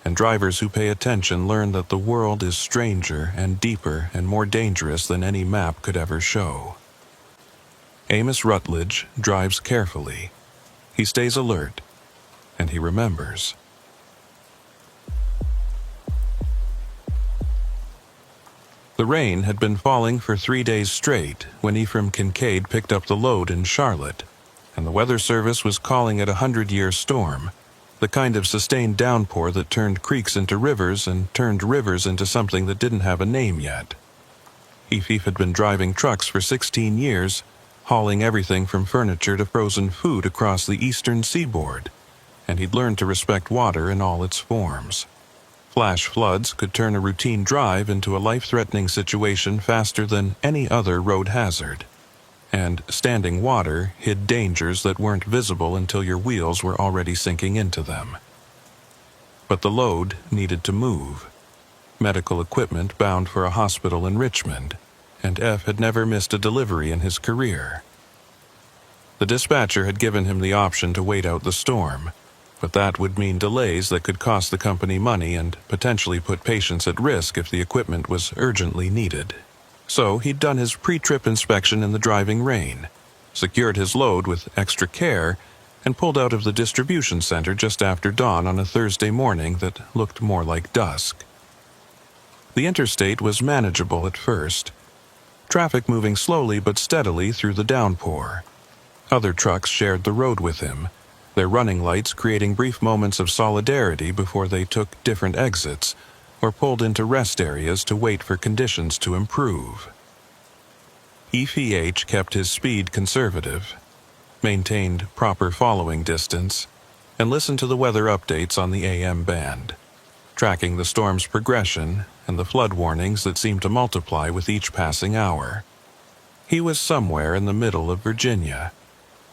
and drivers who pay attention learn that the world is stranger and deeper and more dangerous than any map could ever show. Amos Rutledge drives carefully. He stays alert, and he remembers. The rain had been falling for 3 days straight when Ephraim Kincaid picked up the load in Charlotte, and the Weather Service was calling it a 100-year storm, the kind of sustained downpour that turned creeks into rivers and turned rivers into something that didn't have a name yet. Ifif had been driving trucks for 16 years, hauling everything from furniture to frozen food across the eastern seaboard, and he'd learned to respect water in all its forms. Flash floods could turn a routine drive into a life-threatening situation faster than any other road hazard, and standing water hid dangers that weren't visible until your wheels were already sinking into them. But the load needed to move. Medical equipment bound for a hospital in Richmond, and F had never missed a delivery in his career. The dispatcher had given him the option to wait out the storm, but that would mean delays that could cost the company money and potentially put patients at risk if the equipment was urgently needed. So he'd done his pre-trip inspection in the driving rain, secured his load with extra care, and pulled out of the distribution center just after dawn on a Thursday morning that looked more like dusk. The interstate was manageable at first, traffic moving slowly but steadily through the downpour. Other trucks shared the road with him, their running lights creating brief moments of solidarity before they took different exits or pulled into rest areas to wait for conditions to improve. EFH kept his speed conservative, maintained proper following distance, and listened to the weather updates on the AM band, tracking the storm's progression and the flood warnings that seemed to multiply with each passing hour. He was somewhere in the middle of Virginia,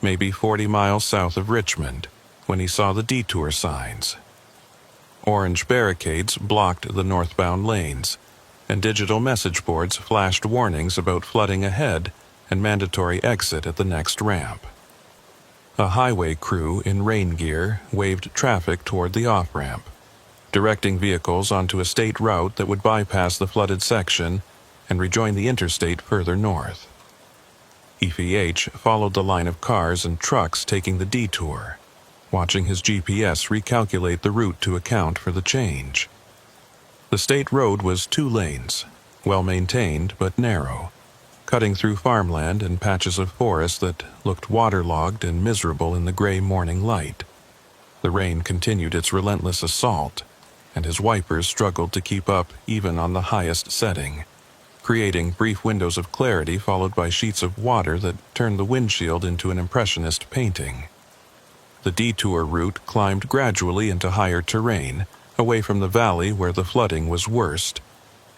maybe 40 miles south of Richmond, when he saw the detour signs. Orange barricades blocked the northbound lanes, and digital message boards flashed warnings about flooding ahead and mandatory exit at the next ramp. A highway crew in rain gear waved traffic toward the off-ramp, directing vehicles onto a state route that would bypass the flooded section and rejoin the interstate further north. EFH followed the line of cars and trucks taking the detour, watching his GPS recalculate the route to account for the change. The state road was 2 lanes, well-maintained but narrow, cutting through farmland and patches of forest that looked waterlogged and miserable in the gray morning light. The rain continued its relentless assault, and his wipers struggled to keep up even on the highest setting, creating brief windows of clarity followed by sheets of water that turned the windshield into an impressionist painting. The detour route climbed gradually into higher terrain, away from the valley where the flooding was worst,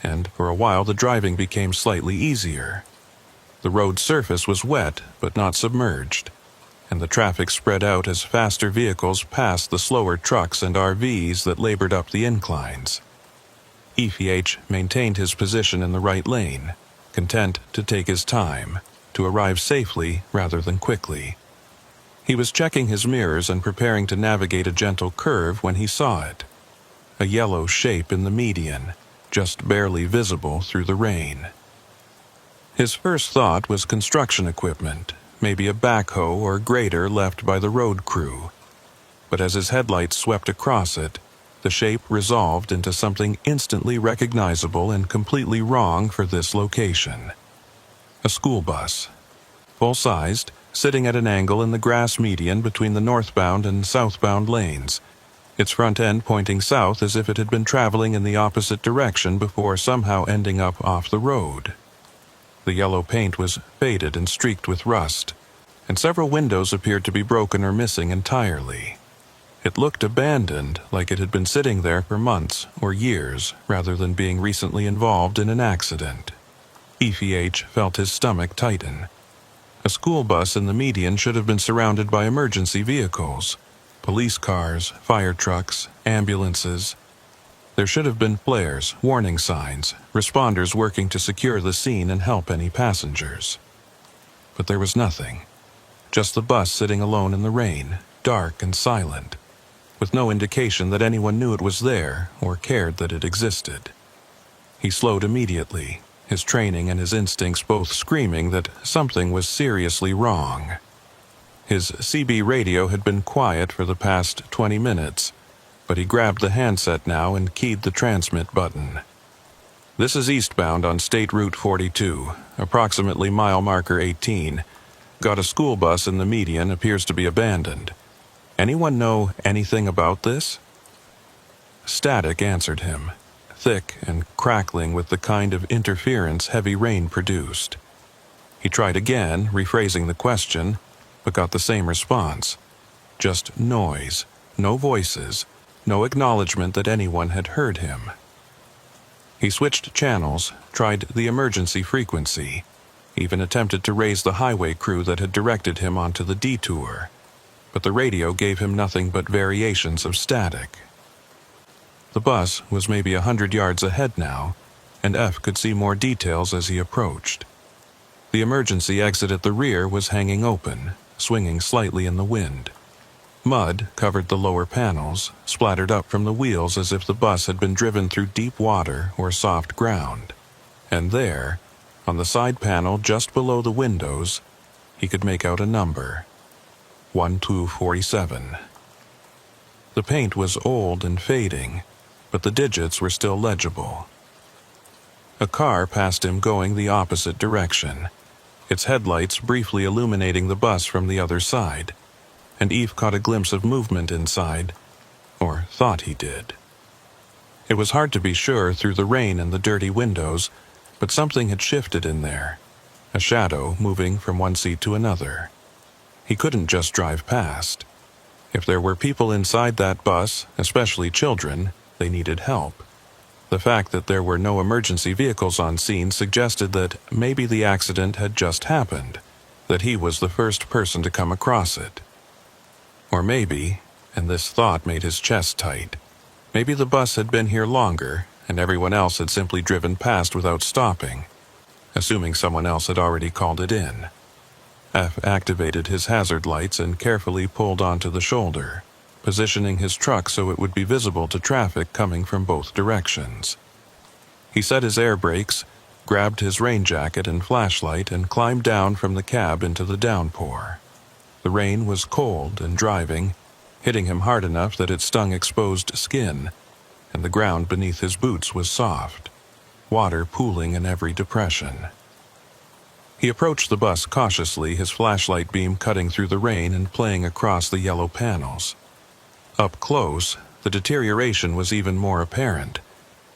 and for a while the driving became slightly easier. The road surface was wet but not submerged, and the traffic spread out as faster vehicles passed the slower trucks and RVs that labored up the inclines. EFH maintained his position in the right lane, content to take his time, to arrive safely rather than quickly. He was checking his mirrors and preparing to navigate a gentle curve when he saw it. A yellow shape in the median, just barely visible through the rain. His first thought was construction equipment, maybe a backhoe or grader left by the road crew. But as his headlights swept across it, the shape resolved into something instantly recognizable and completely wrong for this location. A school bus, full-sized, sitting at an angle in the grass median between the northbound and southbound lanes, its front end pointing south as if it had been traveling in the opposite direction before somehow ending up off the road. The yellow paint was faded and streaked with rust, and several windows appeared to be broken or missing entirely. It looked abandoned, like it had been sitting there for months or years, rather than being recently involved in an accident. EFH felt his stomach tighten. A school bus in the median should have been surrounded by emergency vehicles, police cars, fire trucks, ambulances. There should have been flares, warning signs, responders working to secure the scene and help any passengers. But there was nothing. Just the bus sitting alone in the rain, dark and silent, with no indication that anyone knew it was there or cared that it existed. He slowed immediately, his training and his instincts both screaming that something was seriously wrong. His CB radio had been quiet for the past 20 minutes, but he grabbed the handset now and keyed the transmit button. "This is eastbound on State Route 42, approximately mile marker 18. Got a school bus in the median, appears to be abandoned. Anyone know anything about this?" Static answered him, thick and crackling with the kind of interference heavy rain produced. He tried again, rephrasing the question, but got the same response. Just noise, no voices, no acknowledgement that anyone had heard him. He switched channels, tried the emergency frequency, even attempted to raise the highway crew that had directed him onto the detour, but the radio gave him nothing but variations of static. The bus was maybe 100 yards ahead now, and F could see more details as he approached. The emergency exit at the rear was hanging open, swinging slightly in the wind. Mud covered the lower panels, splattered up from the wheels as if the bus had been driven through deep water or soft ground. And there, on the side panel just below the windows, he could make out a number: 1247. The paint was old and fading, but the digits were still legible. A car passed him going the opposite direction, its headlights briefly illuminating the bus from the other side, and Eve caught a glimpse of movement inside, or thought he did. It was hard to be sure through the rain and the dirty windows, but something had shifted in there, a shadow moving from one seat to another. He couldn't just drive past. If there were people inside that bus, especially children, they needed help. The fact that there were no emergency vehicles on scene suggested that maybe the accident had just happened, that he was the first person to come across it. Or maybe, and this thought made his chest tight, maybe the bus had been here longer and everyone else had simply driven past without stopping, assuming someone else had already called it in. F activated his hazard lights and carefully pulled onto the shoulder, positioning his truck so it would be visible to traffic coming from both directions. He set his air brakes, grabbed his rain jacket and flashlight, and climbed down from the cab into the downpour. The rain was cold and driving, hitting him hard enough that it stung exposed skin, and the ground beneath his boots was soft, water pooling in every depression. He approached the bus cautiously, his flashlight beam cutting through the rain and playing across the yellow panels. Up close, the deterioration was even more apparent.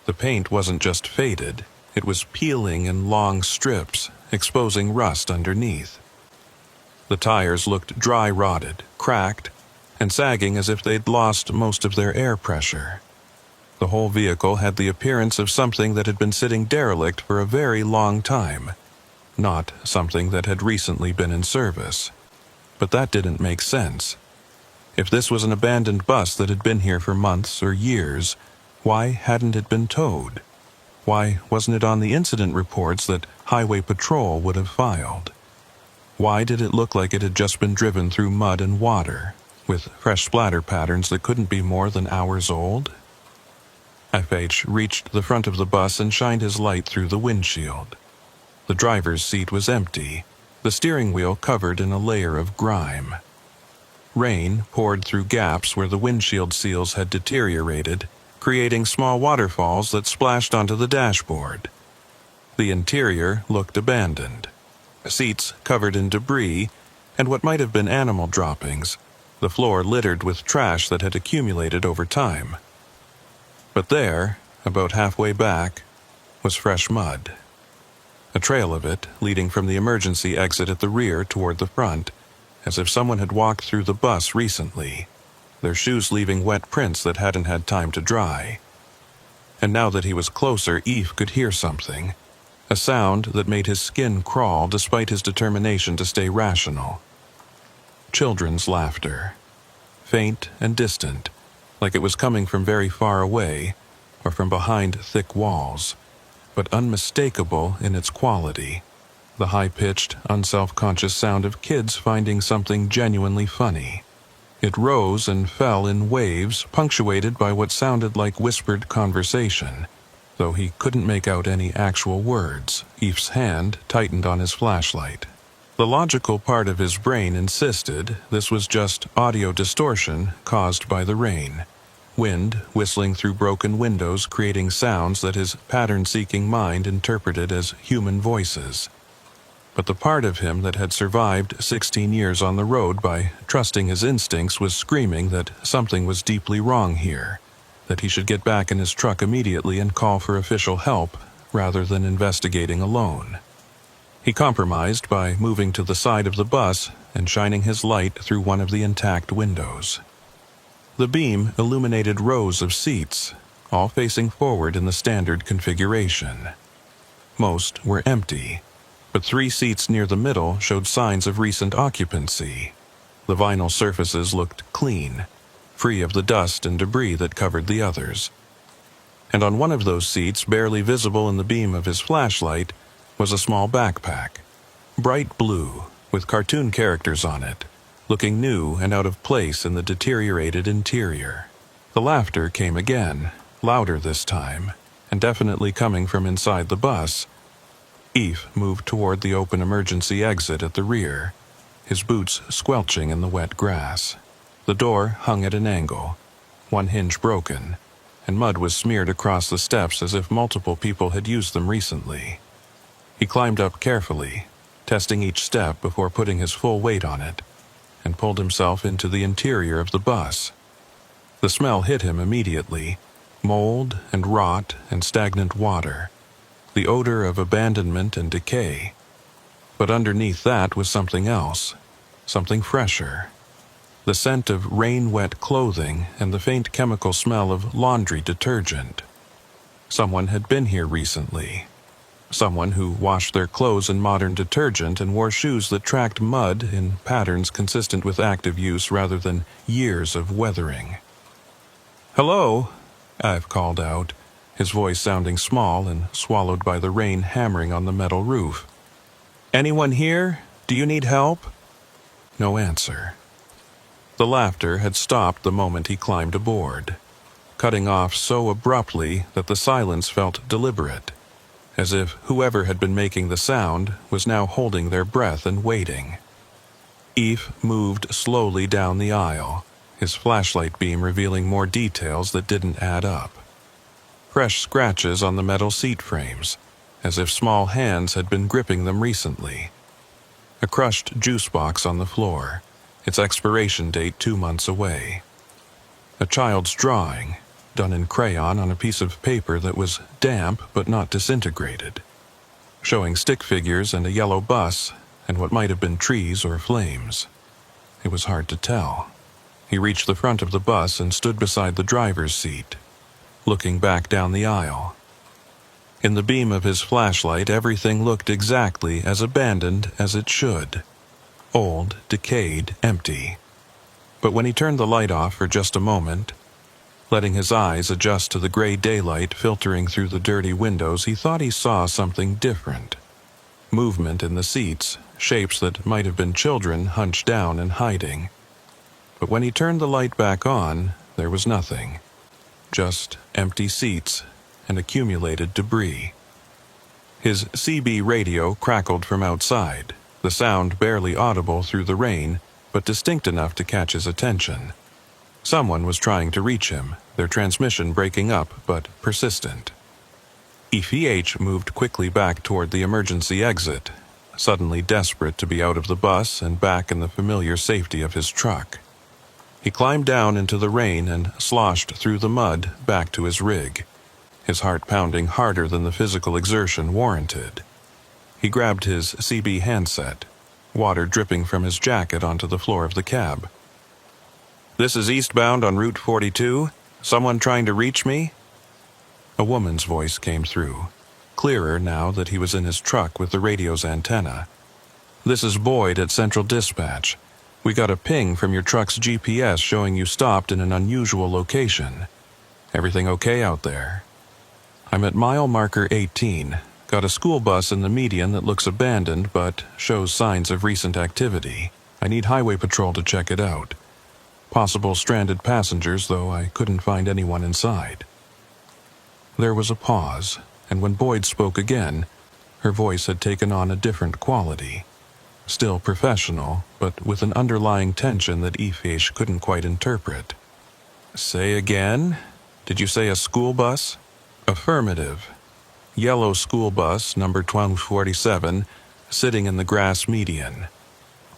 The paint wasn't just faded, it was peeling in long strips, exposing rust underneath. The tires looked dry-rotted, cracked, and sagging as if they'd lost most of their air pressure. The whole vehicle had the appearance of something that had been sitting derelict for a very long time, not something that had recently been in service. But that didn't make sense. If this was an abandoned bus that had been here for months or years, why hadn't it been towed? Why wasn't it on the incident reports that Highway Patrol would have filed? Why did it look like it had just been driven through mud and water, with fresh splatter patterns that couldn't be more than hours old? FH reached the front of the bus and shined his light through the windshield. The driver's seat was empty, the steering wheel covered in a layer of grime. Rain poured through gaps where the windshield seals had deteriorated, creating small waterfalls that splashed onto the dashboard. The interior looked abandoned. Seats covered in debris and what might have been animal droppings, the floor littered with trash that had accumulated over time. But there, about halfway back, was fresh mud. A trail of it leading from the emergency exit at the rear toward the front, as if someone had walked through the bus recently, their shoes leaving wet prints that hadn't had time to dry. And now that he was closer, Eve could hear something, a sound that made his skin crawl despite his determination to stay rational. Children's laughter, faint and distant, like it was coming from very far away or from behind thick walls, but unmistakable in its quality, the high-pitched, unself-conscious sound of kids finding something genuinely funny. It rose and fell in waves, punctuated by what sounded like whispered conversation, though he couldn't make out any actual words. Eve's hand tightened on his flashlight. The logical part of his brain insisted this was just audio distortion caused by the rain. Wind whistling through broken windows, creating sounds that his pattern-seeking mind interpreted as human voices. but the part of him that had survived 16 years on the road by trusting his instincts was screaming that something was deeply wrong here, that he should get back in his truck immediately and call for official help rather than investigating alone. He compromised by moving to the side of the bus and shining his light through one of the intact windows. The beam illuminated rows of seats, all facing forward in the standard configuration. Most were empty, but 3 seats near the middle showed signs of recent occupancy. The vinyl surfaces looked clean, free of the dust and debris that covered the others. And on one of those seats, barely visible in the beam of his flashlight, was a small backpack, bright blue, with cartoon characters on it, looking new and out of place in the deteriorated interior. The laughter came again, louder this time, and definitely coming from inside the bus. Eve moved toward the open emergency exit at the rear, his boots squelching in the wet grass. The door hung at an angle, one hinge broken, and mud was smeared across the steps as if multiple people had used them recently. He climbed up carefully, testing each step before putting his full weight on it, and pulled himself into the interior of the bus. The smell hit him immediately, mold and rot and stagnant water, the odor of abandonment and decay. But underneath that was something else, something fresher. The scent of rain-wet clothing and the faint chemical smell of laundry detergent. Someone had been here recently. Someone who washed their clothes in modern detergent and wore shoes that tracked mud in patterns consistent with active use rather than years of weathering. "Hello," Ive called out, his voice sounding small and swallowed by the rain hammering on the metal roof. "Anyone here? Do you need help?" No answer. The laughter had stopped the moment he climbed aboard, cutting off so abruptly that the silence felt deliberate, as if whoever had been making the sound was now holding their breath and waiting. Eve moved slowly down the aisle, his flashlight beam revealing more details that didn't add up. Fresh scratches on the metal seat frames, as if small hands had been gripping them recently. A crushed juice box on the floor, its expiration date 2 months away. A child's drawing, done in crayon on a piece of paper that was damp but not disintegrated, showing stick figures and a yellow bus and what might have been trees or flames. It was hard to tell. He reached the front of the bus and stood beside the driver's seat, looking back down the aisle. In the beam of his flashlight, everything looked exactly as abandoned as it should. Old, decayed, empty. But when he turned the light off for just a moment, letting his eyes adjust to the gray daylight filtering through the dirty windows, he thought he saw something different. Movement in the seats, shapes that might have been children hunched down and hiding. But when he turned the light back on, there was nothing. Just empty seats and accumulated debris. His CB radio crackled from outside, the sound barely audible through the rain, but distinct enough to catch his attention. Someone was trying to reach him, their transmission breaking up but persistent. EPH moved quickly back toward the emergency exit, suddenly desperate to be out of the bus and back in the familiar safety of his truck. He climbed down into the rain and sloshed through the mud back to his rig, his heart pounding harder than the physical exertion warranted. He grabbed his CB handset, water dripping from his jacket onto the floor of the cab. "This is eastbound on Route 42. Someone trying to reach me?" A woman's voice came through, clearer now that he was in his truck with the radio's antenna. "This is Boyd at Central Dispatch. We got a ping from your truck's GPS showing you stopped in an unusual location. Everything okay out there?" "I'm at mile marker 18. Got a school bus in the median that looks abandoned but shows signs of recent activity. I need highway patrol to check it out. Possible stranded passengers, though I couldn't find anyone inside." There was a pause, and when Boyd spoke again, her voice had taken on a different quality. Still professional, but with an underlying tension that Efish couldn't quite interpret. "Say again? Did you say a school bus?" "Affirmative. Yellow school bus, number 1247, sitting in the grass median.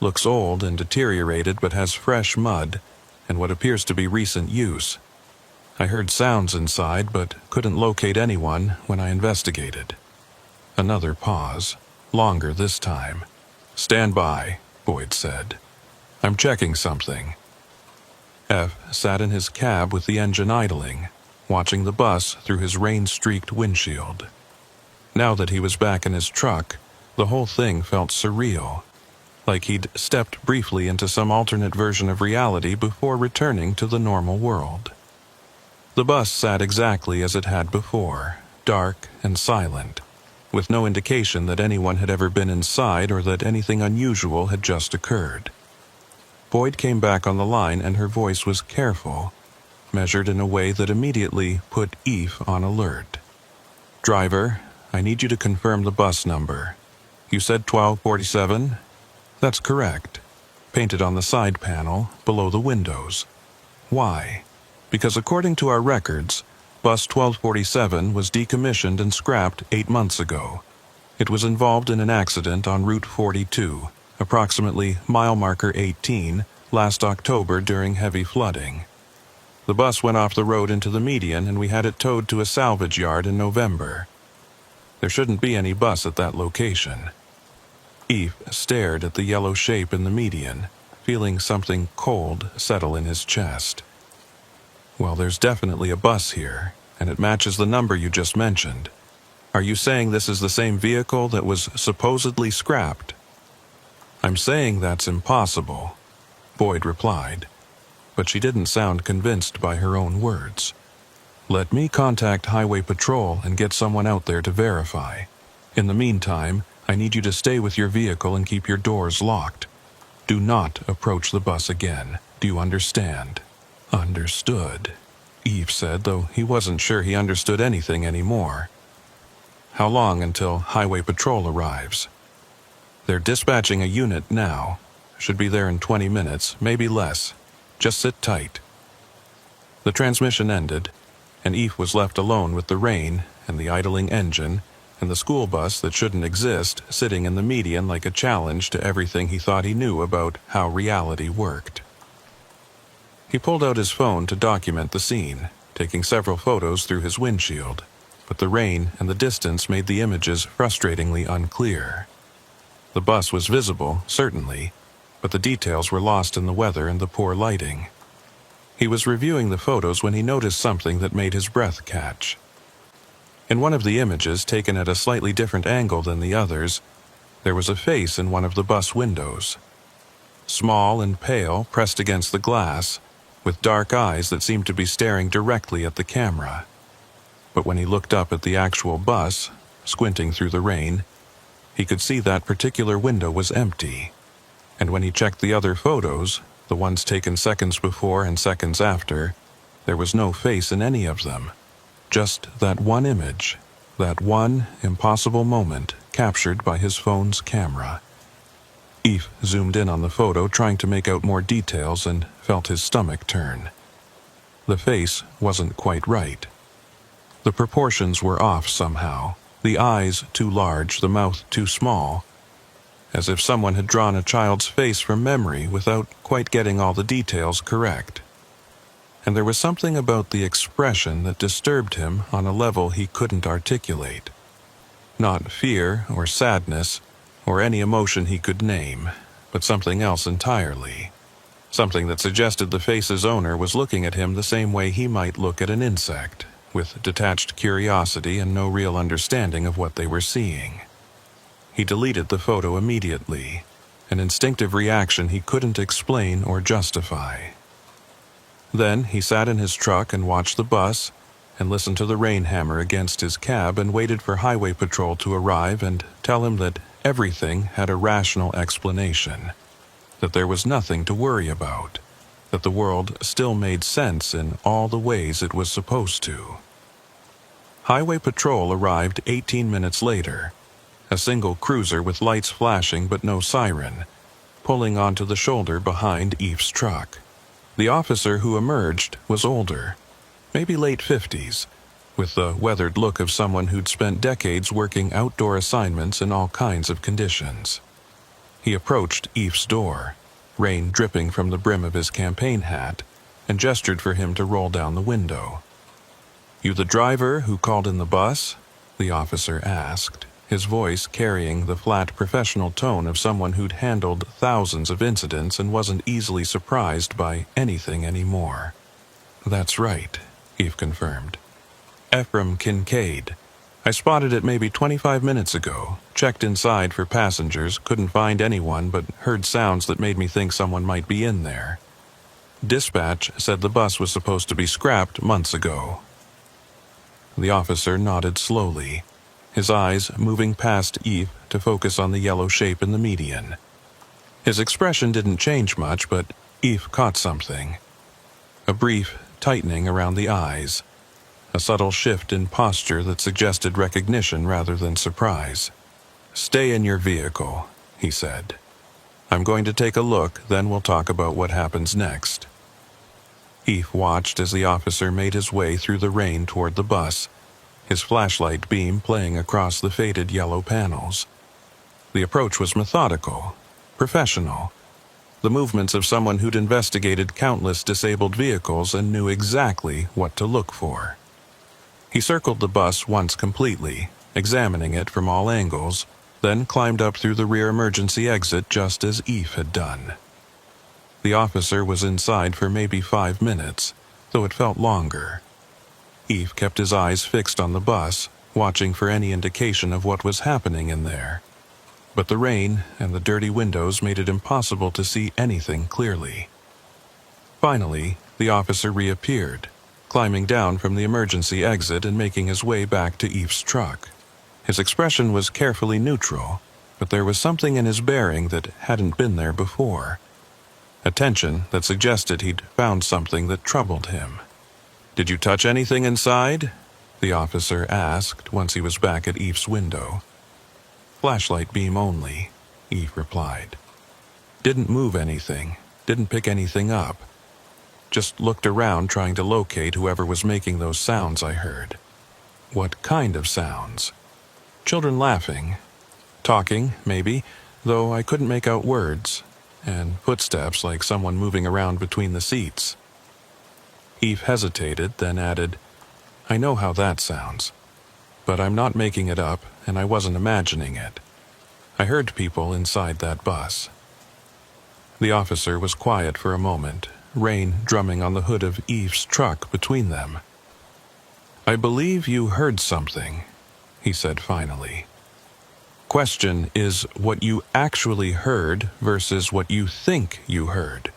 Looks old and deteriorated but has fresh mud and what appears to be recent use. I heard sounds inside but couldn't locate anyone when I investigated. Another pause, longer this time. "Stand by," Boyd said. "I'm checking something." F sat in his cab with the engine idling, watching the bus through his rain-streaked windshield. Now that he was back in his truck, the whole thing felt surreal, like he'd stepped briefly into some alternate version of reality before returning to the normal world. The bus sat exactly as it had before, dark and silent, with no indication that anyone had ever been inside or that anything unusual had just occurred. Boyd came back on the line and her voice was careful, measured in a way that immediately put Eve on alert. "Driver, I need you to confirm the bus number. You said 1247? That's correct. Painted on the side panel, below the windows. Why? Because according to our records, bus 1247 was decommissioned and scrapped 8 months ago. It was involved in an accident on Route 42, approximately mile marker 18, last October during heavy flooding. The bus went off the road into the median and we had it towed to a salvage yard in November. There shouldn't be any bus at that location." Eve stared at the yellow shape in the median, feeling something cold settle in his chest. "Well, there's definitely a bus here, and it matches the number you just mentioned. Are you saying this is the same vehicle that was supposedly scrapped?" "I'm saying that's impossible," Boyd replied, but she didn't sound convinced by her own words. "Let me contact Highway Patrol and get someone out there to verify. In the meantime, I need you to stay with your vehicle and keep your doors locked. Do not approach the bus again. Do you understand?" "Understood," Eve said, though he wasn't sure he understood anything anymore. "How long until Highway Patrol arrives?" "They're dispatching a unit now. Should be there in 20 minutes, maybe less. Just sit tight." The transmission ended, and Eve was left alone with the rain and the idling engine and the school bus that shouldn't exist sitting in the median like a challenge to everything he thought he knew about how reality worked. He pulled out his phone to document the scene, taking several photos through his windshield, but the rain and the distance made the images frustratingly unclear. The bus was visible, certainly, but the details were lost in the weather and the poor lighting. He was reviewing the photos when he noticed something that made his breath catch. In one of the images, taken at a slightly different angle than the others, there was a face in one of the bus windows. Small and pale, pressed against the glass, with dark eyes that seemed to be staring directly at the camera. But when he looked up at the actual bus, squinting through the rain, he could see that particular window was empty. And when he checked the other photos, the ones taken seconds before and seconds after, there was no face in any of them. Just that one image, that one impossible moment captured by his phone's camera. Eve zoomed in on the photo, trying to make out more details, and felt his stomach turn. The face wasn't quite right. The proportions were off somehow, the eyes too large, the mouth too small, as if someone had drawn a child's face from memory without quite getting all the details correct. And there was something about the expression that disturbed him on a level he couldn't articulate. Not fear or sadness or any emotion he could name, but something else entirely. Something that suggested the face's owner was looking at him the same way he might look at an insect, with detached curiosity and no real understanding of what they were seeing. He deleted the photo immediately, an instinctive reaction he couldn't explain or justify. Then he sat in his truck and watched the bus and listened to the rain hammer against his cab and waited for Highway Patrol to arrive and tell him that everything had a rational explanation, that there was nothing to worry about, that the world still made sense in all the ways it was supposed to. Highway Patrol arrived 18 minutes later, a single cruiser with lights flashing but no siren, pulling onto the shoulder behind Eve's truck. The officer who emerged was older, maybe late 50s, with the weathered look of someone who'd spent decades working outdoor assignments in all kinds of conditions. He approached Eve's door, rain dripping from the brim of his campaign hat, and gestured for him to roll down the window. "You the driver who called in the bus?" the officer asked, his voice carrying the flat professional tone of someone who'd handled thousands of incidents and wasn't easily surprised by anything anymore. "That's right," Eve confirmed. "Ephraim Kincaid. I spotted it maybe 25 minutes ago, checked inside for passengers, couldn't find anyone but heard sounds that made me think someone might be in there. Dispatch said the bus was supposed to be scrapped months ago." The officer nodded slowly, his eyes moving past Eve to focus on the yellow shape in the median. His expression didn't change much, but Eve caught something. A brief tightening around the eyes, a subtle shift in posture that suggested recognition rather than surprise. "Stay in your vehicle," he said. "I'm going to take a look, then we'll talk about what happens next." Eve watched as the officer made his way through the rain toward the bus, his flashlight beam playing across the faded yellow panels. The approach was methodical, professional, the movements of someone who'd investigated countless disabled vehicles and knew exactly what to look for. He circled the bus once completely, examining it from all angles, then climbed up through the rear emergency exit just as Eve had done. The officer was inside for maybe 5 minutes, though it felt longer. Eve kept his eyes fixed on the bus, watching for any indication of what was happening in there. But the rain and the dirty windows made it impossible to see anything clearly. Finally, the officer reappeared, climbing down from the emergency exit and making his way back to Eve's truck. His expression was carefully neutral, but there was something in his bearing that hadn't been there before. A tension that suggested he'd found something that troubled him. "Did you touch anything inside?" the officer asked once he was back at Eve's window. "Flashlight beam only," Eve replied. "Didn't move anything, didn't pick anything up. Just looked around trying to locate whoever was making those sounds I heard." "What kind of sounds?" "Children laughing. Talking, maybe, though I couldn't make out words. And footsteps like someone moving around between the seats." Eve hesitated, then added, "I know how that sounds. But I'm not making it up, and I wasn't imagining it. I heard people inside that bus." The officer was quiet for a moment, rain drumming on the hood of Eve's truck between them. "I believe you heard something," he said finally. "Question is what you actually heard versus what you think you heard.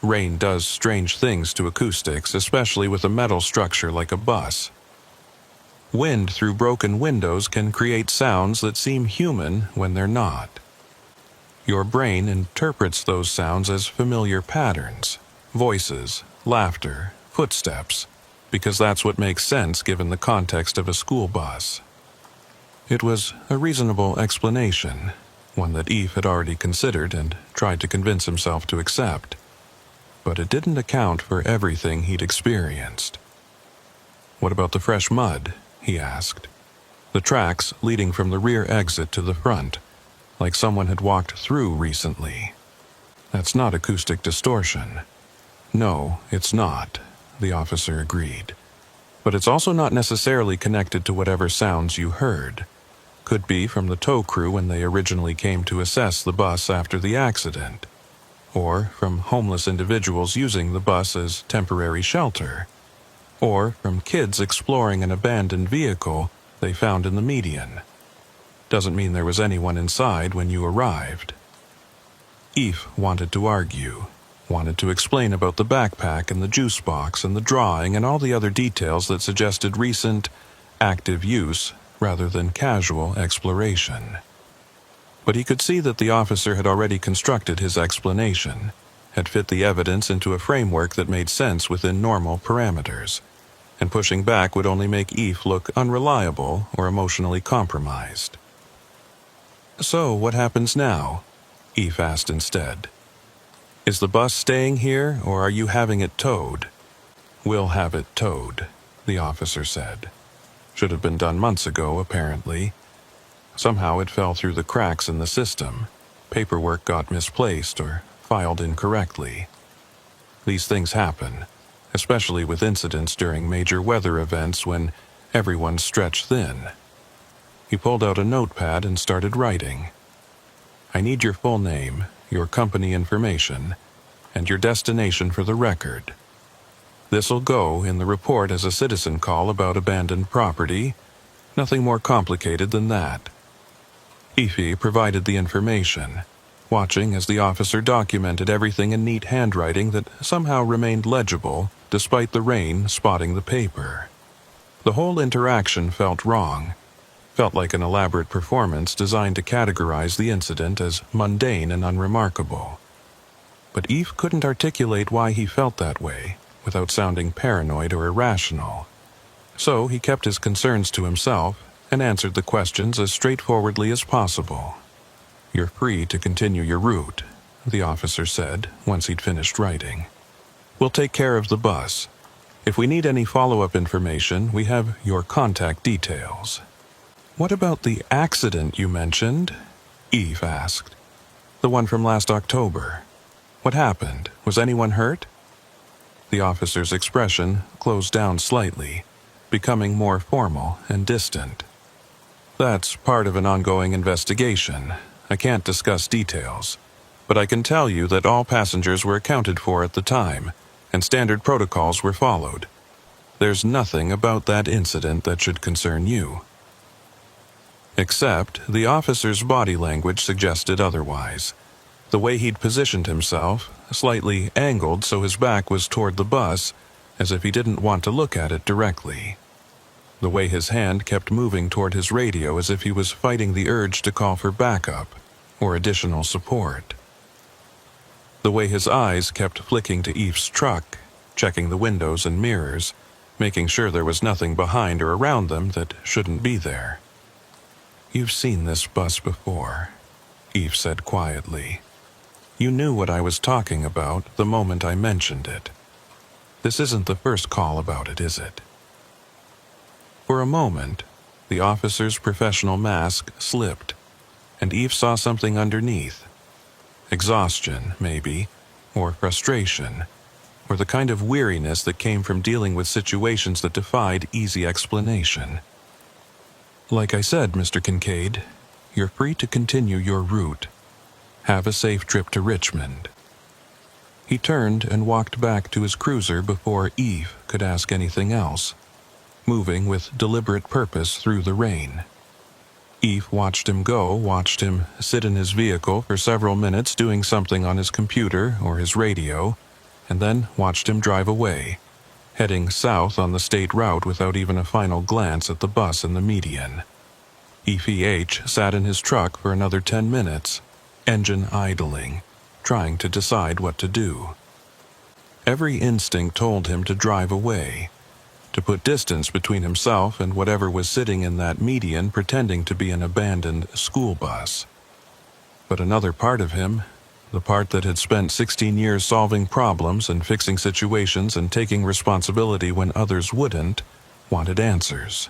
Rain does strange things to acoustics, especially with a metal structure like a bus. Wind through broken windows can create sounds that seem human when they're not. Your brain interprets those sounds as familiar patterns, voices, laughter, footsteps, because that's what makes sense given the context of a school bus." It was a reasonable explanation, one that Eve had already considered and tried to convince himself to accept. But it didn't account for everything he'd experienced. "What about the fresh mud?" he asked. "The tracks leading from the rear exit to the front, like someone had walked through recently. That's not acoustic distortion." "No, it's not," the officer agreed. "But it's also not necessarily connected to whatever sounds you heard. Could be from the tow crew when they originally came to assess the bus after the accident, or from homeless individuals using the bus as temporary shelter, or from kids exploring an abandoned vehicle they found in the median. Doesn't mean there was anyone inside when you arrived." Eve wanted to argue, wanted to explain about the backpack and the juice box and the drawing and all the other details that suggested recent, active use rather than casual exploration. But he could see that the officer had already constructed his explanation, had fit the evidence into a framework that made sense within normal parameters, and pushing back would only make Eve look unreliable or emotionally compromised. "So, what happens now?" Eve asked instead. "Is the bus staying here, or are you having it towed?" "We'll have it towed," the officer said. Should have been done months ago, apparently. Somehow it fell through the cracks in the system. Paperwork got misplaced or filed incorrectly. These things happen, especially with incidents during major weather events when everyone's stretched thin. He pulled out a notepad and started writing. I need your full name, your company information, and your destination for the record. This'll go in the report as a citizen call about abandoned property. Nothing more complicated than that. Ify provided the information, watching as the officer documented everything in neat handwriting that somehow remained legible despite the rain spotting the paper. The whole interaction felt wrong, felt like an elaborate performance designed to categorize the incident as mundane and unremarkable. But Eve couldn't articulate why he felt that way without sounding paranoid or irrational. So he kept his concerns to himself and answered the questions as straightforwardly as possible. You're free to continue your route, the officer said once he'd finished writing. We'll take care of the bus. If we need any follow-up information, we have your contact details. What about the accident you mentioned? Eve asked. The one from last October. What happened? Was anyone hurt? The officer's expression closed down slightly, becoming more formal and distant. That's part of an ongoing investigation. I can't discuss details, but I can tell you that all passengers were accounted for at the time, and standard protocols were followed. There's nothing about that incident that should concern you. Except the officer's body language suggested otherwise. The way he'd positioned himself, slightly angled so his back was toward the bus, as if he didn't want to look at it directly. The way his hand kept moving toward his radio as if he was fighting the urge to call for backup or additional support. The way his eyes kept flicking to Eve's truck, checking the windows and mirrors, making sure there was nothing behind or around them that shouldn't be there. You've seen this bus before, Eve said quietly. You knew what I was talking about the moment I mentioned it. This isn't the first call about it, is it? For a moment, the officer's professional mask slipped, and Eve saw something underneath. Exhaustion, maybe, or frustration, or the kind of weariness that came from dealing with situations that defied easy explanation. Like I said, Mr. Kincaid, you're free to continue your route. Have a safe trip to Richmond. He turned and walked back to his cruiser before Eve could ask anything else, moving with deliberate purpose through the rain. Eve watched him go, watched him sit in his vehicle for several minutes doing something on his computer or his radio, and then watched him drive away, heading south on the state route without even a final glance at the bus in the median. EVH sat in his truck for another 10 minutes, engine idling, trying to decide what to do. Every instinct told him to drive away, to put distance between himself and whatever was sitting in that median pretending to be an abandoned school bus. But another part of him, the part that had spent 16 years solving problems and fixing situations and taking responsibility when others wouldn't, wanted answers.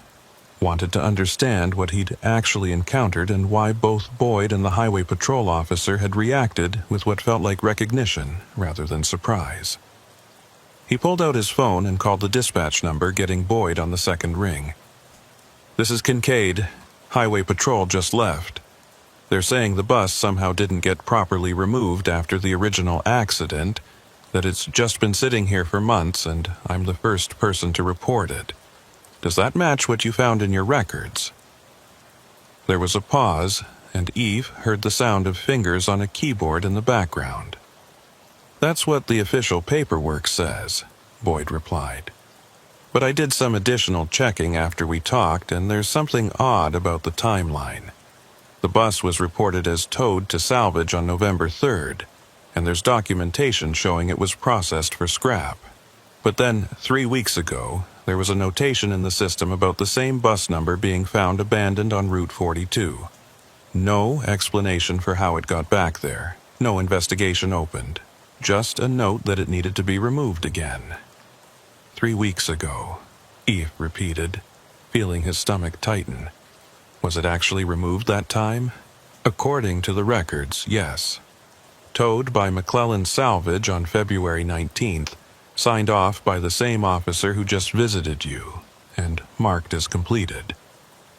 Wanted to understand what he'd actually encountered and why both Boyd and the highway patrol officer had reacted with what felt like recognition rather than surprise. He pulled out his phone and called the dispatch number, getting Boyd on the second ring. This is Kincaid. Highway patrol just left. They're saying the bus somehow didn't get properly removed after the original accident, that it's just been sitting here for months and I'm the first person to report it. Does that match what you found in your records? There was a pause, and Eve heard the sound of fingers on a keyboard in the background. That's what the official paperwork says, Boyd replied. But I did some additional checking after we talked, and there's something odd about the timeline. The bus was reported as towed to salvage on November 3rd, and there's documentation showing it was processed for scrap. But then, 3 weeks ago, there was a notation in the system about the same bus number being found abandoned on Route 42. No explanation for how it got back there. No investigation opened. Just a note that it needed to be removed again. 3 weeks ago, Eve repeated. feeling his stomach tighten. Was it actually removed that time? According to the records, yes. Towed by McClellan Salvage on February 19th, signed off by the same officer who just visited you, and marked as completed.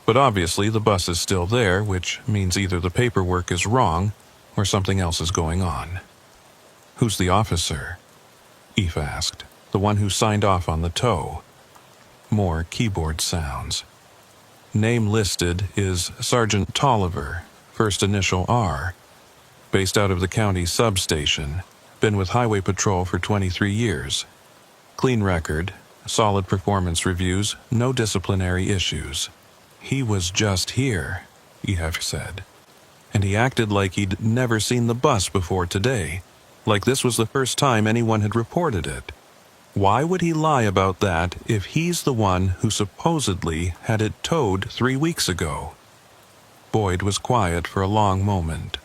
But obviously the bus is still there, which means either the paperwork is wrong or something else is going on. Who's the officer? Eve asked. The one who signed off on the tow. More keyboard sounds. Name listed is Sergeant Tolliver, first initial R. Based out of the county substation. Been with Highway Patrol for 23 years. Clean record, solid performance reviews, no disciplinary issues. He was just here, Eve said. And he acted like he'd never seen the bus before today, like this was the first time anyone had reported it. Why would he lie about that if he's the one who supposedly had it towed 3 weeks ago? Boyd was quiet for a long moment.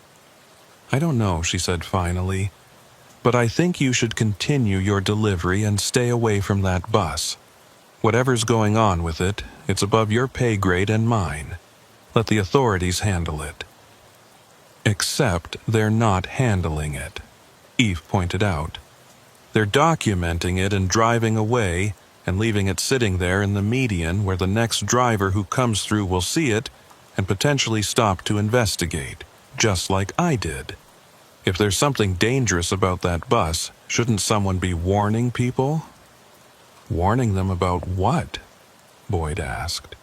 I don't know, she said finally, but I think you should continue your delivery and stay away from that bus. Whatever's going on with it, it's above your pay grade and mine. Let the authorities handle it. Except they're not handling it, Eve pointed out. They're documenting it and driving away and leaving it sitting there in the median where the next driver who comes through will see it and potentially stop to investigate, just like I did. If there's something dangerous about that bus, shouldn't someone be warning people? Warning them about what? Boyd asked,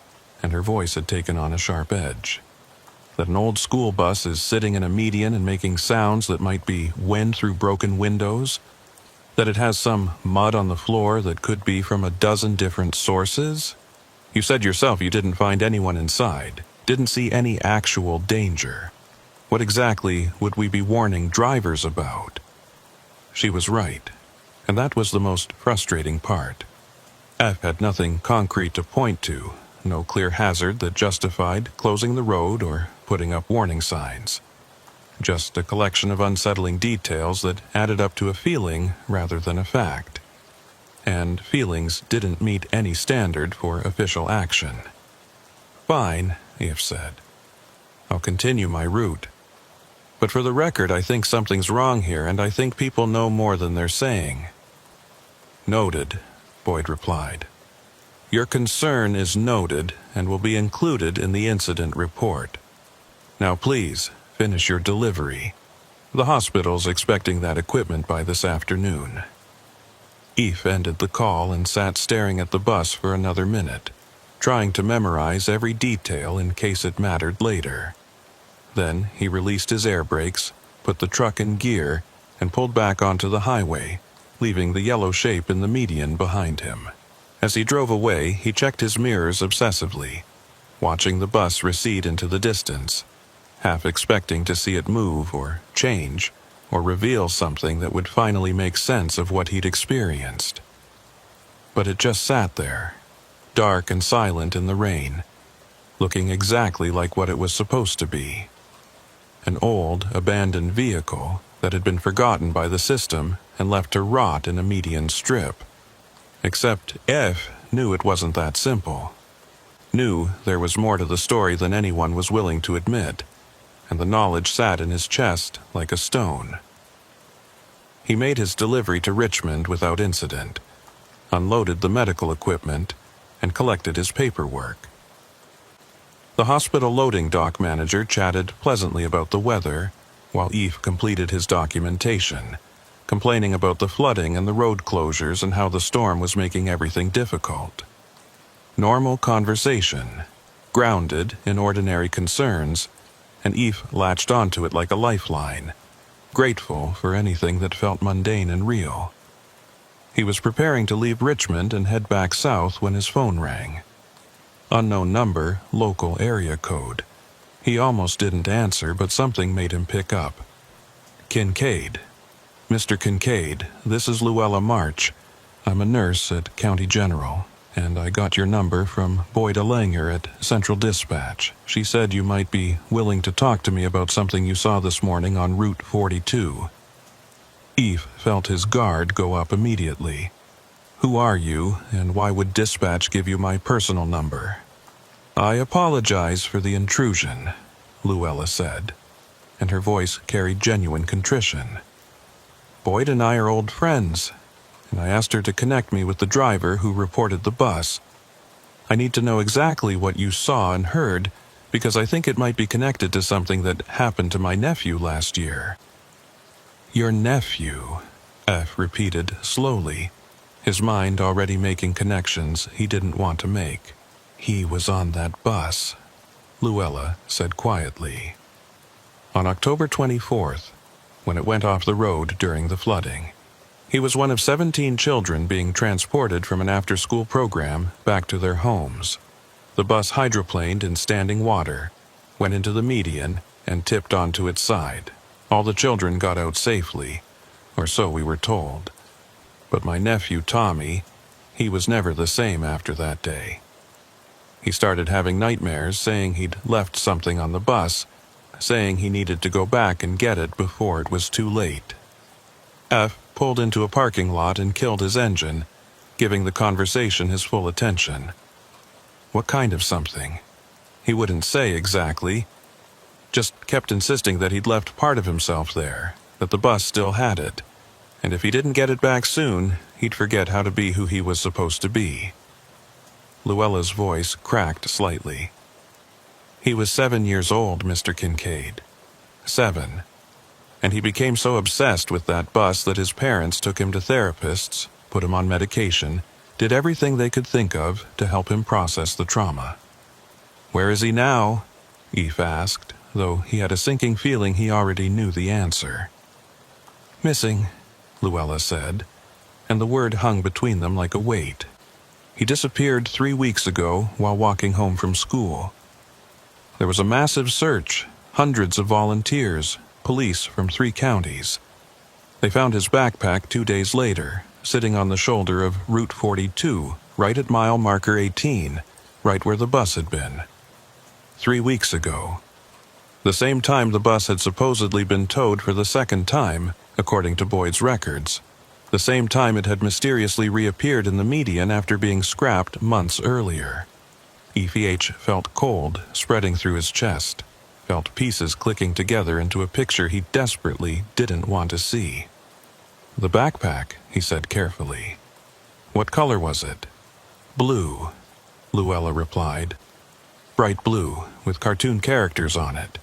and her voice had taken on a sharp edge. That an old school bus is sitting in a median and making sounds that might be wind through broken windows? That it has some mud on the floor that could be from a dozen different sources? You said yourself you didn't find anyone inside, didn't see any actual danger. What exactly would we be warning drivers about? She was right, and that was the most frustrating part. F had nothing concrete to point to, no clear hazard that justified closing the road or putting up warning signs. Just a collection of unsettling details that added up to a feeling rather than a fact. And feelings didn't meet any standard for official action. Fine, Eve said. I'll continue my route. But for the record, I think something's wrong here, and I think people know more than they're saying. Noted, Boyd replied. Your concern is noted and will be included in the incident report. Now please, finish your delivery. The hospital's expecting that equipment by this afternoon. Eve ended the call and sat staring at the bus for another minute, trying to memorize every detail in case it mattered later. Then he released his air brakes, put the truck in gear, and pulled back onto the highway, leaving the yellow shape in the median behind him. As he drove away, he checked his mirrors obsessively, watching the bus recede into the distance, half expecting to see it move or change or reveal something that would finally make sense of what he'd experienced. But it just sat there, dark and silent in the rain, looking exactly like what it was supposed to be. An old, abandoned vehicle that had been forgotten by the system and left to rot in a median strip. Except F knew it wasn't that simple. Knew there was more to the story than anyone was willing to admit, and the knowledge sat in his chest like a stone. He made his delivery to Richmond without incident, unloaded the medical equipment, and collected his paperwork. The hospital loading dock manager chatted pleasantly about the weather, while Eve completed his documentation, complaining about the flooding and the road closures and how the storm was making everything difficult. Normal conversation, grounded in ordinary concerns, and Eve latched onto it like a lifeline, grateful for anything that felt mundane and real. He was preparing to leave Richmond and head back south when his phone rang. Unknown number, local area code. He almost didn't answer, but something made him pick up. Kincaid. Mr. Kincaid, this is Luella March. I'm a nurse at County General, and I got your number from Boyd Langer at Central Dispatch. She said you might be willing to talk to me about something you saw this morning on Route 42. Eve felt his guard go up immediately. Who are you, and why would Dispatch give you my personal number? "I apologize for the intrusion," Luella said, and her voice carried genuine contrition. "Boyd and I are old friends, and I asked her to connect me with the driver who reported the bus. I need to know exactly what you saw and heard, because I think it might be connected to something that happened to my nephew last year." "Your nephew," F repeated slowly, his mind already making connections he didn't want to make. "He was on that bus," Luella said quietly. "On October 24th, when it went off the road during the flooding. He was one of 17 children being transported from an after-school program back to their homes. The bus hydroplaned in standing water, went into the median, and tipped onto its side. All the children got out safely, or so we were told. But my nephew Tommy, he was never the same after that day. He started having nightmares saying he'd left something on the bus, saying he needed to go back and get it before it was too late. F pulled into a parking lot and killed his engine, giving the conversation his full attention. What kind of something? He wouldn't say exactly, just kept insisting that he'd left part of himself there, that the bus still had it, and if he didn't get it back soon, he'd forget how to be who he was supposed to be. Luella's voice cracked slightly. He was 7 years old, Mr. Kincaid. 7. And he became so obsessed with that bus that his parents took him to therapists, put him on medication, did everything they could think of to help him process the trauma. "Where is he now?" Eve asked, though he had a sinking feeling he already knew the answer. "Missing," Luella said, and the word hung between them like a weight. "He disappeared 3 weeks ago while walking home from school. There was a massive search, hundreds of volunteers, police from 3 counties. They found his backpack 2 days later, sitting on the shoulder of Route 42, right at mile marker 18, right where the bus had been. 3 weeks ago. The same time the bus had supposedly been towed for the second time, according to Boyd's records. The same time it had mysteriously reappeared in the median after being scrapped months earlier. EVH felt cold spreading through his chest, felt pieces clicking together into a picture he desperately didn't want to see. "The backpack," he said carefully. "What color was it?" "Blue," Luella replied. "Bright blue, with cartoon characters on it.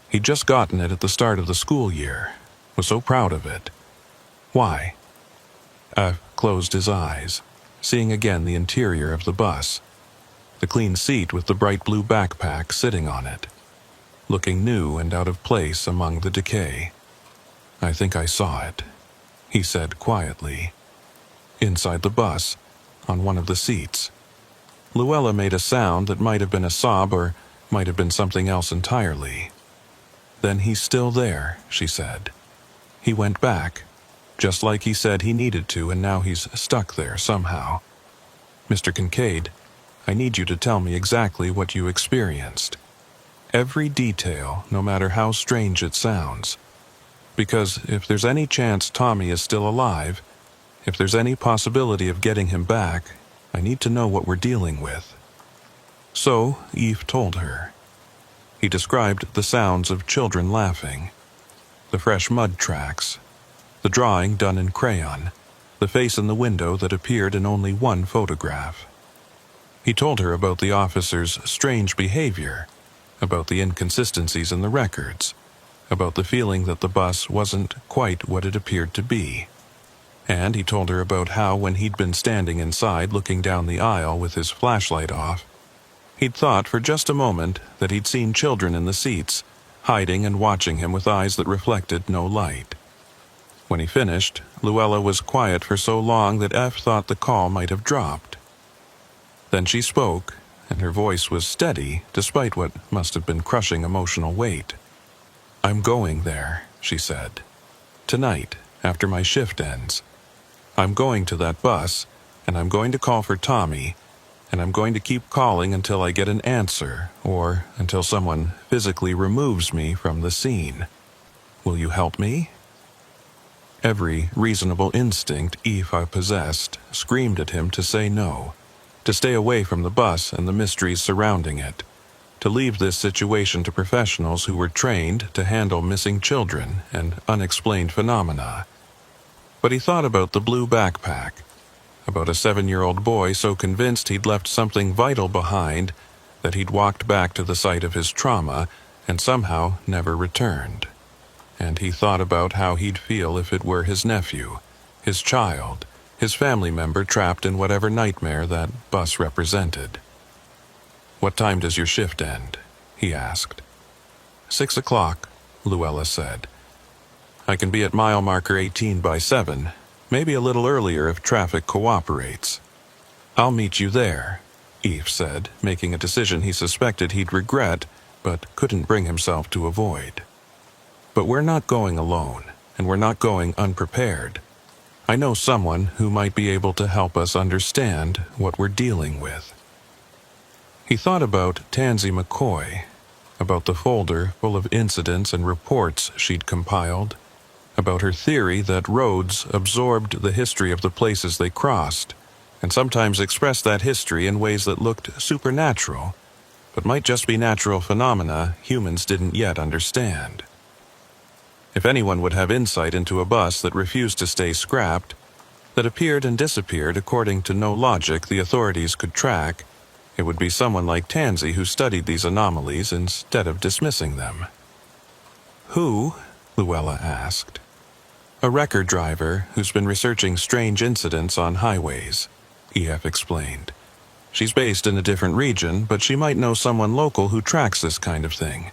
He'd just gotten it at the start of the school year. Was so proud of it." "Why?" Closed his eyes, seeing again the interior of the bus. The clean seat with the bright blue backpack sitting on it, looking new and out of place among the decay. "I think I saw it," he said quietly. "Inside the bus, on one of the seats." Luella made a sound that might have been a sob or might have been something else entirely. "Then he's still there," she said. "He went back, just like he said he needed to, and now he's stuck there somehow. Mr. Kincaid, I need you to tell me exactly what you experienced. Every detail, no matter how strange it sounds. Because if there's any chance Tommy is still alive, if there's any possibility of getting him back, I need to know what we're dealing with." So Eve told her. He described the sounds of children laughing, the fresh mud tracks, the drawing done in crayon, the face in the window that appeared in only one photograph. He told her about the officer's strange behavior, about the inconsistencies in the records, about the feeling that the bus wasn't quite what it appeared to be. And he told her about how when he'd been standing inside looking down the aisle with his flashlight off, he'd thought for just a moment that he'd seen children in the seats, hiding and watching him with eyes that reflected no light. When he finished, Luella was quiet for so long that F thought the call might have dropped. Then she spoke, and her voice was steady despite what must have been crushing emotional weight. "I'm going there," she said. "Tonight, after my shift ends. I'm going to that bus, and I'm going to call for Tommy, and I'm going to keep calling until I get an answer, or until someone physically removes me from the scene. Will you help me?" Every reasonable instinct Eva possessed screamed at him to say no. to stay away from the bus and the mysteries surrounding it, to leave this situation to professionals who were trained to handle missing children and unexplained phenomena. But he thought about the blue backpack, about a 7-year-old boy so convinced he'd left something vital behind that he'd walked back to the site of his trauma and somehow never returned. And he thought about how he'd feel if it were his nephew, his child, his family member trapped in whatever nightmare that bus represented. "What time does your shift end?" he asked. 6 o'clock, Luella said. "I can be at mile marker 18 by 7, maybe a little earlier if traffic cooperates." "I'll meet you there," Eve said, making a decision he suspected he'd regret, but couldn't bring himself to avoid. "But we're not going alone, and we're not going unprepared. I know someone who might be able to help us understand what we're dealing with." He thought about Tansy McCoy, about the folder full of incidents and reports she'd compiled, about her theory that roads absorbed the history of the places they crossed, and sometimes expressed that history in ways that looked supernatural, but might just be natural phenomena humans didn't yet understand. If anyone would have insight into a bus that refused to stay scrapped, that appeared and disappeared according to no logic the authorities could track, it would be someone like Tansy who studied these anomalies instead of dismissing them. "Who?" Luella asked. "A record driver who's been researching strange incidents on highways," EF explained. "She's based in a different region, but she might know someone local who tracks this kind of thing.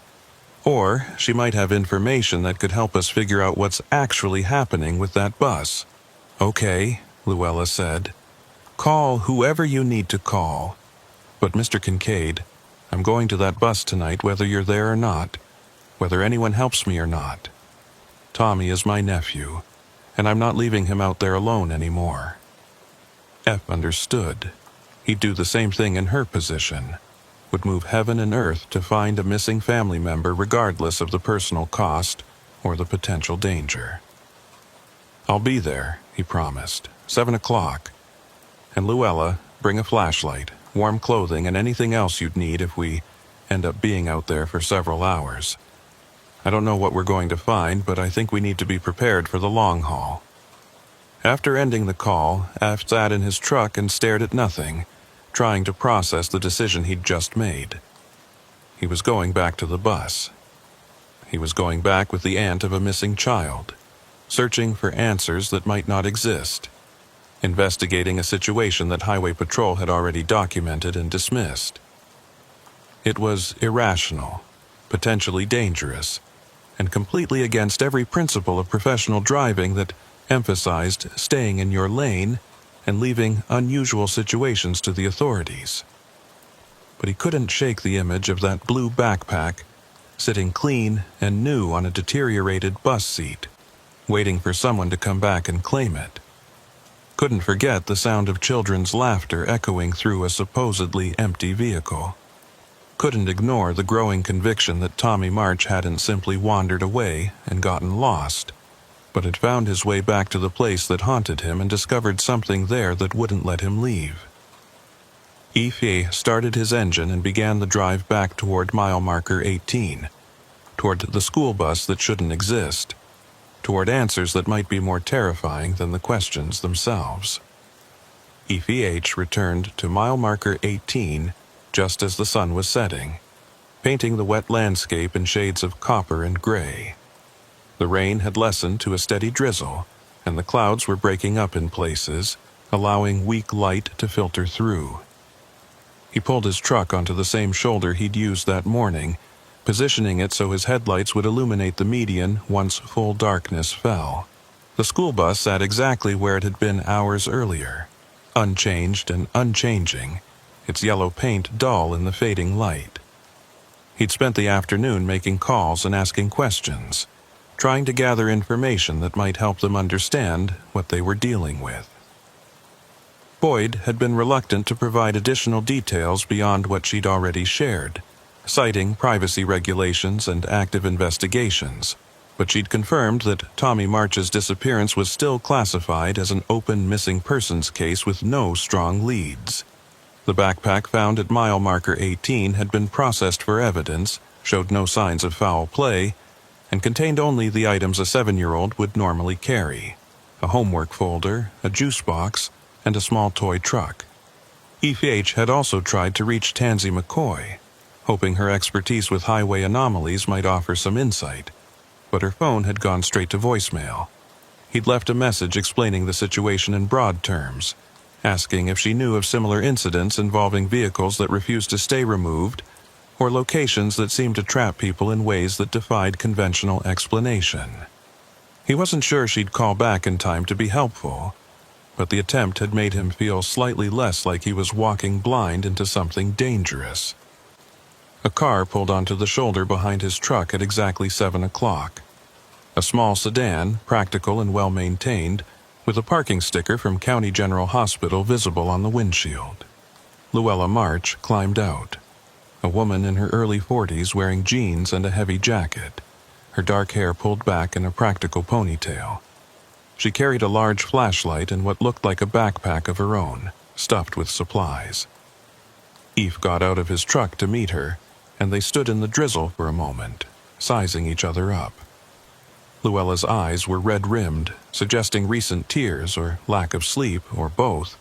Or she might have information that could help us figure out what's actually happening with that bus." "Okay," Luella said. "Call whoever you need to call. But Mr. Kincaid, I'm going to that bus tonight whether you're there or not, whether anyone helps me or not. Tommy is my nephew, and I'm not leaving him out there alone anymore." F understood. He'd do the same thing in her position, would move heaven and earth to find a missing family member regardless of the personal cost or the potential danger. "I'll be there," he promised, 7 o'clock. "And Luella, bring a flashlight, warm clothing, and anything else you'd need if we end up being out there for several hours. I don't know what we're going to find, but I think we need to be prepared for the long haul." After ending the call, F sat in his truck and stared at nothing, trying to process the decision he'd just made. He was going back to the bus. He was going back with the aunt of a missing child, searching for answers that might not exist, investigating a situation that Highway Patrol had already documented and dismissed. It was irrational, potentially dangerous, and completely against every principle of professional driving that emphasized staying in your lane and leaving unusual situations to the authorities. But he couldn't shake the image of that blue backpack sitting clean and new on a deteriorated bus seat, waiting for someone to come back and claim it. Couldn't forget the sound of children's laughter echoing through a supposedly empty vehicle. Couldn't ignore the growing conviction that Tommy March hadn't simply wandered away and gotten lost, but had found his way back to the place that haunted him and discovered something there that wouldn't let him leave. Ife started his engine and began the drive back toward mile marker 18, toward the school bus that shouldn't exist, toward answers that might be more terrifying than the questions themselves. Ife returned to mile marker 18 just as the sun was setting, painting the wet landscape in shades of copper and gray. The rain had lessened to a steady drizzle, and the clouds were breaking up in places, allowing weak light to filter through. He pulled his truck onto the same shoulder he'd used that morning, positioning it so his headlights would illuminate the median once full darkness fell. The school bus sat exactly where it had been hours earlier, unchanged and unchanging, its yellow paint dull in the fading light. He'd spent the afternoon making calls and asking questions, trying to gather information that might help them understand what they were dealing with. Boyd had been reluctant to provide additional details beyond what she'd already shared, citing privacy regulations and active investigations, but she'd confirmed that Tommy March's disappearance was still classified as an open missing persons case with no strong leads. The backpack found at mile marker 18 had been processed for evidence, showed no signs of foul play, and contained only the items a 7-year-old would normally carry: a homework folder, a juice box, and a small toy truck. Eve had also tried to reach Tansy McCoy, hoping her expertise with highway anomalies might offer some insight, but her phone had gone straight to voicemail. He'd left a message explaining the situation in broad terms, asking if she knew of similar incidents involving vehicles that refused to stay removed, or locations that seemed to trap people in ways that defied conventional explanation. He wasn't sure she'd call back in time to be helpful, but the attempt had made him feel slightly less like he was walking blind into something dangerous. A car pulled onto the shoulder behind his truck at exactly 7 o'clock. A small sedan, practical and well-maintained, with a parking sticker from County General Hospital visible on the windshield. Luella March climbed out, a woman in her early 40s wearing jeans and a heavy jacket, her dark hair pulled back in a practical ponytail. She carried a large flashlight and what looked like a backpack of her own, stuffed with supplies. Eve got out of his truck to meet her, and they stood in the drizzle for a moment, sizing each other up. Luella's eyes were red-rimmed, suggesting recent tears or lack of sleep, or both,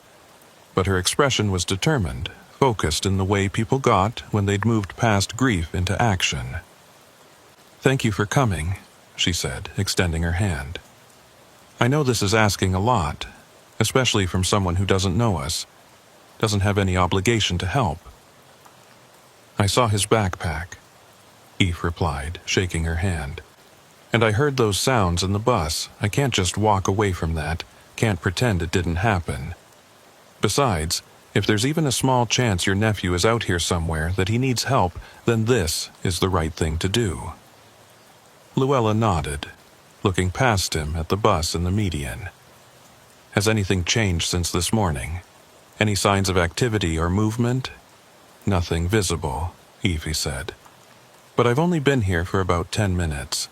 but her expression was determined, focused in the way people got when they'd moved past grief into action. "Thank you for coming," she said, extending her hand. "I know this is asking a lot, especially from someone who doesn't know us, doesn't have any obligation to help." "I saw his backpack," Eve replied, shaking her hand. "And I heard those sounds in the bus. I can't just walk away from that, can't pretend it didn't happen. Besides, if there's even a small chance your nephew is out here somewhere, that he needs help, then this is the right thing to do." Luella nodded, looking past him at the bus in the median. "Has anything changed since this morning? Any signs of activity or movement?" "Nothing visible," Evie said. "But I've only been here for about 10 minutes.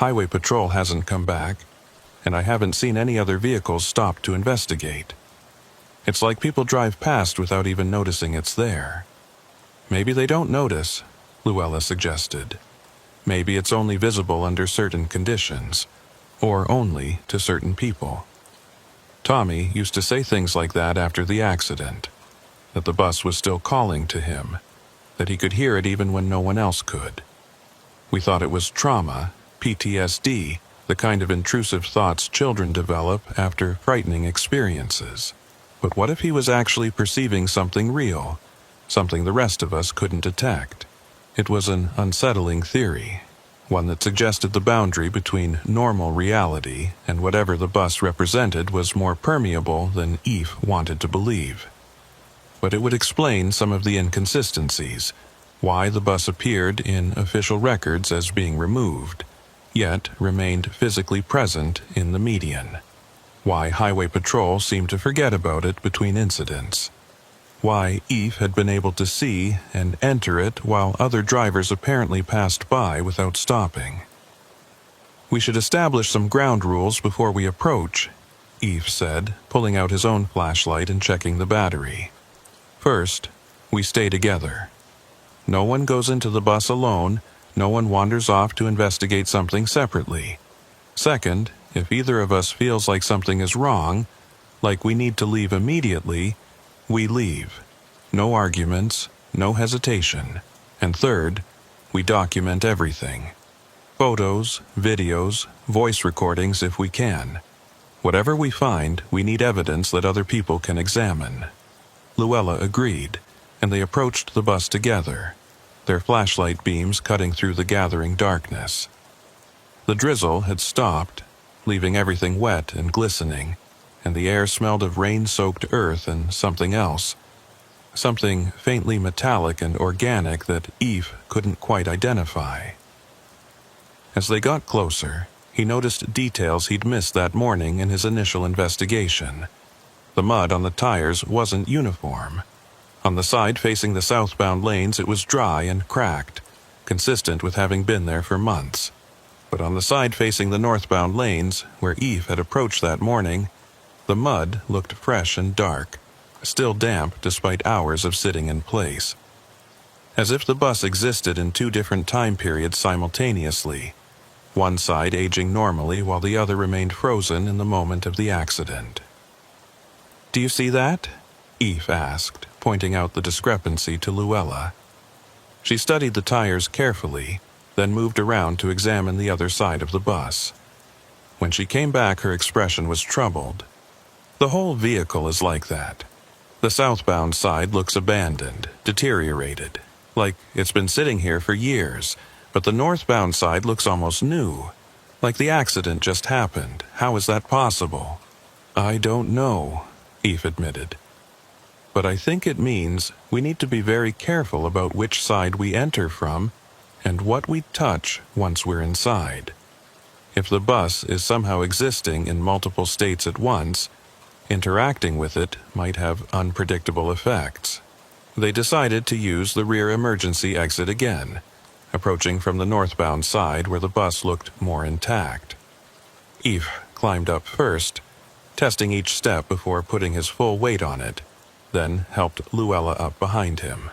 Highway patrol hasn't come back, and I haven't seen any other vehicles stop to investigate. It's like people drive past without even noticing it's there." "Maybe they don't notice," Luella suggested. "Maybe it's only visible under certain conditions, or only to certain people. Tommy used to say things like that after the accident, that the bus was still calling to him, that he could hear it even when no one else could. We thought it was trauma, PTSD, the kind of intrusive thoughts children develop after frightening experiences. But what if he was actually perceiving something real, something the rest of us couldn't detect?" It was an unsettling theory, one that suggested the boundary between normal reality and whatever the bus represented was more permeable than Eve wanted to believe. But it would explain some of the inconsistencies, why the bus appeared in official records as being removed, yet remained physically present in the median. Why Highway Patrol seemed to forget about it between incidents. Why Eve had been able to see and enter it while other drivers apparently passed by without stopping. "We should establish some ground rules before we approach," Eve said, pulling out his own flashlight and checking the battery. "First, we stay together. No one goes into the bus alone, no one wanders off to investigate something separately. Second, if either of us feels like something is wrong, like we need to leave immediately, we leave. No arguments, no hesitation. And third, we document everything. Photos, videos, voice recordings if we can. Whatever we find, we need evidence that other people can examine." Luella agreed, and they approached the bus together, their flashlight beams cutting through the gathering darkness. The drizzle had stopped, leaving everything wet and glistening, and the air smelled of rain-soaked earth and something else, something faintly metallic and organic that Eve couldn't quite identify. As they got closer, he noticed details he'd missed that morning in his initial investigation. The mud on the tires wasn't uniform. On the side facing the southbound lanes, it was dry and cracked, consistent with having been there for months. But on the side facing the northbound lanes, where Eve had approached that morning, the mud looked fresh and dark, still damp despite hours of sitting in place. As if the bus existed in two different time periods simultaneously, one side aging normally while the other remained frozen in the moment of the accident. "Do you see that?" Eve asked, pointing out the discrepancy to Luella. She studied the tires carefully, then moved around to examine the other side of the bus. When she came back, her expression was troubled. "The whole vehicle is like that. The southbound side looks abandoned, deteriorated, like it's been sitting here for years, but the northbound side looks almost new, like the accident just happened. How is that possible?" "I don't know," Eve admitted. "But I think it means we need to be very careful about which side we enter from and what we touch once we're inside. If the bus is somehow existing in multiple states at once, interacting with it might have unpredictable effects." They decided to use the rear emergency exit again, approaching from the northbound side where the bus looked more intact. Eve climbed up first, testing each step before putting his full weight on it, then helped Luella up behind him.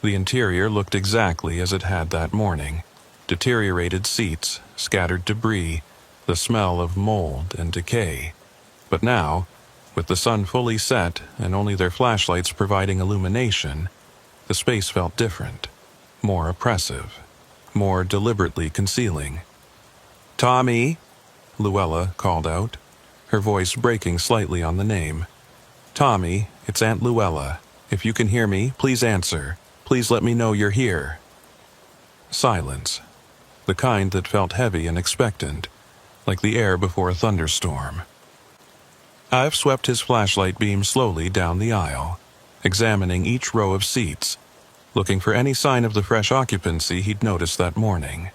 The interior looked exactly as it had that morning: deteriorated seats, scattered debris, the smell of mold and decay. But now, with the sun fully set and only their flashlights providing illumination, the space felt different, more oppressive, more deliberately concealing. "Tommy," Luella called out, her voice breaking slightly on the name. "Tommy, it's Aunt Luella. If you can hear me, please answer. Please let me know you're here." Silence, the kind that felt heavy and expectant, like the air before a thunderstorm. Ive swept his flashlight beam slowly down the aisle, examining each row of seats, looking for any sign of the fresh occupancy he'd noticed that morning.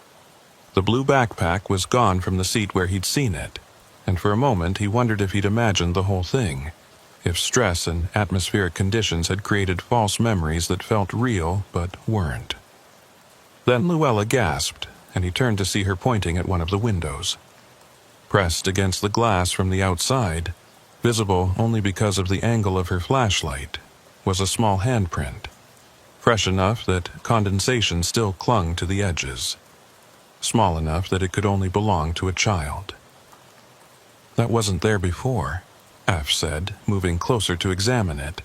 The blue backpack was gone from the seat where he'd seen it, and for a moment he wondered if he'd imagined the whole thing, if stress and atmospheric conditions had created false memories that felt real but weren't. Then Luella gasped, and he turned to see her pointing at one of the windows. Pressed against the glass from the outside, visible only because of the angle of her flashlight, was a small handprint, fresh enough that condensation still clung to the edges, small enough that it could only belong to a child. "That wasn't there before," Af said, moving closer to examine it.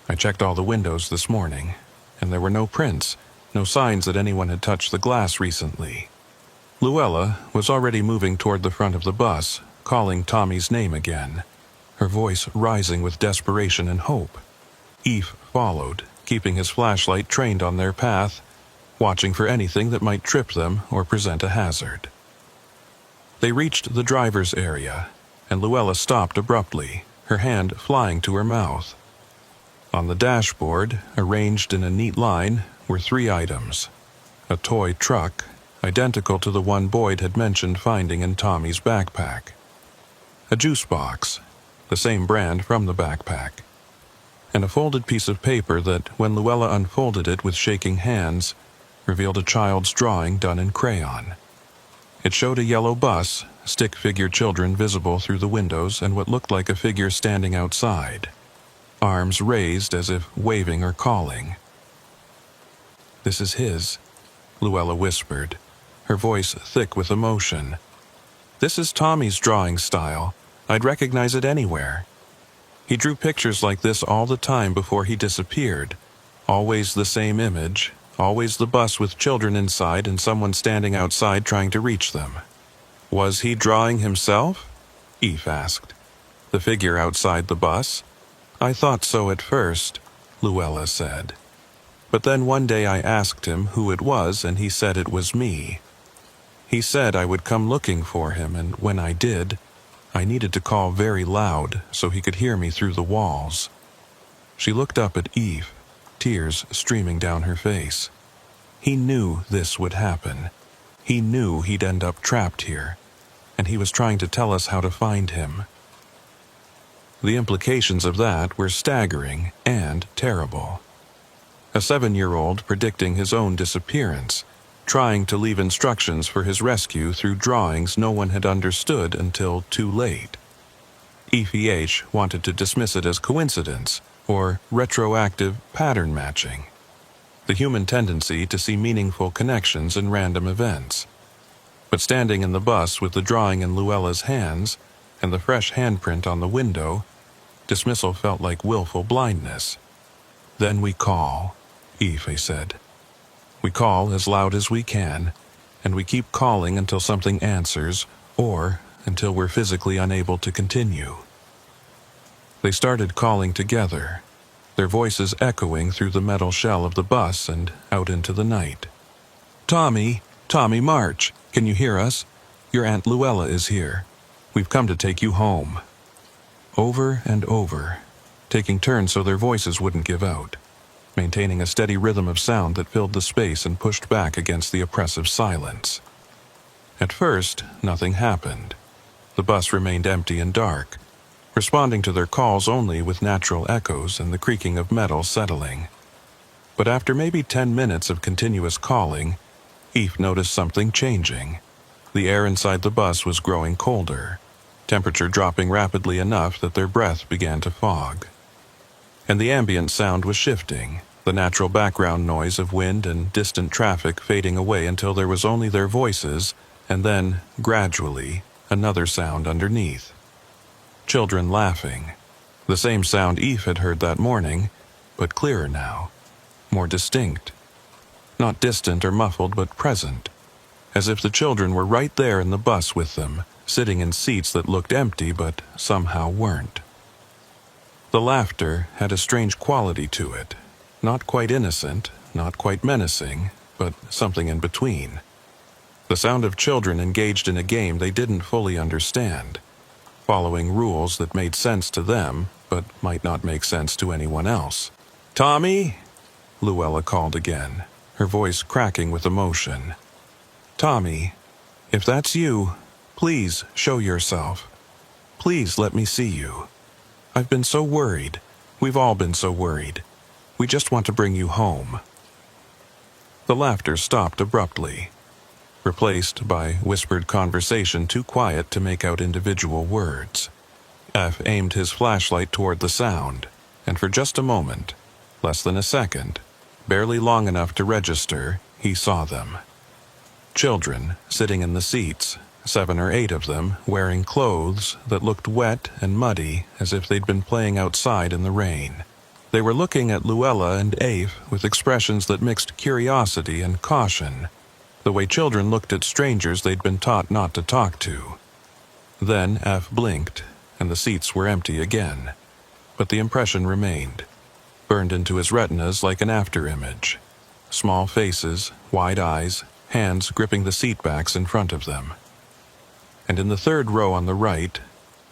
"I checked all the windows this morning, and there were no prints, no signs that anyone had touched the glass recently." Luella was already moving toward the front of the bus, calling Tommy's name again, her voice rising with desperation and hope. Eve followed, keeping his flashlight trained on their path, watching for anything that might trip them or present a hazard. They reached the driver's area, and Luella stopped abruptly, her hand flying to her mouth. On the dashboard, arranged in a neat line, were 3 items: a toy truck, identical to the one Boyd had mentioned finding in Tommy's backpack; a juice box, the same brand from the backpack; and a folded piece of paper that, when Luella unfolded it with shaking hands, revealed a child's drawing done in crayon. It showed a yellow bus, stick-figure children visible through the windows, and what looked like a figure standing outside, arms raised as if waving or calling. "This is his," Luella whispered, her voice thick with emotion. "This is Tommy's drawing style. I'd recognize it anywhere. He drew pictures like this all the time before he disappeared. Always the same image, always the bus with children inside and someone standing outside trying to reach them." "Was he drawing himself?" Eve asked. "The figure outside the bus?" "I thought so at first," Luella said. "But then one day I asked him who it was and he said it was me. He said I would come looking for him, and when I did, I needed to call very loud so he could hear me through the walls." She looked up at Eve, tears streaming down her face. He knew this would happen. He knew he'd end up trapped here, and he was trying to tell us how to find him. The implications of that were staggering and terrible. A 7-year-old predicting his own disappearance, trying to leave instructions for his rescue through drawings no one had understood until too late. EVH wanted to dismiss it as coincidence or retroactive pattern matching, the human tendency to see meaningful connections in random events. But standing in the bus with the drawing in Luella's hands and the fresh handprint on the window, dismissal felt like willful blindness. "Then we call," Aoife said. "We call as loud as we can, and we keep calling until something answers or until we're physically unable to continue." They started calling together, their voices echoing through the metal shell of the bus and out into the night. "Tommy, Tommy March, can you hear us? Your Aunt Luella is here. We've come to take you home." Over and over, taking turns so their voices wouldn't give out, maintaining a steady rhythm of sound that filled the space and pushed back against the oppressive silence. At first, nothing happened. The bus remained empty and dark, responding to their calls only with natural echoes and the creaking of metal settling. But after maybe 10 minutes of continuous calling, Eve noticed something changing. The air inside the bus was growing colder, temperature dropping rapidly enough that their breath began to fog. And the ambient sound was shifting, the natural background noise of wind and distant traffic fading away until there was only their voices, and then, gradually, another sound underneath. Children laughing. The same sound Eve had heard that morning, but clearer now, more distinct. Not distant or muffled, but present, as if the children were right there in the bus with them, sitting in seats that looked empty but somehow weren't. The laughter had a strange quality to it, not quite innocent, not quite menacing, but something in between. The sound of children engaged in a game they didn't fully understand, following rules that made sense to them but might not make sense to anyone else. "Tommy?" Luella called again, her voice cracking with emotion. "Tommy, if that's you, please show yourself. Please let me see you. I've been so worried. We've all been so worried. We just want to bring you home." The laughter stopped abruptly, replaced by whispered conversation too quiet to make out individual words. F aimed his flashlight toward the sound, and for just a moment, less than a second, barely long enough to register, he saw them. Children sitting in the seats, 7 or 8 of them, wearing clothes that looked wet and muddy as if they'd been playing outside in the rain. They were looking at Luella and Afe with expressions that mixed curiosity and caution, the way children looked at strangers they'd been taught not to talk to. Then F blinked, and the seats were empty again, but the impression remained, burned into his retinas like an after-image. Small faces, wide eyes, hands gripping the seat backs in front of them. And in the third row on the right,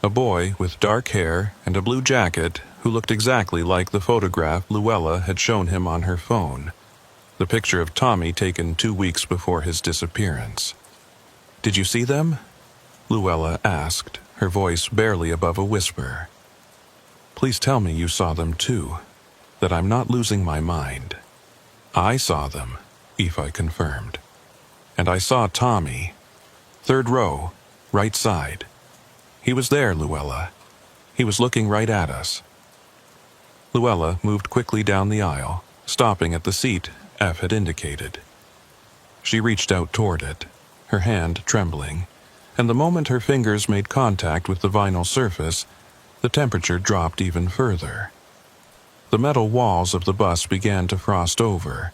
a boy with dark hair and a blue jacket who looked exactly like the photograph Luella had shown him on her phone, the picture of Tommy taken 2 weeks before his disappearance. "Did you see them?" Luella asked, her voice barely above a whisper. "Please tell me you saw them too, that I'm not losing my mind." "I saw them," Aoife confirmed. "And I saw Tommy. 3rd row, right side. He was there, Luella. He was looking right at us." Luella moved quickly down the aisle, stopping at the seat F had indicated. She reached out toward it, her hand trembling, and the moment her fingers made contact with the vinyl surface, the temperature dropped even further. The metal walls of the bus began to frost over,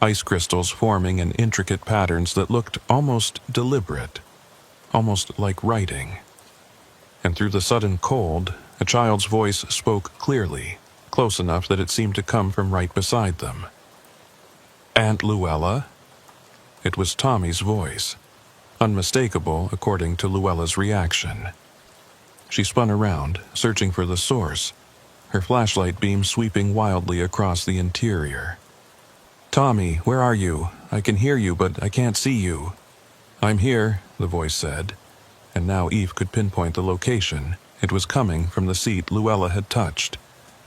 ice crystals forming in intricate patterns that looked almost deliberate, almost like writing. And through the sudden cold, a child's voice spoke clearly, close enough that it seemed to come from right beside them. "Aunt Luella?" It was Tommy's voice, unmistakable according to Luella's reaction. She spun around, searching for the source, her flashlight beam sweeping wildly across the interior. "Tommy, where are you? I can hear you, but I can't see you." "I'm here," the voice said, and now Eve could pinpoint the location. It was coming from the seat Luella had touched,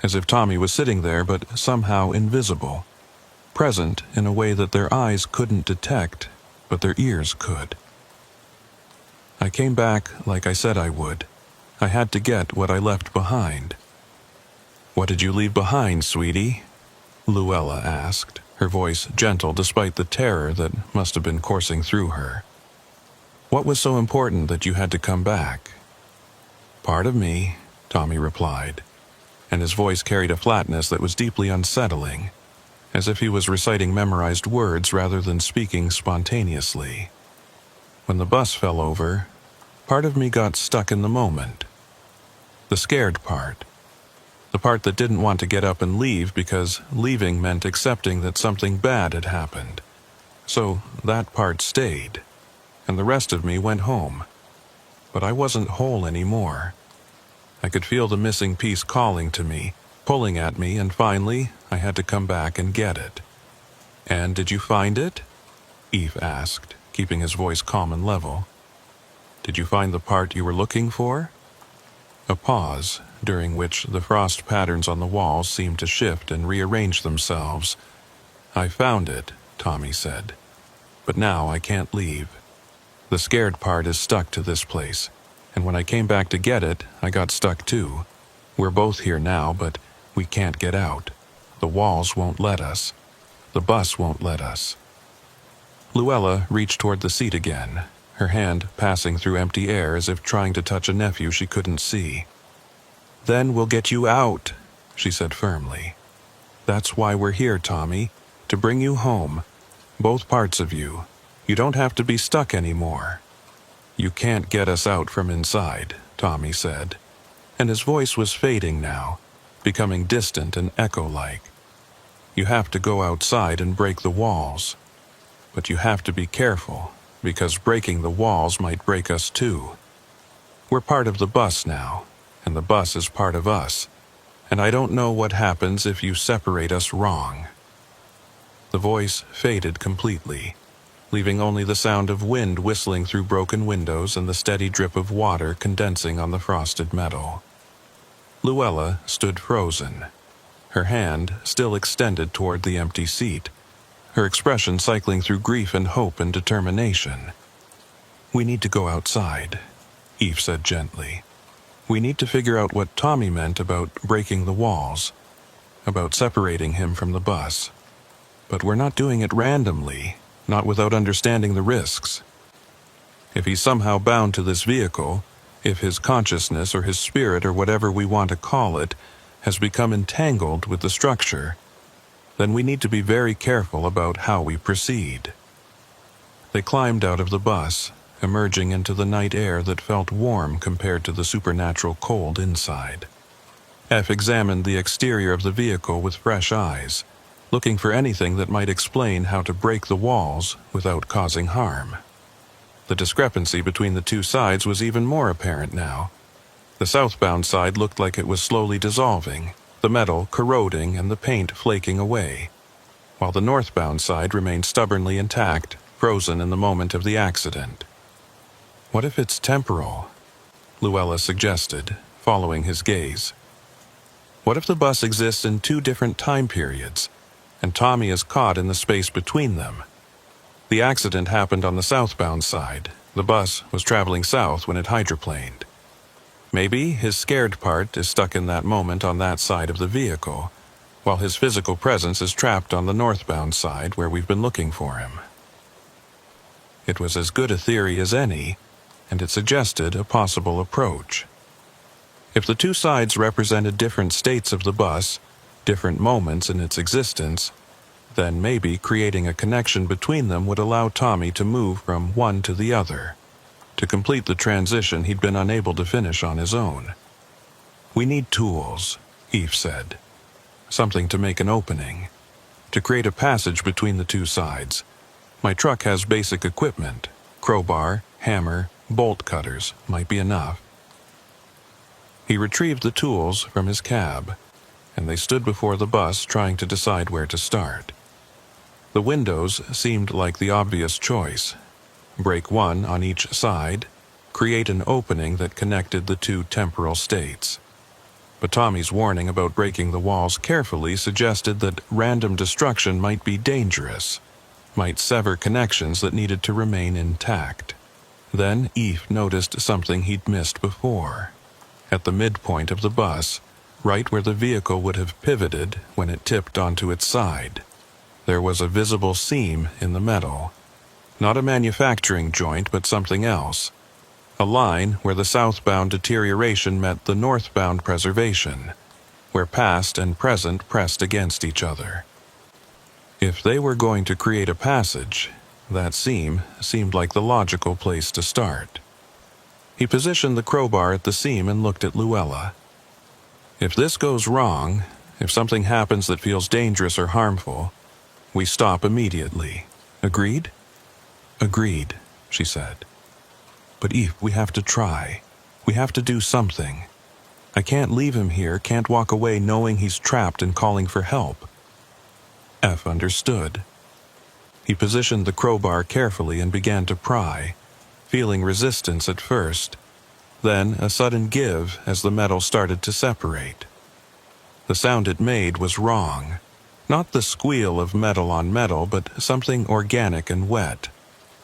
as if Tommy was sitting there but somehow invisible, present in a way that their eyes couldn't detect, but their ears could. "I came back like I said I would. I had to get what I left behind. "What did you leave behind, sweetie?" Luella asked, her voice gentle despite the terror that must have been coursing through her. "What was so important that you had to come back?" "Part of me," Tommy replied, and his voice carried a flatness that was deeply unsettling, as if he was reciting memorized words rather than speaking spontaneously. "When the bus fell over, part of me got stuck in the moment. The scared part. The part that didn't want to get up and leave because leaving meant accepting that something bad had happened. So that part stayed, and the rest of me went home. But I wasn't whole anymore. I could feel the missing piece calling to me, pulling at me, and finally I had to come back and get it." "And did you find it?" Eve asked, keeping his voice calm and level. "Did you find the part you were looking for?" A pause, during which the frost patterns on the walls seemed to shift and rearrange themselves. "I found it," Tommy said. "But now I can't leave. The scared part is stuck to this place, and when I came back to get it, I got stuck too. We're both here now, but we can't get out. The walls won't let us. The bus won't let us." Luella reached toward the seat again, her hand passing through empty air as if trying to touch a nephew she couldn't see. "Then we'll get you out," she said firmly. "That's why we're here, Tommy, to bring you home. Both parts of you. You don't have to be stuck anymore." "You can't get us out from inside," Tommy said, and his voice was fading now, becoming distant and echo-like. "You have to go outside and break the walls. But you have to be careful, because breaking the walls might break us too. We're part of the bus now, and the bus is part of us, and I don't know what happens if you separate us wrong." The voice faded completely, leaving only the sound of wind whistling through broken windows and the steady drip of water condensing on the frosted metal. Luella stood frozen, her hand still extended toward the empty seat, her expression cycling through grief and hope and determination. "We need to go outside," Eve said gently. "We need to figure out what Tommy meant about breaking the walls, about separating him from the bus. But we're not doing it randomly, not without understanding the risks. If he's somehow bound to this vehicle, if his consciousness or his spirit or whatever we want to call it has become entangled with the structure, then we need to be very careful about how we proceed." They climbed out of the bus, emerging into the night air that felt warm compared to the supernatural cold inside. F examined the exterior of the vehicle with fresh eyes, looking for anything that might explain how to break the walls without causing harm. The discrepancy between the two sides was even more apparent now. The southbound side looked like it was slowly dissolving, the metal corroding and the paint flaking away, while the northbound side remained stubbornly intact, frozen in the moment of the accident. "What if it's temporal?" Luella suggested, following his gaze. "What if the bus exists in two different time periods, and Tommy is caught in the space between them? The accident happened on the southbound side. The bus was traveling south when it hydroplaned. Maybe his scared part is stuck in that moment on that side of the vehicle, while his physical presence is trapped on the northbound side where we've been looking for him." It was as good a theory as any, and it suggested a possible approach. If the two sides represented different states of the bus, different moments in its existence, then maybe creating a connection between them would allow Tommy to move from one to the other, to complete the transition he'd been unable to finish on his own. "We need tools," Eve said. "Something to make an opening, to create a passage between the two sides. My truck has basic equipment. Crowbar, hammer, bolt cutters might be enough." He retrieved the tools from his cab, and they stood before the bus trying to decide where to start. The windows seemed like the obvious choice. Break one on each side, create an opening that connected the two temporal states. But Tommy's warning about breaking the walls carefully suggested that random destruction might be dangerous, might sever connections that needed to remain intact. Then Eve noticed something he'd missed before. at the midpoint of the bus, right where the vehicle would have pivoted when it tipped onto its side. There was a visible seam in the metal. Not a manufacturing joint, but something else. A line where the southbound deterioration met the northbound preservation, where past and present pressed against each other. If they were going to create a passage, that seam seemed like the logical place to start. He positioned the crowbar at the seam and looked at Luella. If this goes wrong, if something happens that feels dangerous or harmful, we stop immediately. Agreed? Agreed, she said. But Eve, we have to try. We have to do something. I can't leave him here, can't walk away knowing he's trapped and calling for help. F understood. He positioned the crowbar carefully and began to pry, feeling resistance at first, then a sudden give as the metal started to separate. The sound it made was wrong. Not the squeal of metal on metal, but something organic and wet,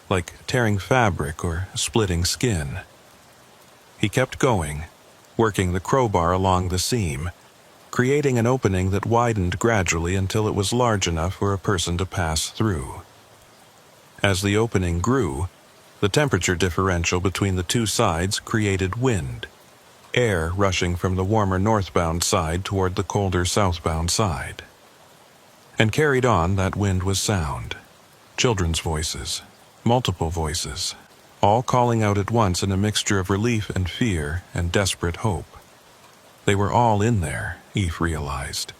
like tearing fabric or splitting skin. He kept going, working the crowbar along the seam, creating an opening that widened gradually until it was large enough for a person to pass through. As the opening grew, the temperature differential between the two sides created wind, air rushing from the warmer northbound side toward the colder southbound side. And carried on, that wind was sound. Children's voices, multiple voices, all calling out at once in a mixture of relief and fear and desperate hope. They were all in there, Eve realized.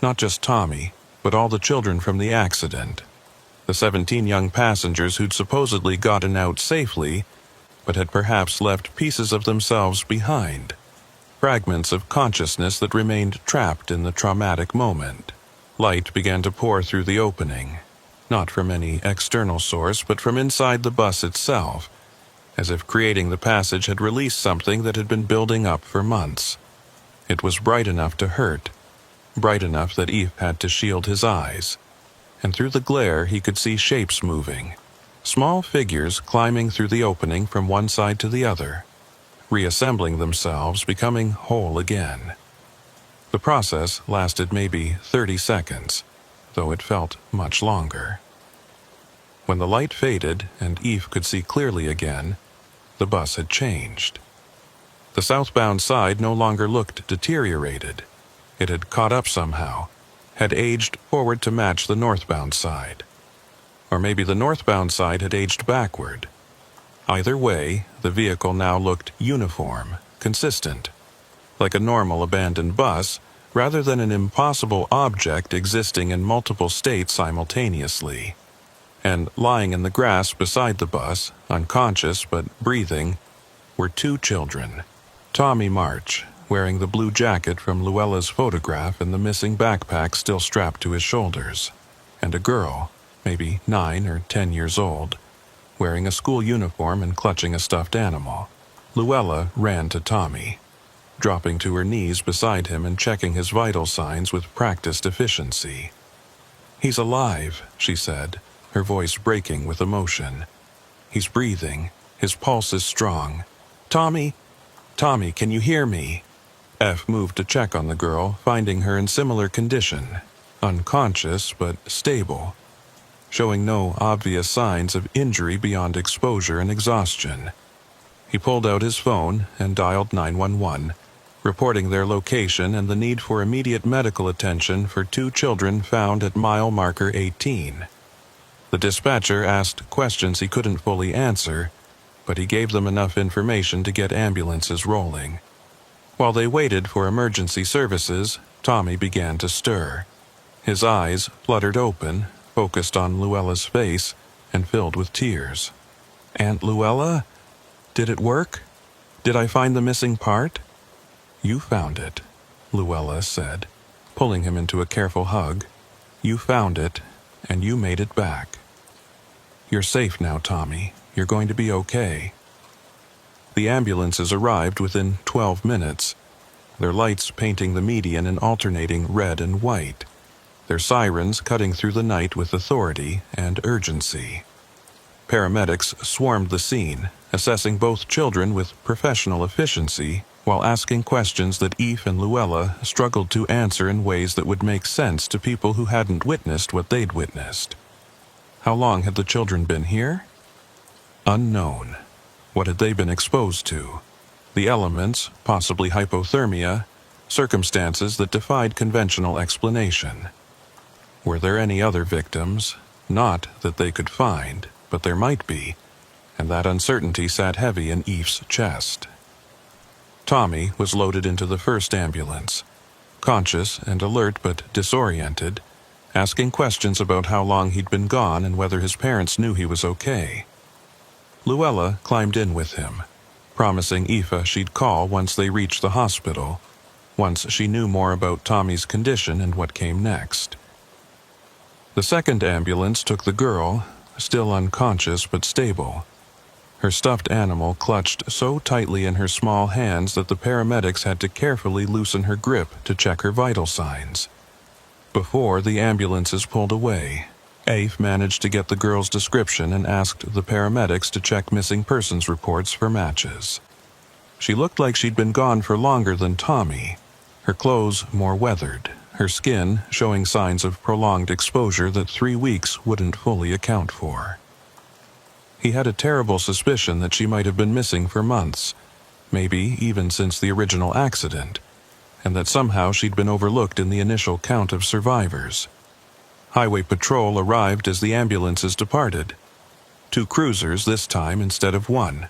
Not just Tommy, but all the children from the accident. The 17 young passengers who'd supposedly gotten out safely, but had perhaps left pieces of themselves behind. Fragments of consciousness that remained trapped in the traumatic moment. Light began to pour through the opening, not from any external source, but from inside the bus itself, as if creating the passage had released something that had been building up for months. It was bright enough to hurt, bright enough that Eve had to shield his eyes, and through the glare he could see shapes moving, small figures climbing through the opening from one side to the other, reassembling themselves, becoming whole again. The process lasted maybe 30 seconds, though it felt much longer. When the light faded and Eve could see clearly again, the bus had changed. The southbound side no longer looked deteriorated. It had caught up somehow, had aged forward to match the northbound side. Or maybe the northbound side had aged backward. Either way, the vehicle now looked uniform, consistent, like a normal abandoned bus, rather than an impossible object existing in multiple states simultaneously. And lying in the grass beside the bus, unconscious but breathing, were two children. Tommy March, wearing the blue jacket from Luella's photograph and the missing backpack still strapped to his shoulders, and a girl, maybe 9 or 10 years old, wearing a school uniform and clutching a stuffed animal. Luella ran to Tommy, dropping to her knees beside him and checking his vital signs with practiced efficiency. "He's alive," she said, her voice breaking with emotion. "He's breathing. His pulse is strong. Tommy, can you hear me?" F moved to check on the girl, finding her in similar condition, unconscious but stable, showing no obvious signs of injury beyond exposure and exhaustion. He pulled out his phone and dialed 911, reporting their location and the need for immediate medical attention for two children found at mile marker 18. The dispatcher asked questions he couldn't fully answer, but he gave them enough information to get ambulances rolling. While they waited for emergency services, Tommy began to stir. His eyes fluttered open, focused on Luella's face, and filled with tears. "Aunt Luella? Did it work? Did I find the missing part?" "You found it," Luella said, pulling him into a careful hug. "You found it, and you made it back. You're safe now, Tommy. You're going to be okay." The ambulances arrived within 12 minutes, their lights painting the median in alternating red and white, their sirens cutting through the night with authority and urgency. Paramedics swarmed the scene, assessing both children with professional efficiency while asking questions that Eve and Luella struggled to answer in ways that would make sense to people who hadn't witnessed what they'd witnessed. How long had the children been here? Unknown. What had they been exposed to? The elements, possibly hypothermia, circumstances that defied conventional explanation. Were there any other victims? Not that they could find, but there might be, and that uncertainty sat heavy in Eve's chest. Tommy was loaded into the first ambulance, conscious and alert but disoriented, asking questions about how long he'd been gone and whether his parents knew he was okay. Luella climbed in with him, promising Aoife she'd call once they reached the hospital, once she knew more about Tommy's condition and what came next. The second ambulance took the girl, still unconscious but stable. Her stuffed animal clutched so tightly in her small hands that the paramedics had to carefully loosen her grip to check her vital signs. Before the ambulances pulled away, Aoife managed to get the girl's description and asked the paramedics to check missing persons reports for matches. She looked like she'd been gone for longer than Tommy, her clothes more weathered, her skin showing signs of prolonged exposure that 3 weeks wouldn't fully account for. He had a terrible suspicion that she might have been missing for months, maybe even since the original accident, and that somehow she'd been overlooked in the initial count of survivors. Highway patrol arrived as the ambulances departed. 2 cruisers this time instead of 1.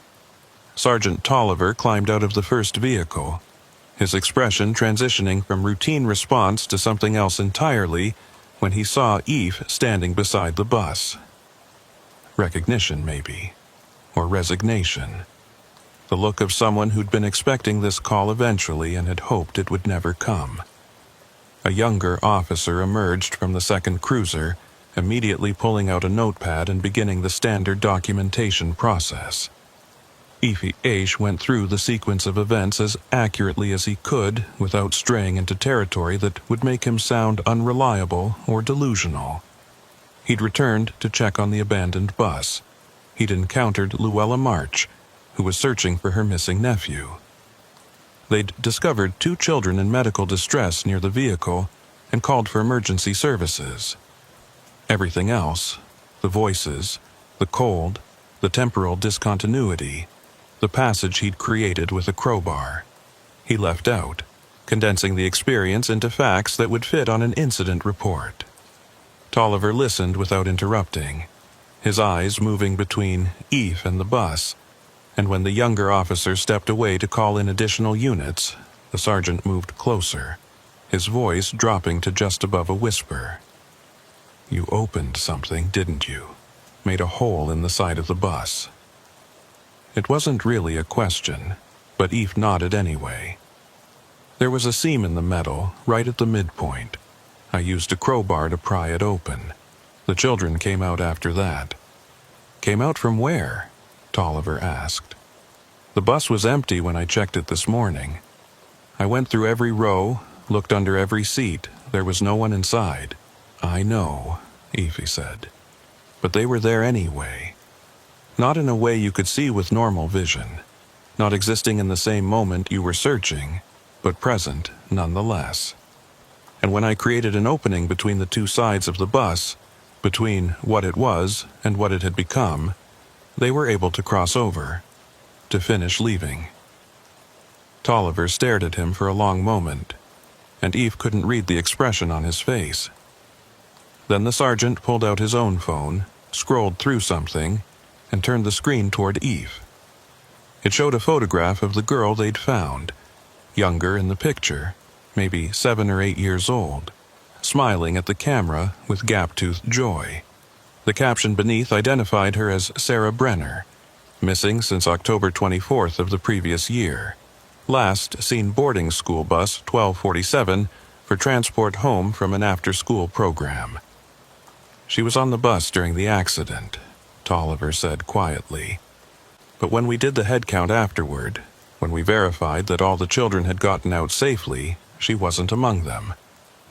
Sergeant Tolliver climbed out of the first vehicle, his expression transitioning from routine response to something else entirely when he saw Eve standing beside the bus. Recognition, maybe, or resignation. The look of someone who'd been expecting this call eventually and had hoped it would never come. A younger officer emerged from the second cruiser, immediately pulling out a notepad and beginning the standard documentation process. Aoife went through the sequence of events as accurately as he could without straying into territory that would make him sound unreliable or delusional. He'd returned to check on the abandoned bus. He'd encountered Luella March, who was searching for her missing nephew. They'd discovered 2 children in medical distress near the vehicle and called for emergency services. Everything else, the voices, the cold, the temporal discontinuity, the passage he'd created with a crowbar, he left out, condensing the experience into facts that would fit on an incident report. Tolliver listened without interrupting, his eyes moving between Eve and the bus, and when the younger officer stepped away to call in additional units, the sergeant moved closer, his voice dropping to just above a whisper. "You opened something, didn't you? Made a hole in the side of the bus." It wasn't really a question, but Eve nodded anyway. "There was a seam in the metal, right at the midpoint. I used a crowbar to pry it open. The children came out after that." "Came out from where?" Tolliver asked. "The bus was empty when I checked it this morning. I went through every row, looked under every seat. There was no one inside." "I know," Aoife said. "But they were there anyway. Not in a way you could see with normal vision, not existing in the same moment you were searching, but present nonetheless. And when I created an opening between the 2 sides of the bus, between what it was and what it had become, they were able to cross over, to finish leaving." Tolliver stared at him for a long moment, and Eve couldn't read the expression on his face. Then the sergeant pulled out his own phone, scrolled through something, and turned the screen toward Eve. It showed a photograph of the girl they'd found, younger in the picture, maybe 7 or 8 years old, smiling at the camera with gap-toothed joy. The caption beneath identified her as Sarah Brenner, missing since October 24th of the previous year. Last seen boarding school bus 1247 for transport home from an after-school program. "She was on the bus during the accident," Tolliver said quietly. "But when we did the head count afterward, when we verified that all the children had gotten out safely, she wasn't among them.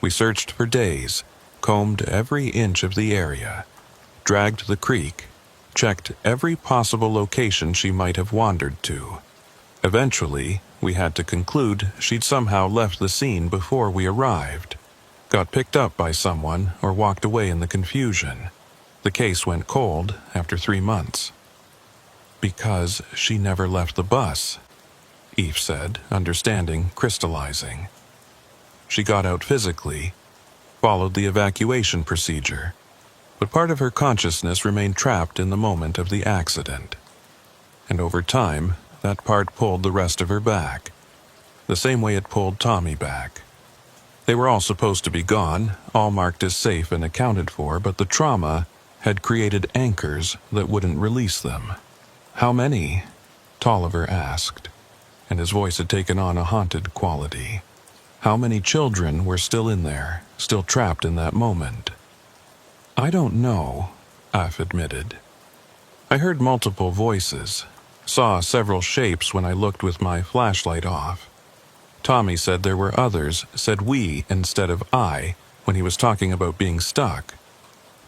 We searched for days, combed every inch of the area, dragged the creek, checked every possible location she might have wandered to. Eventually, we had to conclude she'd somehow left the scene before we arrived, got picked up by someone, or walked away in the confusion. The case went cold after 3 months. Because she never left the bus, Eve said, understanding crystallizing. She got out physically, followed the evacuation procedure, but part of her consciousness remained trapped in the moment of the accident. And over time, that part pulled the rest of her back, the same way it pulled Tommy back. They were all supposed to be gone, all marked as safe and accounted for, but the trauma had created anchors that wouldn't release them. "How many?" Tolliver asked, and his voice had taken on a haunted quality. How many children were still in there, still trapped in that moment? "I don't know," Af admitted. "I heard multiple voices, saw several shapes when I looked with my flashlight off. Tommy said there were others, said we instead of I, when he was talking about being stuck.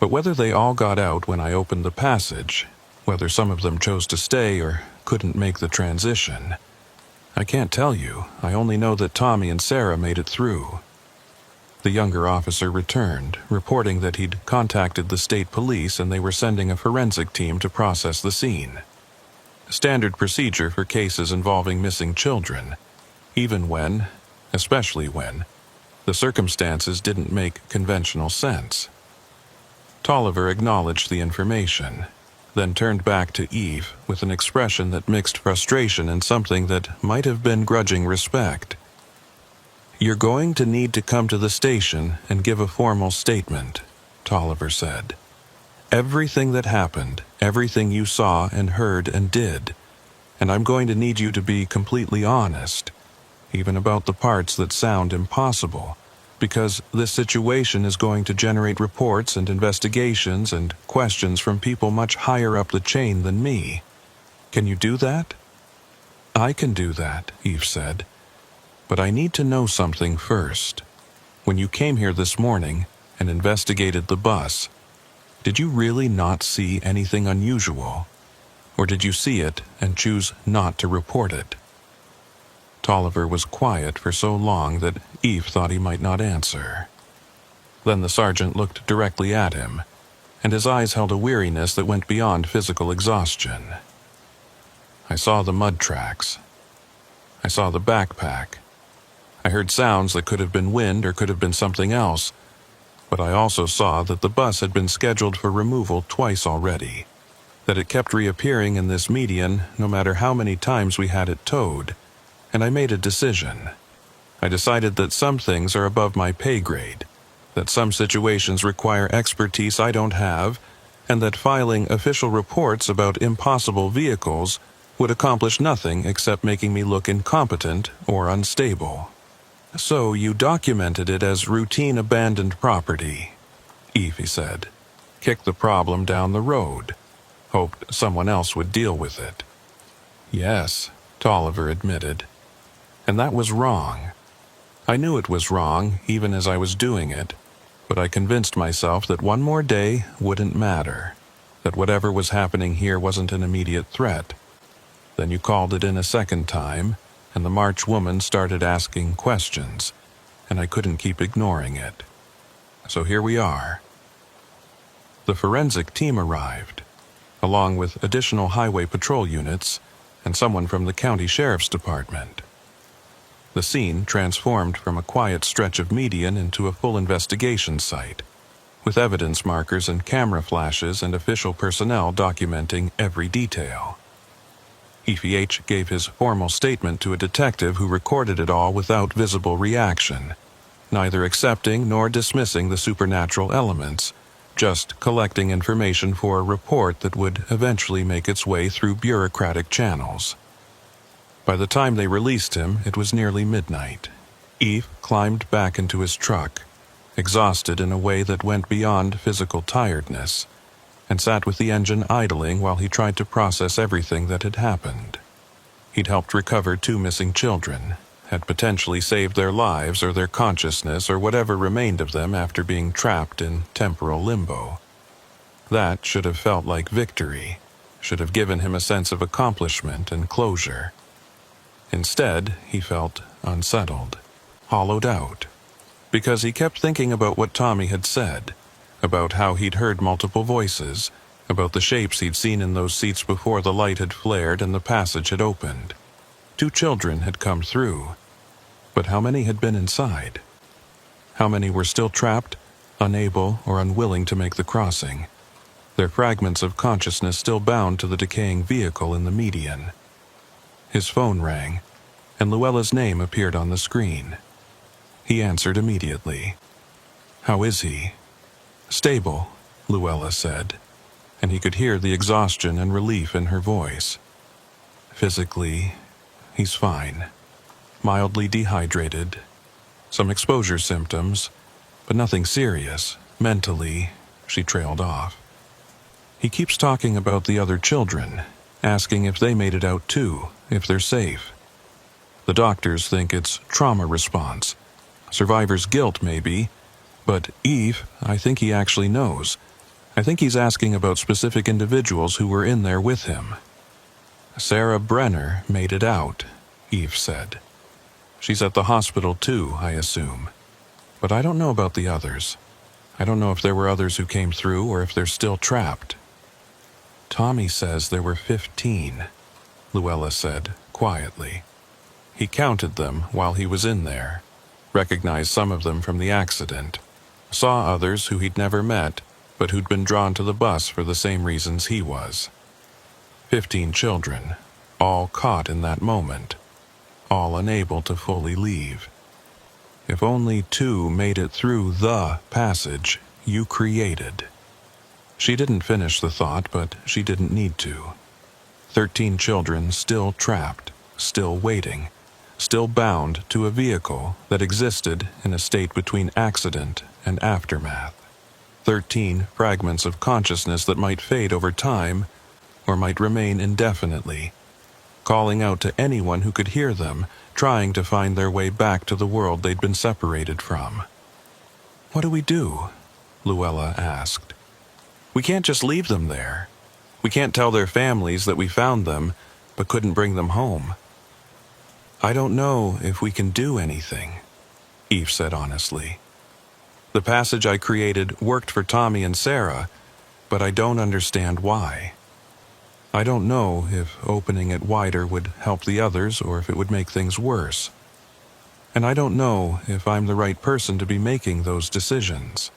But whether they all got out when I opened the passage, whether some of them chose to stay or couldn't make the transition, I can't tell you. I only know that Tommy and Sarah made it through." The younger officer returned, reporting that he'd contacted the state police and they were sending a forensic team to process the scene. Standard procedure for cases involving missing children, even when, especially when, the circumstances didn't make conventional sense. Tolliver acknowledged the information, then turned back to Eve with an expression that mixed frustration and something that might have been grudging respect. "You're going to need to come to the station and give a formal statement," Tolliver said. "Everything that happened, everything you saw and heard and did, and I'm going to need you to be completely honest, even about the parts that sound impossible, because this situation is going to generate reports and investigations and questions from people much higher up the chain than me. Can you do that?" "I can do that," Eve said. "But I need to know something first. When you came here this morning and investigated the bus, did you really not see anything unusual? Or did you see it and choose not to report it?" Tolliver was quiet for so long that Eve thought he might not answer. Then the sergeant looked directly at him, and his eyes held a weariness that went beyond physical exhaustion. "I saw the mud tracks. I saw the backpack. I heard sounds that could have been wind or could have been something else, but I also saw that the bus had been scheduled for removal twice already, that it kept reappearing in this median no matter how many times we had it towed, and I made a decision. I decided that some things are above my pay grade, that some situations require expertise I don't have, and that filing official reports about impossible vehicles would accomplish nothing except making me look incompetent or unstable. So you documented it as routine abandoned property," Evie said. "Kicked the problem down the road. Hoped someone else would deal with it." "Yes," Tolliver admitted. "And that was wrong. I knew it was wrong even as I was doing it, but I convinced myself that one more day wouldn't matter, that whatever was happening here wasn't an immediate threat. Then you called it in a second time, and the March woman started asking questions, and I couldn't keep ignoring it. So here we are." The forensic team arrived, along with additional highway patrol units and someone from the county sheriff's department. The scene transformed from a quiet stretch of median into a full investigation site, with evidence markers and camera flashes and official personnel documenting every detail. EPH gave his formal statement to a detective who recorded it all without visible reaction, neither accepting nor dismissing the supernatural elements, just collecting information for a report that would eventually make its way through bureaucratic channels. By the time they released him, it was nearly midnight. Eve climbed back into his truck, exhausted in a way that went beyond physical tiredness, and sat with the engine idling while he tried to process everything that had happened. He'd helped recover 2 missing children, had potentially saved their lives or their consciousness or whatever remained of them after being trapped in temporal limbo. That should have felt like victory, should have given him a sense of accomplishment and closure. Instead, he felt unsettled, hollowed out, because he kept thinking about what Tommy had said, about how he'd heard multiple voices, about the shapes he'd seen in those seats before the light had flared and the passage had opened. 2 children had come through, but how many had been inside? How many were still trapped, unable or unwilling to make the crossing, their fragments of consciousness still bound to the decaying vehicle in the median? His phone rang, and Luella's name appeared on the screen. He answered immediately. "How is he?" "Stable," Luella said, and he could hear the exhaustion and relief in her voice. "Physically, he's fine. Mildly dehydrated. Some exposure symptoms, but nothing serious. Mentally," she trailed off. "He keeps talking about the other children, asking if they made it out too, if they're safe. The doctors think it's trauma response. Survivor's guilt, maybe. But Eve, I think he actually knows. I think he's asking about specific individuals who were in there with him." "Sarah Brenner made it out," Eve said. "She's at the hospital too, I assume. But I don't know about the others. I don't know if there were others who came through or if they're still trapped." "Tommy says there were 15, Luella said, quietly. "He counted them while he was in there, recognized some of them from the accident, saw others who he'd never met, but who'd been drawn to the bus for the same reasons he was. 15 children, all caught in that moment, all unable to fully leave. If only 2 made it through the passage you created." She didn't finish the thought, but she didn't need to. 13 children still trapped, still waiting, still bound to a vehicle that existed in a state between accident and aftermath. 13 fragments of consciousness that might fade over time or might remain indefinitely, calling out to anyone who could hear them, trying to find their way back to the world they'd been separated from. "What do we do?" Luella asked. "We can't just leave them there. We can't tell their families that we found them, but couldn't bring them home." "I don't know if we can do anything," Eve said honestly. "The passage I created worked for Tommy and Sarah, but I don't understand why. I don't know if opening it wider would help the others or if it would make things worse. And I don't know if I'm the right person to be making those decisions.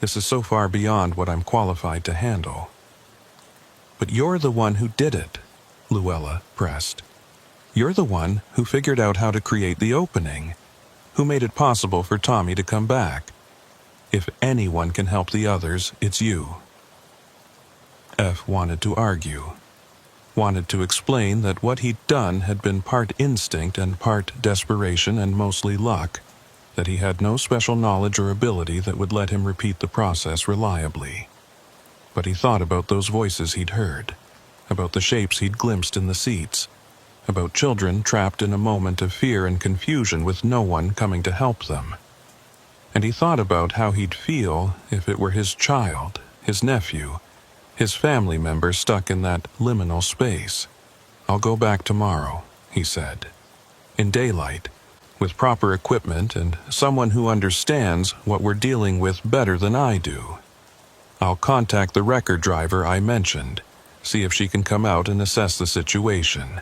This is so far beyond what I'm qualified to handle." "But you're the one who did it," Luella pressed. "You're the one who figured out how to create the opening, who made it possible for Tommy to come back. If anyone can help the others, it's you." F wanted to argue, wanted to explain that what he'd done had been part instinct and part desperation and mostly luck, that he had no special knowledge or ability that would let him repeat the process reliably. But he thought about those voices he'd heard, about the shapes he'd glimpsed in the seats, about children trapped in a moment of fear and confusion with no one coming to help them. And he thought about how he'd feel if it were his child, his nephew, his family member stuck in that liminal space. "I'll go back tomorrow," he said. "In daylight, with proper equipment and someone who understands what we're dealing with better than I do. I'll contact the wrecker driver I mentioned, see if she can come out and assess the situation.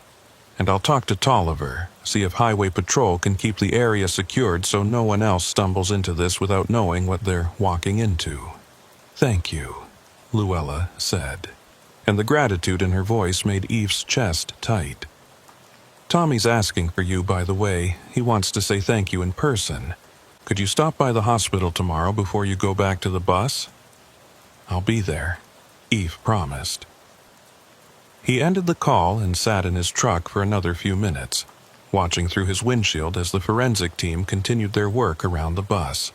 And I'll talk to Tolliver, see if Highway Patrol can keep the area secured so no one else stumbles into this without knowing what they're walking into." "Thank you," Luella said, and the gratitude in her voice made Eve's chest tight. "Tommy's asking for you, by the way. He wants to say thank you in person. Could you stop by the hospital tomorrow before you go back to the bus?" "I'll be there," Eve promised. He ended the call and sat in his truck for another few minutes, watching through his windshield as the forensic team continued their work around the bus.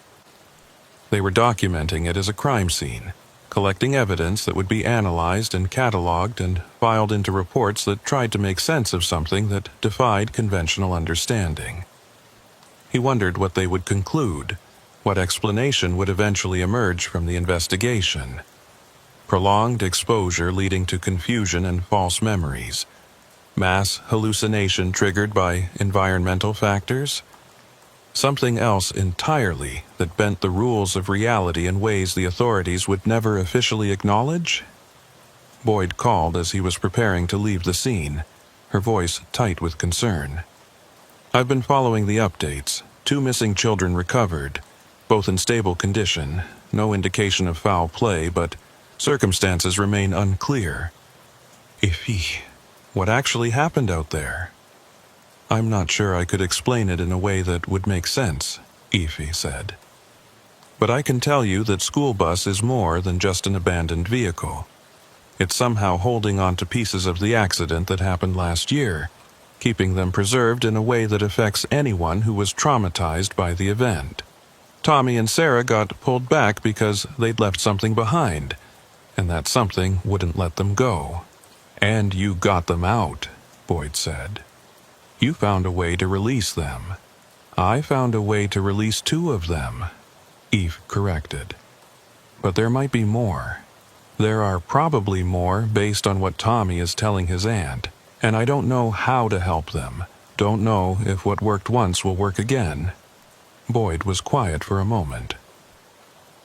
They were documenting it as a crime scene, collecting evidence that would be analyzed and cataloged and filed into reports that tried to make sense of something that defied conventional understanding. He wondered what they would conclude, what explanation would eventually emerge from the investigation. Prolonged exposure leading to confusion and false memories. Mass hallucination triggered by environmental factors? Something else entirely that bent the rules of reality in ways the authorities would never officially acknowledge? Boyd called as he was preparing to leave the scene, her voice tight with concern. I've been following the updates. 2 missing children recovered, both in stable condition, no indication of foul play, but circumstances remain unclear. Iffy. What actually happened out there? I'm not sure I could explain it in a way that would make sense, Iffy said. But I can tell you that school bus is more than just an abandoned vehicle. It's somehow holding on to pieces of the accident that happened last year, keeping them preserved in a way that affects anyone who was traumatized by the event. Tommy and Sarah got pulled back because they'd left something behind, and that something wouldn't let them go. And you got them out, Boyd said. You found a way to release them. I found a way to release 2 of them, Eve corrected. But there might be more. There are probably more based on what Tommy is telling his aunt, and I don't know how to help them. Don't know if what worked once will work again. Boyd was quiet for a moment.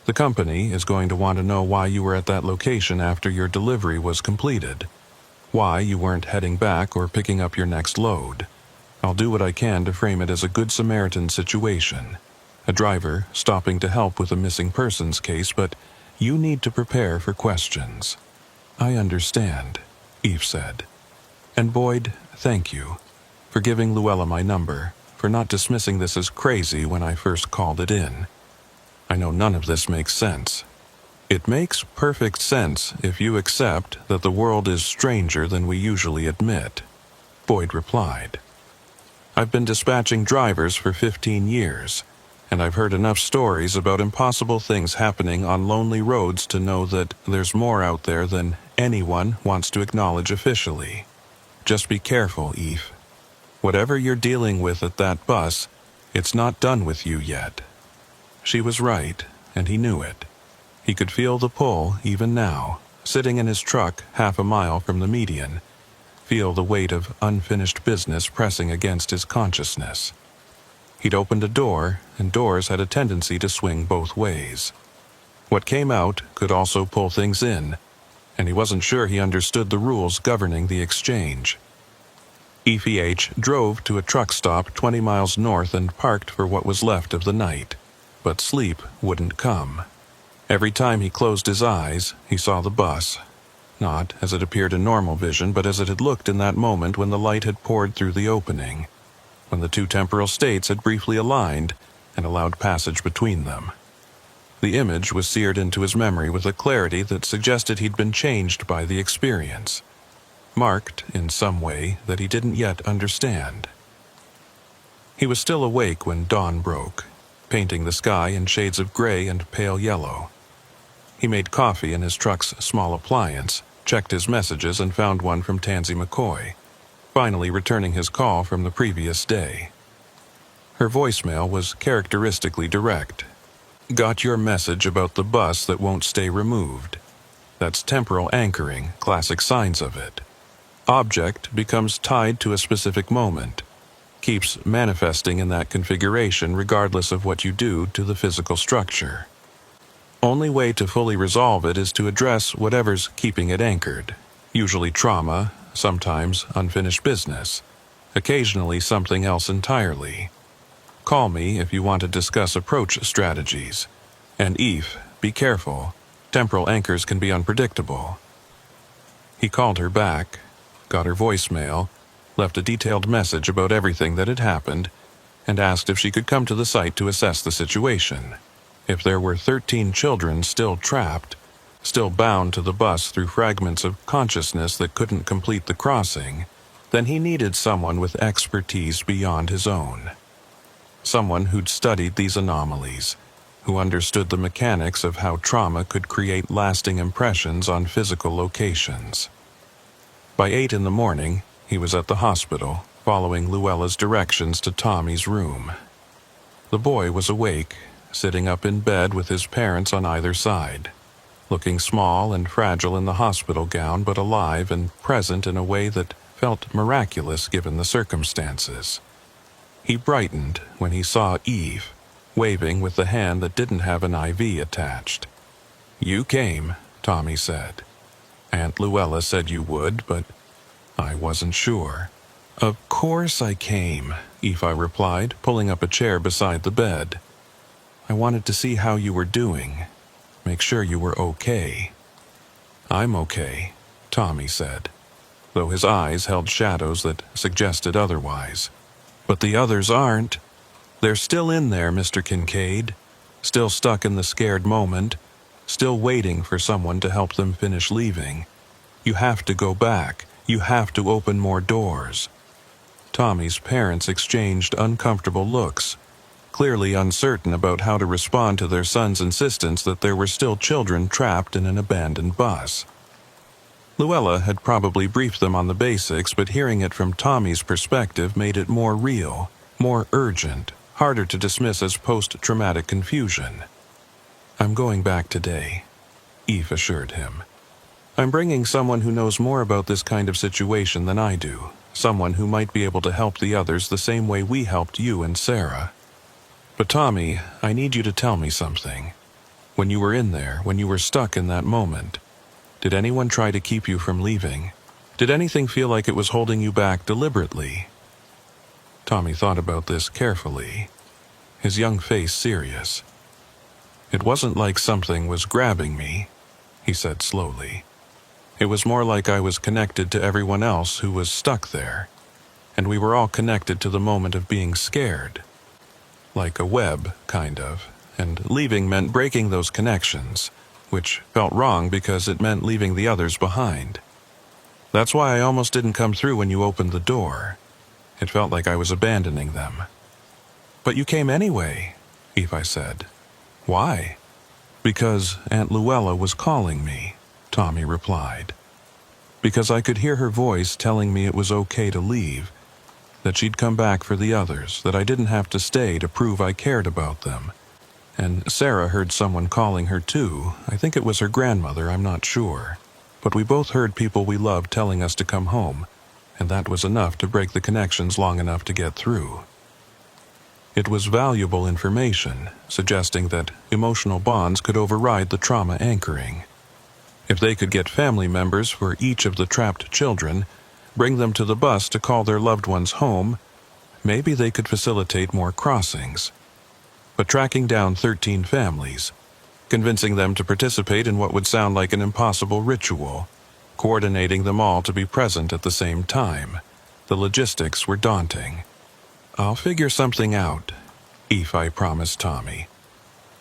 The company is going to want to know why you were at that location after your delivery was completed. Why you weren't heading back or picking up your next load. I'll do what I can to frame it as a Good Samaritan situation. A driver stopping to help with a missing persons case, but you need to prepare for questions. I understand, Eve said. And Boyd, thank you for giving Luella my number, for not dismissing this as crazy when I first called it in. I know none of this makes sense. It makes perfect sense if you accept that the world is stranger than we usually admit, Boyd replied. I've been dispatching drivers for 15 years, and I've heard enough stories about impossible things happening on lonely roads to know that there's more out there than anyone wants to acknowledge officially. Just be careful, Eve. Whatever you're dealing with at that bus, it's not done with you yet. She was right, and he knew it. He could feel the pull even now, sitting in his truck half a mile from the median, feel the weight of unfinished business pressing against his consciousness. He'd opened a door, and doors had a tendency to swing both ways. What came out could also pull things in, and he wasn't sure he understood the rules governing the exchange. EPH drove to a truck stop 20 miles north and parked for what was left of the night, but sleep wouldn't come. Every time he closed his eyes, he saw the bus. Not as it appeared in normal vision, but as it had looked in that moment when the light had poured through the opening, when the 2 temporal states had briefly aligned and allowed passage between them. The image was seared into his memory with a clarity that suggested he'd been changed by the experience, marked in some way that he didn't yet understand. He was still awake when dawn broke, painting the sky in shades of gray and pale yellow. He made coffee in his truck's small appliance, checked his messages, and found one from Tansy McCoy, finally returning his call from the previous day. Her voicemail was characteristically direct. Got your message about the bus that won't stay removed. That's temporal anchoring, classic signs of it. Object becomes tied to a specific moment, keeps manifesting in that configuration regardless of what you do to the physical structure. Only way to fully resolve it is to address whatever's keeping it anchored, usually trauma, sometimes unfinished business, occasionally something else entirely. Call me if you want to discuss approach strategies. And Eve, be careful. Temporal anchors can be unpredictable. He called her back, got her voicemail, left a detailed message about everything that had happened, and asked if she could come to the site to assess the situation. If there were 13 children still trapped, still bound to the bus through fragments of consciousness that couldn't complete the crossing, then he needed someone with expertise beyond his own. Someone who'd studied these anomalies, who understood the mechanics of how trauma could create lasting impressions on physical locations. By 8 in the morning, he was at the hospital, following Luella's directions to Tommy's room. The boy was awake, sitting up in bed with his parents on either side, looking small and fragile in the hospital gown, but alive and present in a way that felt miraculous given the circumstances. He brightened when he saw Eve, waving with the hand that didn't have an IV attached. "You came," Tommy said. "Aunt Luella said you would, but I wasn't sure." "Of course I came," Eva replied, pulling up a chair beside the bed. "I wanted to see how you were doing. Make sure you were okay." "I'm okay," Tommy said, though his eyes held shadows that suggested otherwise. "But the others aren't. They're still in there, Mr. Kincaid. Still stuck in the scared moment. Still waiting for someone to help them finish leaving. You have to go back. You have to open more doors." Tommy's parents exchanged uncomfortable looks, clearly uncertain about how to respond to their son's insistence that there were still children trapped in an abandoned bus. Luella had probably briefed them on the basics, but hearing it from Tommy's perspective made it more real, more urgent, harder to dismiss as post-traumatic confusion. "I'm going back today," Eve assured him. "I'm bringing someone who knows more about this kind of situation than I do, someone who might be able to help the others the same way we helped you and Sarah. But Tommy, I need you to tell me something. When you were in there, when you were stuck in that moment, did anyone try to keep you from leaving? Did anything feel like it was holding you back deliberately?" Tommy thought about this carefully, his young face serious. "It wasn't like something was grabbing me," he said slowly. "It was more like I was connected to everyone else who was stuck there, and we were all connected to the moment of being scared. Like a web, kind of, and leaving meant breaking those connections, which felt wrong because it meant leaving the others behind. That's why I almost didn't come through when you opened the door. It felt like I was abandoning them." "But you came anyway," Eva said. "Why?" "Because Aunt Luella was calling me," Tommy replied. "Because I could hear her voice telling me it was okay to leave, that she'd come back for the others, that I didn't have to stay to prove I cared about them. And Sarah heard someone calling her too. I think it was her grandmother, I'm not sure. But we both heard people we loved telling us to come home, and that was enough to break the connections long enough to get through." It was valuable information, suggesting that emotional bonds could override the trauma anchoring. If they could get family members for each of the trapped children, bring them to the bus to call their loved ones home, maybe they could facilitate more crossings. But tracking down 13 families, convincing them to participate in what would sound like an impossible ritual, coordinating them all to be present at the same time, the logistics were daunting. "I'll figure something out," Ephi promised Tommy.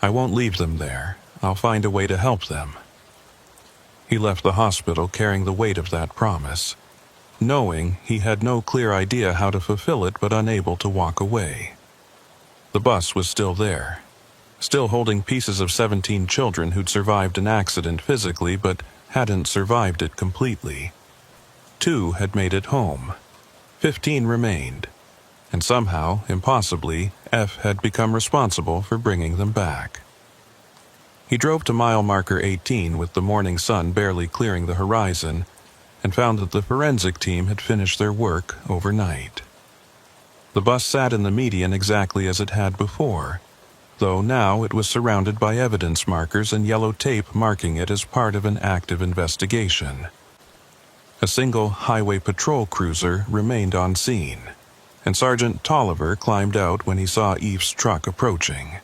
"I won't leave them there. I'll find a way to help them." He left the hospital carrying the weight of that promise, knowing he had no clear idea how to fulfill it but unable to walk away. The bus was still there, still holding pieces of 17 children who'd survived an accident physically but hadn't survived it completely. 2 had made it home. 15 remained, and somehow, impossibly, F had become responsible for bringing them back. He drove to mile marker 18 with the morning sun barely clearing the horizon and found that the forensic team had finished their work overnight. The bus sat in the median exactly as it had before, though now it was surrounded by evidence markers and yellow tape marking it as part of an active investigation. A single highway patrol cruiser remained on scene, and Sergeant Tolliver climbed out when he saw Eve's truck approaching.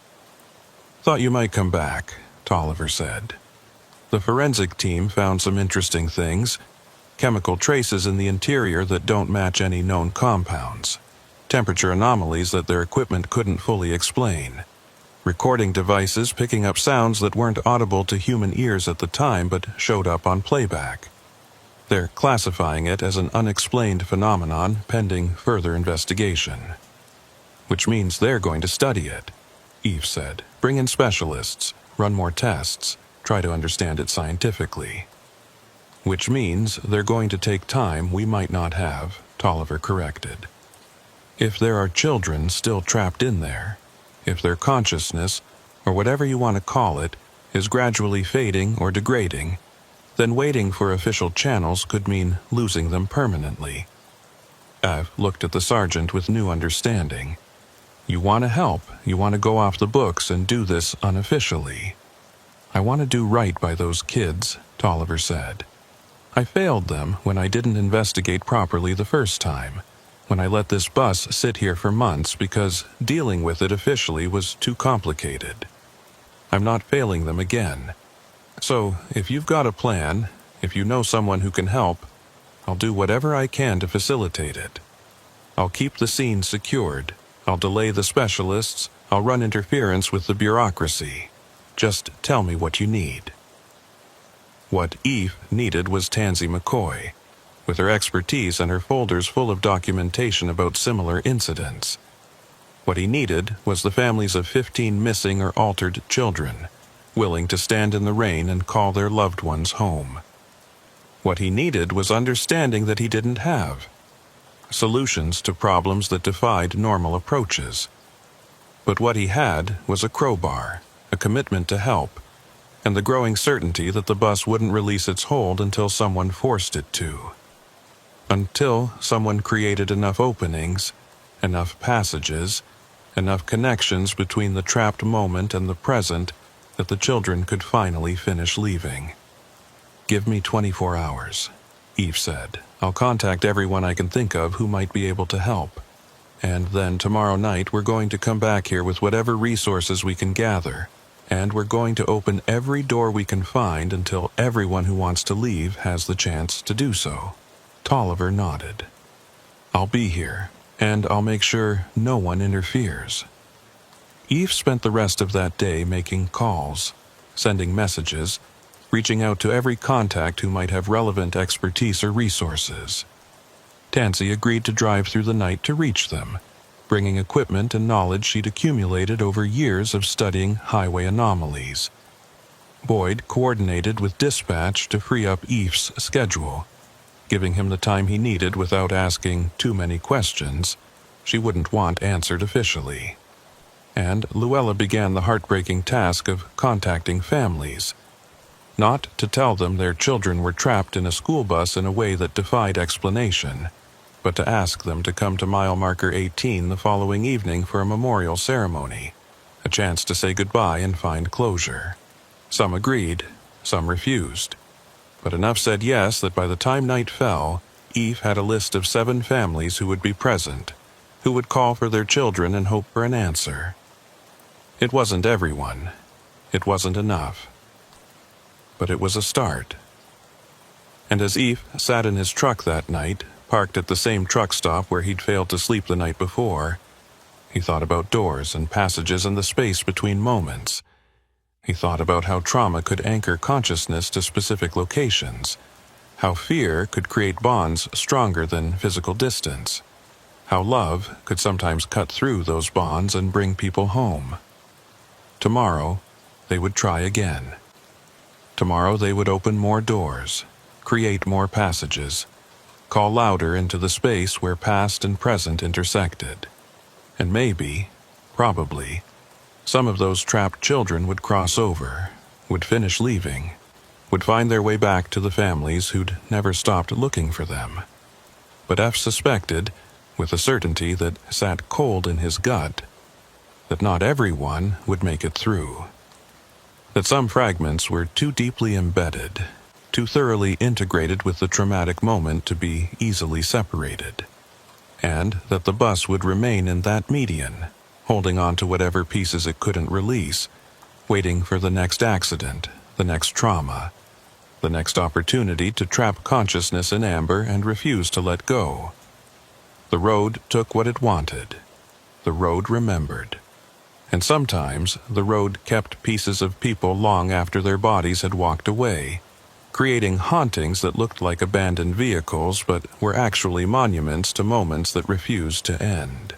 "Thought you might come back," Tolliver said. "The forensic team found some interesting things. Chemical traces in the interior that don't match any known compounds. Temperature anomalies that their equipment couldn't fully explain. Recording devices picking up sounds that weren't audible to human ears at the time but showed up on playback. They're classifying it as an unexplained phenomenon pending further investigation." "Which means they're going to study it," Eve said. "Bring in specialists, run more tests, try to understand it scientifically." "Which means they're going to take time we might not have," Tolliver corrected. "If there are children still trapped in there, if their consciousness, or whatever you want to call it, is gradually fading or degrading, then waiting for official channels could mean losing them permanently. Ev looked at the sergeant with new understanding. You want to help, you want to go off the books and do this unofficially. I want to do right by those kids, Tolliver said. I failed them when I didn't investigate properly the first time, when I let this bus sit here for months because dealing with it officially was too complicated. I'm not failing them again. So, if you've got a plan, if you know someone who can help, I'll do whatever I can to facilitate it. I'll keep the scene secured. I'll delay the specialists. I'll run interference with the bureaucracy. Just tell me what you need. What Eve needed was Tansy McCoy, with her expertise and her folders full of documentation about similar incidents. What he needed was the families of 15 missing or altered children, willing to stand in the rain and call their loved ones home. What he needed was understanding that he didn't have, solutions to problems that defied normal approaches. But what he had was a crowbar, a commitment to help, and the growing certainty that the bus wouldn't release its hold until someone forced it to. Until someone created enough openings, enough passages, enough connections between the trapped moment and the present that the children could finally finish leaving. Give me 24 hours, Eve said. I'll contact everyone I can think of who might be able to help. And then tomorrow night we're going to come back here with whatever resources we can gather, and we're going to open every door we can find until everyone who wants to leave has the chance to do so. Tolliver nodded. I'll be here, and I'll make sure no one interferes. Eve spent the rest of that day making calls, sending messages, reaching out to every contact who might have relevant expertise or resources. Tansy agreed to drive through the night to reach them, bringing equipment and knowledge she'd accumulated over years of studying highway anomalies. Boyd coordinated with dispatch to free up Eve's schedule, giving him the time he needed without asking too many questions she wouldn't want answered officially. And Luella began the heartbreaking task of contacting families, not to tell them their children were trapped in a school bus in a way that defied explanation, but to ask them to come to mile marker 18 the following evening for a memorial ceremony, a chance to say goodbye and find closure. Some agreed, some refused, but enough said yes that by the time night fell, Eve had a list of 7 families who would be present, who would call for their children and hope for an answer. It wasn't everyone. It wasn't enough. But it was a start. And as Eve sat in his truck that night, parked at the same truck stop where he'd failed to sleep the night before, he thought about doors and passages and the space between moments. He thought about how trauma could anchor consciousness to specific locations, how fear could create bonds stronger than physical distance, how love could sometimes cut through those bonds and bring people home. Tomorrow, they would try again. Tomorrow they would open more doors, create more passages, call louder into the space where past and present intersected. And maybe, probably, some of those trapped children would cross over, would finish leaving, would find their way back to the families who'd never stopped looking for them. But F suspected, with a certainty that sat cold in his gut, that not everyone would make it through. That some fragments were too deeply embedded, too thoroughly integrated with the traumatic moment to be easily separated, and that the bus would remain in that median, holding on to whatever pieces it couldn't release, waiting for the next accident, the next trauma, the next opportunity to trap consciousness in amber and refuse to let go. The road took what it wanted. The road remembered. And sometimes the road kept pieces of people long after their bodies had walked away, creating hauntings that looked like abandoned vehicles but were actually monuments to moments that refused to end.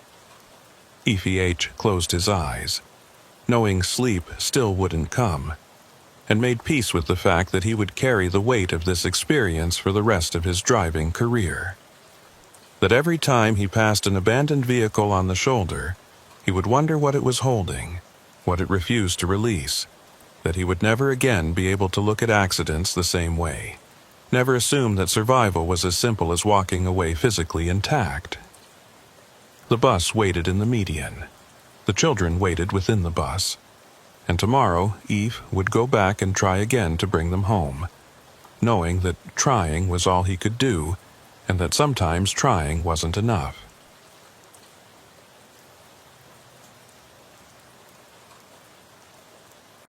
EPH closed his eyes, knowing sleep still wouldn't come, and made peace with the fact that he would carry the weight of this experience for the rest of his driving career. That every time he passed an abandoned vehicle on the shoulder, he would wonder what it was holding, what it refused to release, that he would never again be able to look at accidents the same way. Never assume that survival was as simple as walking away physically intact. The bus waited in the median. The children waited within the bus. And tomorrow, Eve would go back and try again to bring them home, knowing that trying was all he could do, and that sometimes trying wasn't enough.